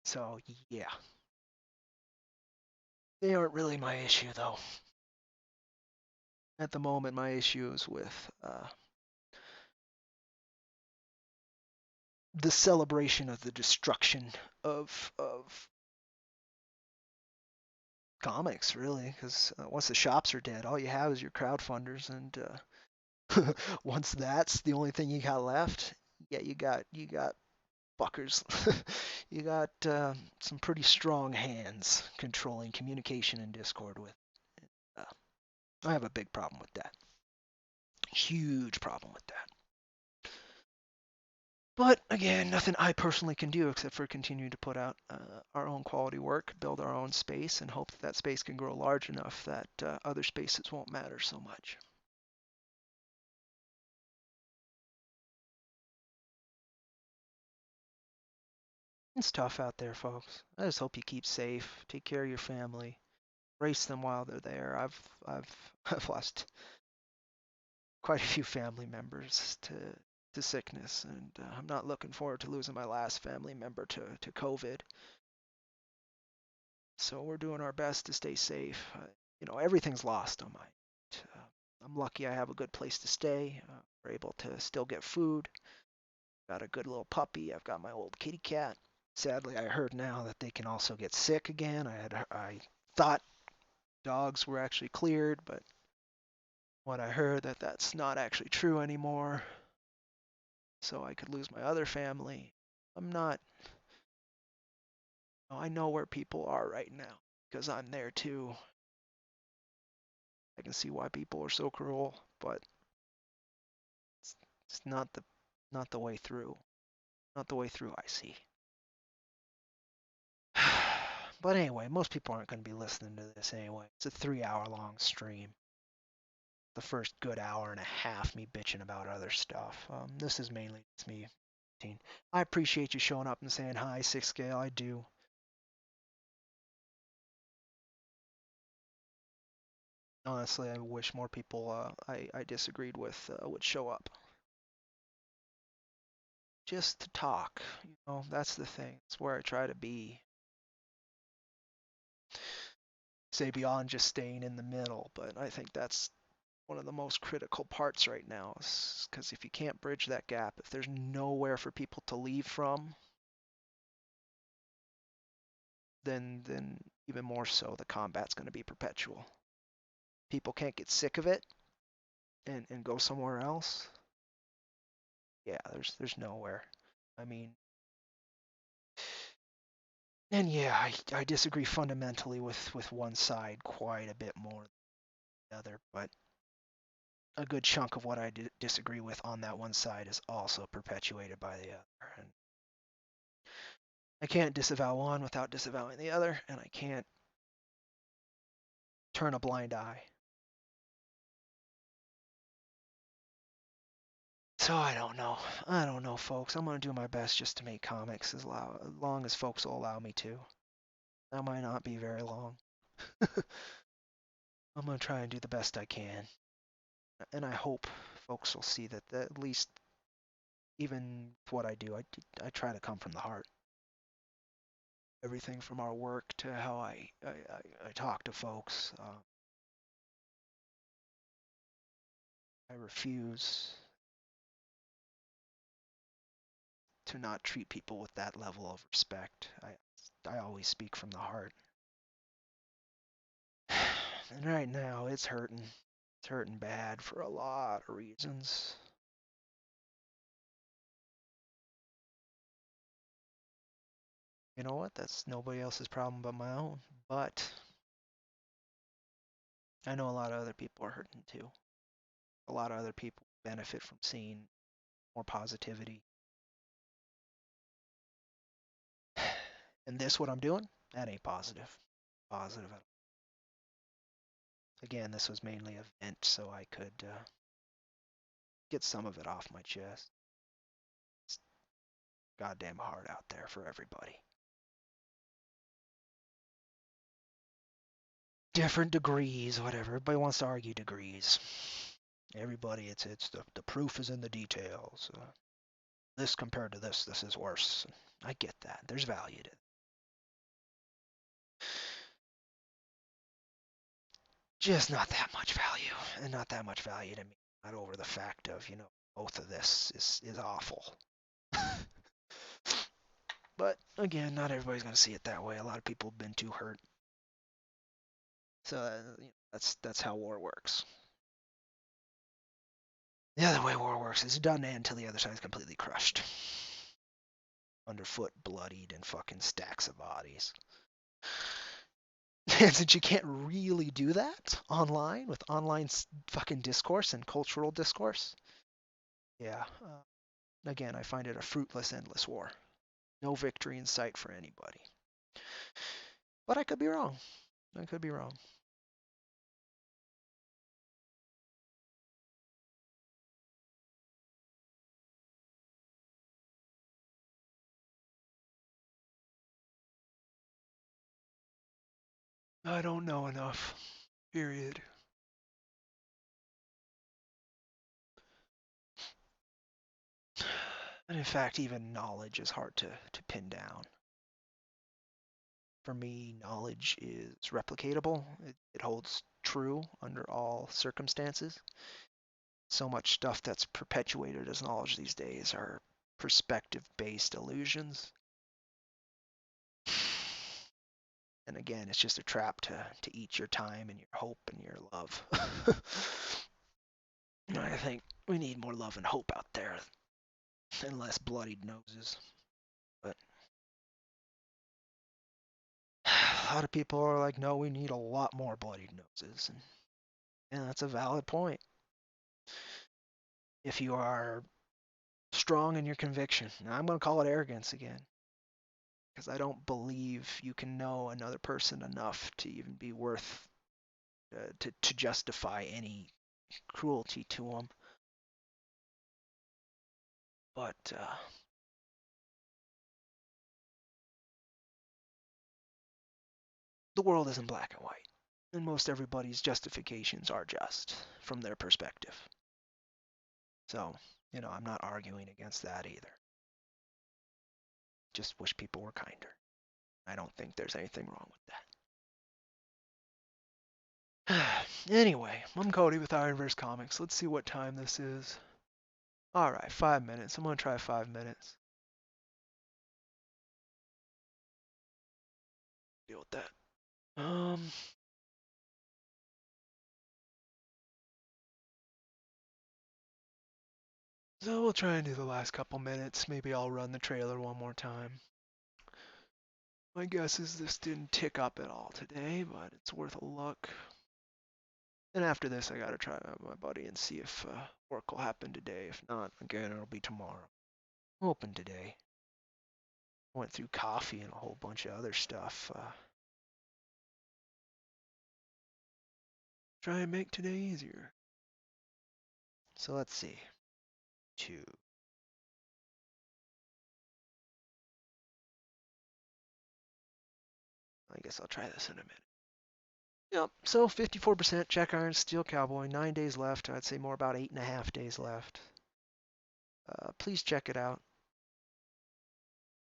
So, yeah. They aren't really my issue, though. At the moment, my issue is with the celebration of the destruction of comics, really, because once the shops are dead, all you have is your crowdfunders, and once that's the only thing you got left, yeah, you got fuckers, you got some pretty strong hands controlling communication and Discord with. Uh, I have a big problem with that. Huge problem with that. But again, nothing I personally can do except for continue to put out our own quality work, build our own space, and hope that that space can grow large enough that other spaces won't matter so much. It's tough out there, folks. I just hope you keep safe, take care of your family, brace them while they're there. I've lost quite a few family members to sickness, and I'm not looking forward to losing my last family member to COVID. So we're doing our best to stay safe. Everything's lost on my end. I'm lucky I have a good place to stay. We're able to still get food. Got a good little puppy. I've got my old kitty cat. Sadly, I heard now that they can also get sick again. I thought dogs were actually cleared, but what I heard that's not actually true anymore. So I could lose my other family. I'm not. I know where people are right now because I'm there too. I can see why people are so cruel, but it's, it's not the way through. Not the way through I see. But anyway, most people aren't going to be listening to this anyway. It's a 3 hour long stream. The first good hour and a half me bitching about other stuff. This is mainly just me. I appreciate you showing up and saying hi, Six Scale. I do. Honestly, I wish more people I disagreed with would show up. Just to talk. That's the thing. It's where I try to be. Say beyond just staying in the middle, but I think that's one of the most critical parts right now, because if you can't bridge that gap, if there's nowhere for people to leave from, then even more so, the combat's going to be perpetual. People can't get sick of it and go somewhere else. Yeah, there's nowhere. I mean, and yeah, I disagree fundamentally with one side quite a bit more than the other, but a good chunk of what I disagree with on that one side is also perpetuated by the other. And I can't disavow one without disavowing the other, and I can't turn a blind eye. So I don't know. I don't know, folks. I'm gonna do my best just to make comics as long as folks will allow me to. That might not be very long. I'm gonna try and do the best I can, and I hope folks will see that at least even what I do, I try to come from the heart. Everything from our work to how I talk to folks. I refuse to not treat people with that level of respect. I always speak from the heart. And right now it's hurting. It's hurting bad for a lot of reasons. You know what? That's nobody else's problem but my own. But I know a lot of other people are hurting too. A lot of other people benefit from seeing more positivity. And this, what I'm doing, that ain't positive. Positive at all. Again, this was mainly a vent so I could get some of it off my chest. It's goddamn hard out there for everybody. Different degrees, whatever. Everybody wants to argue degrees. Everybody, it's the proof is in the details. This compared to this is worse. I get that. There's value to it. Just not that much value, and not that much value to me. Not over the fact of, both of this is awful. But again, not everybody's going to see it that way. A lot of people have been too hurt. So that's how war works. The other way war works is done until the other side is completely crushed. Underfoot, bloodied, and fucking stacks of bodies. And since you can't really do that online with online fucking discourse and cultural discourse, yeah, again, I find it a fruitless, endless war. No victory in sight for anybody. But I could be wrong. I could be wrong. I don't know enough. Period. And in fact, even knowledge is hard to pin down. For me, knowledge is replicatable. It holds true under all circumstances. So much stuff that's perpetuated as knowledge these days are perspective-based illusions. And again, it's just a trap to eat your time and your hope and your love. I think we need more love and hope out there and less bloodied noses. But a lot of people are like, no, we need a lot more bloodied noses. And that's a valid point. If you are strong in your conviction, now I'm going to call it arrogance again, because I don't believe you can know another person enough to even be worth to justify any cruelty to them. But the world isn't black and white, and most everybody's justifications are just from their perspective. So, I'm not arguing against that either. Just wish people were kinder. I don't think there's anything wrong with that. Anyway, I'm Cody with IronVerse Comics. Let's see what time this is. Alright, 5 minutes. I'm going to try 5 minutes. Deal with that. So we'll try and do the last couple minutes. Maybe I'll run the trailer one more time. My guess is this didn't tick up at all today, but it's worth a look. And after this, I gotta try my buddy and see if work will happen today. If not, again, it'll be tomorrow. I'm open today. Went through coffee and a whole bunch of other stuff. Try and make today easier. So let's see. 2. I guess I'll try this in a minute. Yep, so 54% check iron steel cowboy, 9 days left. I'd say more about 8.5 days left. Please check it out.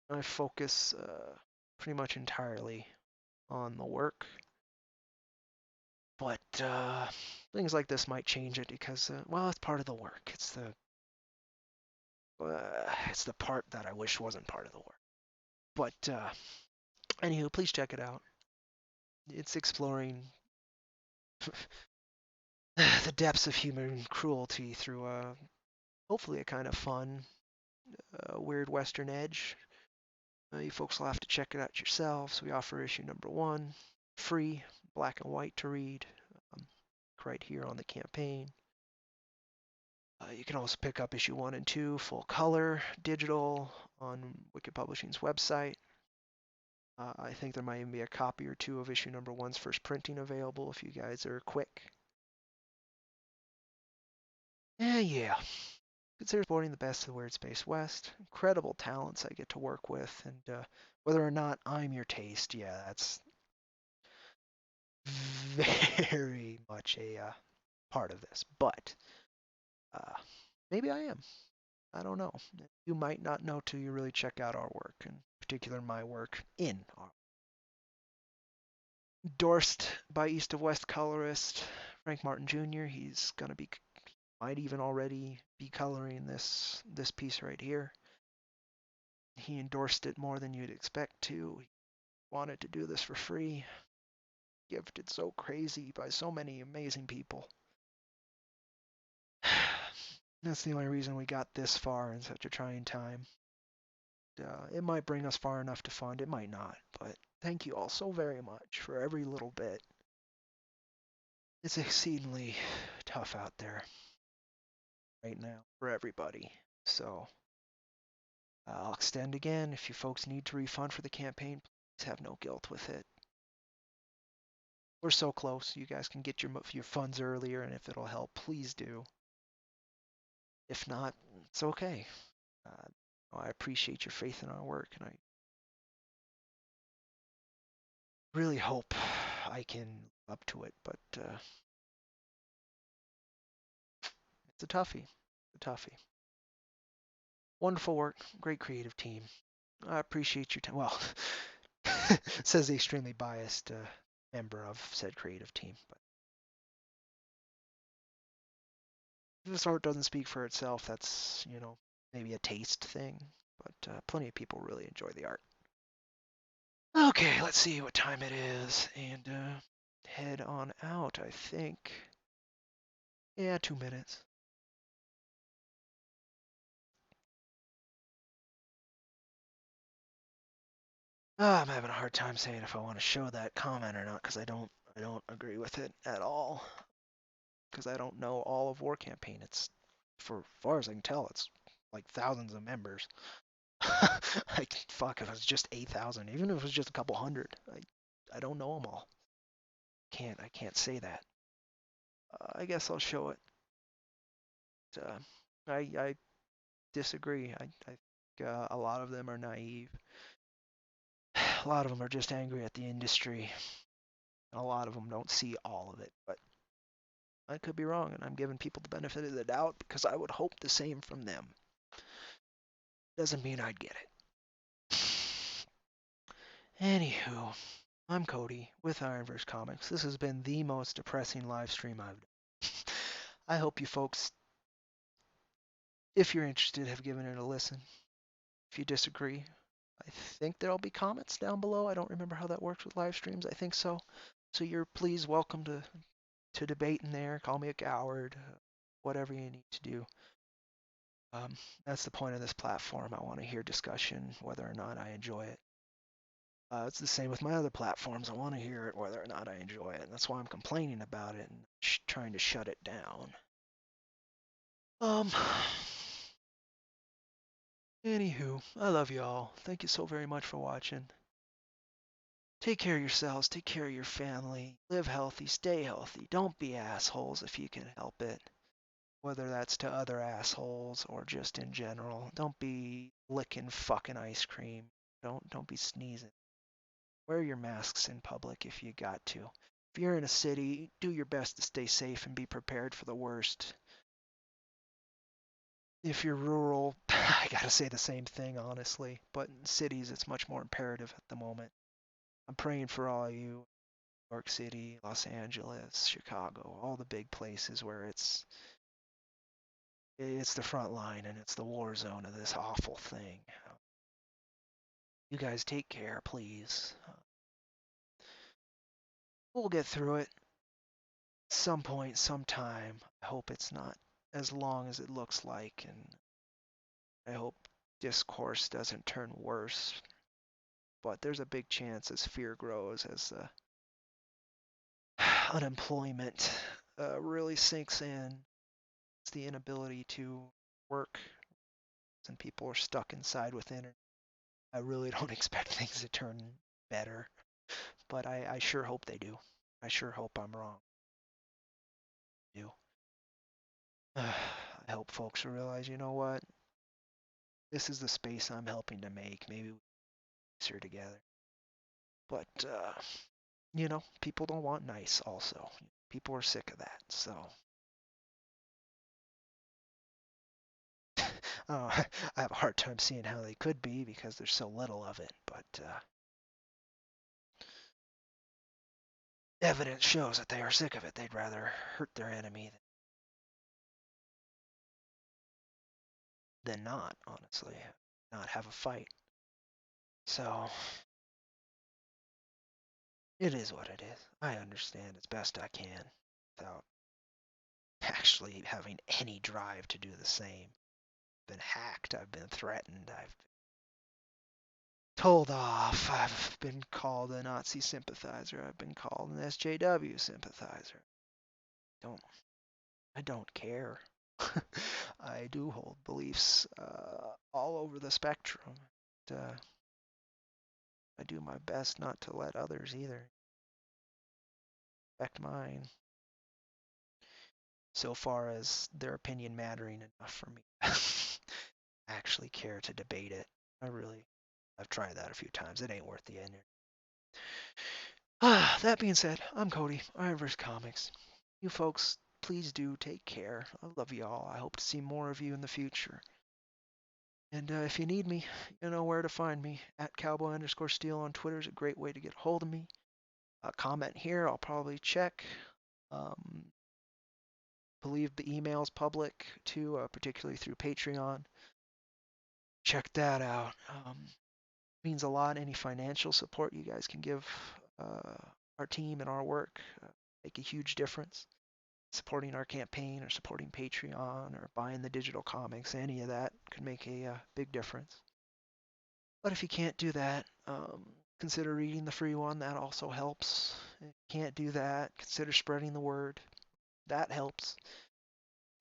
I focus pretty much entirely on the work, but things like this might change it because, well, it's part of the work. It's the part that I wish wasn't part of the work. But anywho, please check it out. It's exploring the depths of human cruelty through hopefully a kind of fun, weird Western edge. You folks will have to check it out yourselves. We offer issue number 1, free, black and white to read, right here on the campaign. You can also pick up issue 1 and 2, full color, digital, on Wicked Publishing's website. I think there might even be a copy or 2 of issue number 1's first printing available if you guys are quick. Yeah. Consider supporting the best of the Weird Space West. Incredible talents I get to work with, and whether or not I'm your taste, yeah, that's very much a part of this. But maybe I am. I don't know. You might not know till you really check out our work, in particular my work in our. Endorsed by East of West colorist Frank Martin Jr. He's gonna be, might even already be coloring this piece right here. He endorsed it more than you'd expect to. He wanted to do this for free. Gifted so crazy by so many amazing people. That's the only reason we got this far in such a trying time. It might bring us far enough to fund, it might not, but thank you all so very much for every little bit. It's exceedingly tough out there right now for everybody. So I'll extend again. If you folks need to refund for the campaign, please have no guilt with it. We're so close. You guys can get your funds earlier, and if it'll help, please do. If not, it's okay. I appreciate your faith in our work, and I really hope I can live up to it, but it's a toughie. It's a toughie. Wonderful work. Great creative team. I appreciate your time. Well, says the extremely biased member of said creative team. But if this art doesn't speak for itself, that's, maybe a taste thing. But plenty of people really enjoy the art. Okay, let's see what time it is, and head on out, I think. Yeah, 2 minutes. I'm having a hard time saying if I want to show that comment or not, because I don't agree with it at all. Because I don't know all of War Campaign. It's, for far as I can tell, it's like thousands of members. Like, fuck, if it's just 8,000, even if it was just a couple hundred, I don't know them all. I can't say that. I guess I'll show it. I disagree. I think a lot of them are naive. A lot of them are just angry at the industry. A lot of them don't see all of it, but I could be wrong, and I'm giving people the benefit of the doubt because I would hope the same from them. Doesn't mean I'd get it. Anywho, I'm Cody with IronVerse Comics. This has been the most depressing live stream I've done. I hope you folks, if you're interested, have given it a listen. If you disagree, I think there'll be comments down below. I don't remember how that works with live streams. I think so. So you're please welcome to debate in there. Call me a coward, whatever you need to do. That's the point of this platform. I want to hear discussion, whether or not I enjoy it. It's the same with my other platforms. I want to hear it, whether or not I enjoy it. And that's why I'm complaining about it and trying to shut it down. Anywho, I love you all. Thank you so very much for watching. Take care of yourselves. Take care of your family. Live healthy. Stay healthy. Don't be assholes if you can help it. whether that's to other assholes or just in general. Don't be licking fucking ice cream. Don't be sneezing. Wear your masks in public if you got to. If you're in a city, do your best to stay safe and be prepared for the worst. If you're rural, I gotta say the same thing, honestly. But in cities, it's much more imperative at the moment. I'm praying for all of you, New York City, Los Angeles, Chicago, all the big places where it's the front line and it's the war zone of this awful thing. You guys take care, please. We'll get through it some point, sometime. I hope it's not as long as it looks like, and I hope discourse doesn't turn worse. But there's a big chance as fear grows, as unemployment really sinks in, it's the inability to work, and people are stuck inside with internet. I really don't expect things to turn better, but I sure hope they do. I sure hope I'm wrong. I do. I hope folks will realize, you know what? This is the space I'm helping to make. Maybe we can together. But, people don't want nice also. People are sick of that. So, I have a hard time seeing how they could be because there's so little of it. But evidence shows that they are sick of it. They'd rather hurt their enemy than not, honestly, not have a fight. So, it is what it is. I understand as best I can without actually having any drive to do the same. I've been hacked. I've been threatened. I've been told off. I've been called a Nazi sympathizer. I've been called an SJW sympathizer. Don't I don't care. I do hold beliefs all over the spectrum. I do my best not to let others either affect mine, so far as their opinion mattering enough for me actually care to debate it. I've tried that a few times. It ain't worth the energy. That being said, I'm Cody, IronVerse Comics. You folks, please do take care. I love you all. I hope to see more of you in the future. And if you need me, you know where to find me. At cowboy_steel on Twitter is a great way to get a hold of me. Comment here, I'll probably check. Believe the email's public too, particularly through Patreon. Check that out. Means a lot. Any financial support you guys can give our team and our work make a huge difference. Supporting our campaign or supporting Patreon or buying the digital comics, any of that could make a big difference. But if you can't do that, consider reading the free one. That also helps. If you can't do that, consider spreading the word. That helps.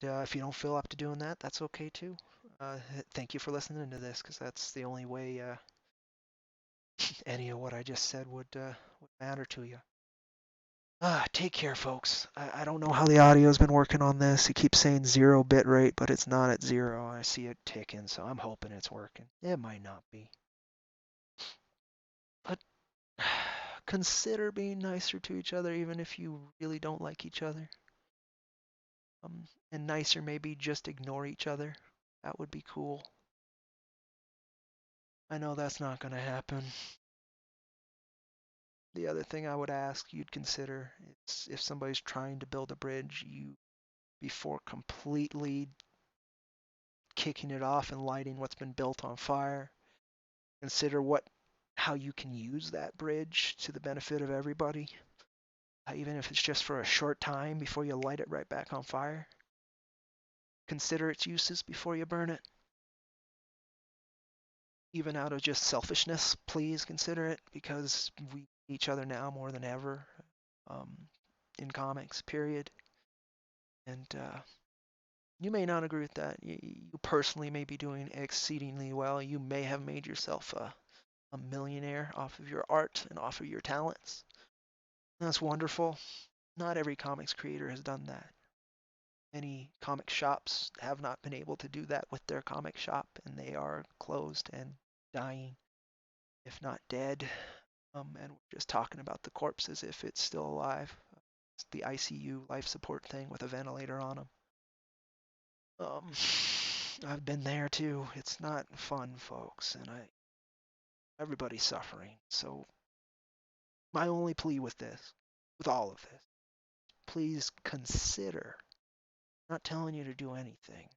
If you don't feel up to doing that, that's okay too. Thank you for listening to this, because that's the only way any of what I just said would matter to you. Take care, folks. I don't know how the audio's been working on this. It keeps saying 0 bit rate, but it's not at 0. I see it ticking, so I'm hoping it's working. It might not be. But consider being nicer to each other, even if you really don't like each other. And nicer maybe just ignore each other. That would be cool. I know that's not going to happen. The other thing I would ask you'd consider is if somebody's trying to build a bridge, before completely kicking it off and lighting what's been built on fire, consider how you can use that bridge to the benefit of everybody, even if it's just for a short time before you light it right back on fire. Consider its uses before you burn it. Even out of just selfishness, please consider it, because we need each other now more than ever in comics, period. And you may not agree with that. You personally may be doing exceedingly well. You may have made yourself a millionaire off of your art and off of your talents. That's wonderful. Not every comics creator has done that. Many comic shops have not been able to do that with their comic shop, and they are closed and dying, if not dead. And we're just talking about the corpse as if it's still alive. It's the ICU life support thing with a ventilator on them. I've been there too. It's not fun, folks, and everybody's suffering. So my only plea with this, with all of this, please consider, not telling you to do anything,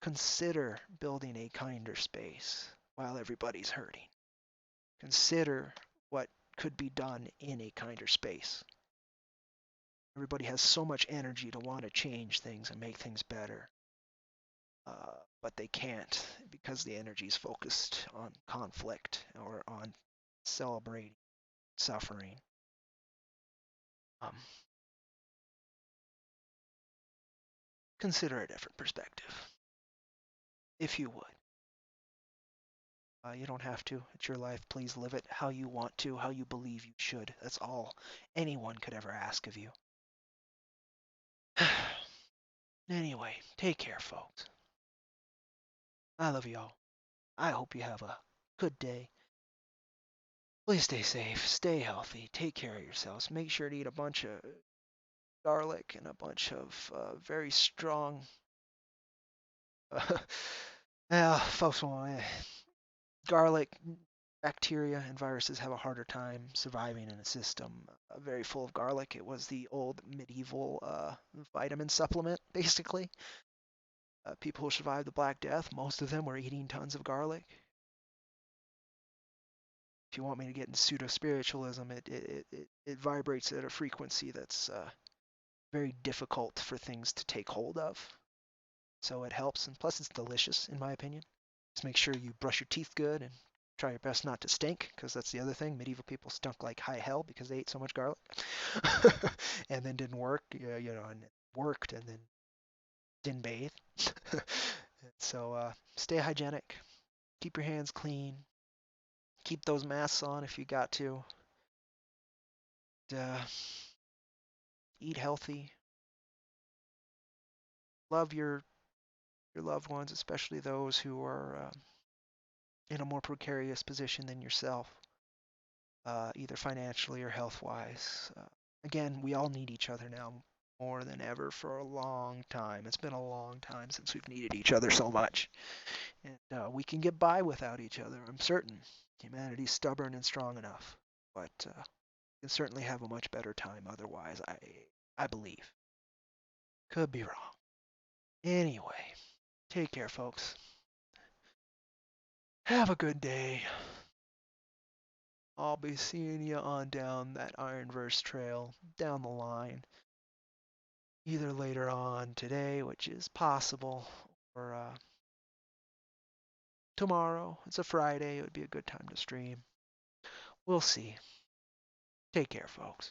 consider building a kinder space while everybody's hurting. Consider what could be done in a kinder space. Everybody has so much energy to want to change things and make things better, but they can't because the energy is focused on conflict or on celebrating suffering. Um, Consider a different perspective, if you would. You don't have to. It's your life. Please live it how you want to, how you believe you should. That's all anyone could ever ask of you. Anyway, take care, folks. I love y'all. I hope you have a good day. Please stay safe, stay healthy, take care of yourselves. Make sure to eat a bunch of garlic and a bunch of very strong. Folks, garlic, bacteria and viruses have a harder time surviving in a system very full of garlic. It was the old medieval vitamin supplement, basically. People who survived the Black Death, most of them were eating tons of garlic. If you want me to get into pseudo-spiritualism, it vibrates at a frequency that's very difficult for things to take hold of. So it helps, and plus it's delicious, in my opinion. Just make sure you brush your teeth good and try your best not to stink, because that's the other thing. Medieval people stunk like high hell because they ate so much garlic, and then didn't work, and worked and then didn't bathe. So stay hygienic, keep your hands clean, keep those masks on if you got to. Uh, Eat healthy, love your loved ones, especially those who are in a more precarious position than yourself, either financially or health-wise. Again, we all need each other now more than ever for a long time. It's been a long time since we've needed each other so much. And we can get by without each other, I'm certain. Humanity's stubborn and strong enough, but we can certainly have a much better time otherwise, I believe. Could be wrong. Anyway, take care, folks. Have a good day. I'll be seeing you on down that IronVerse trail down the line. Either later on today, which is possible, or tomorrow. It's a Friday. It would be a good time to stream. We'll see. Take care, folks.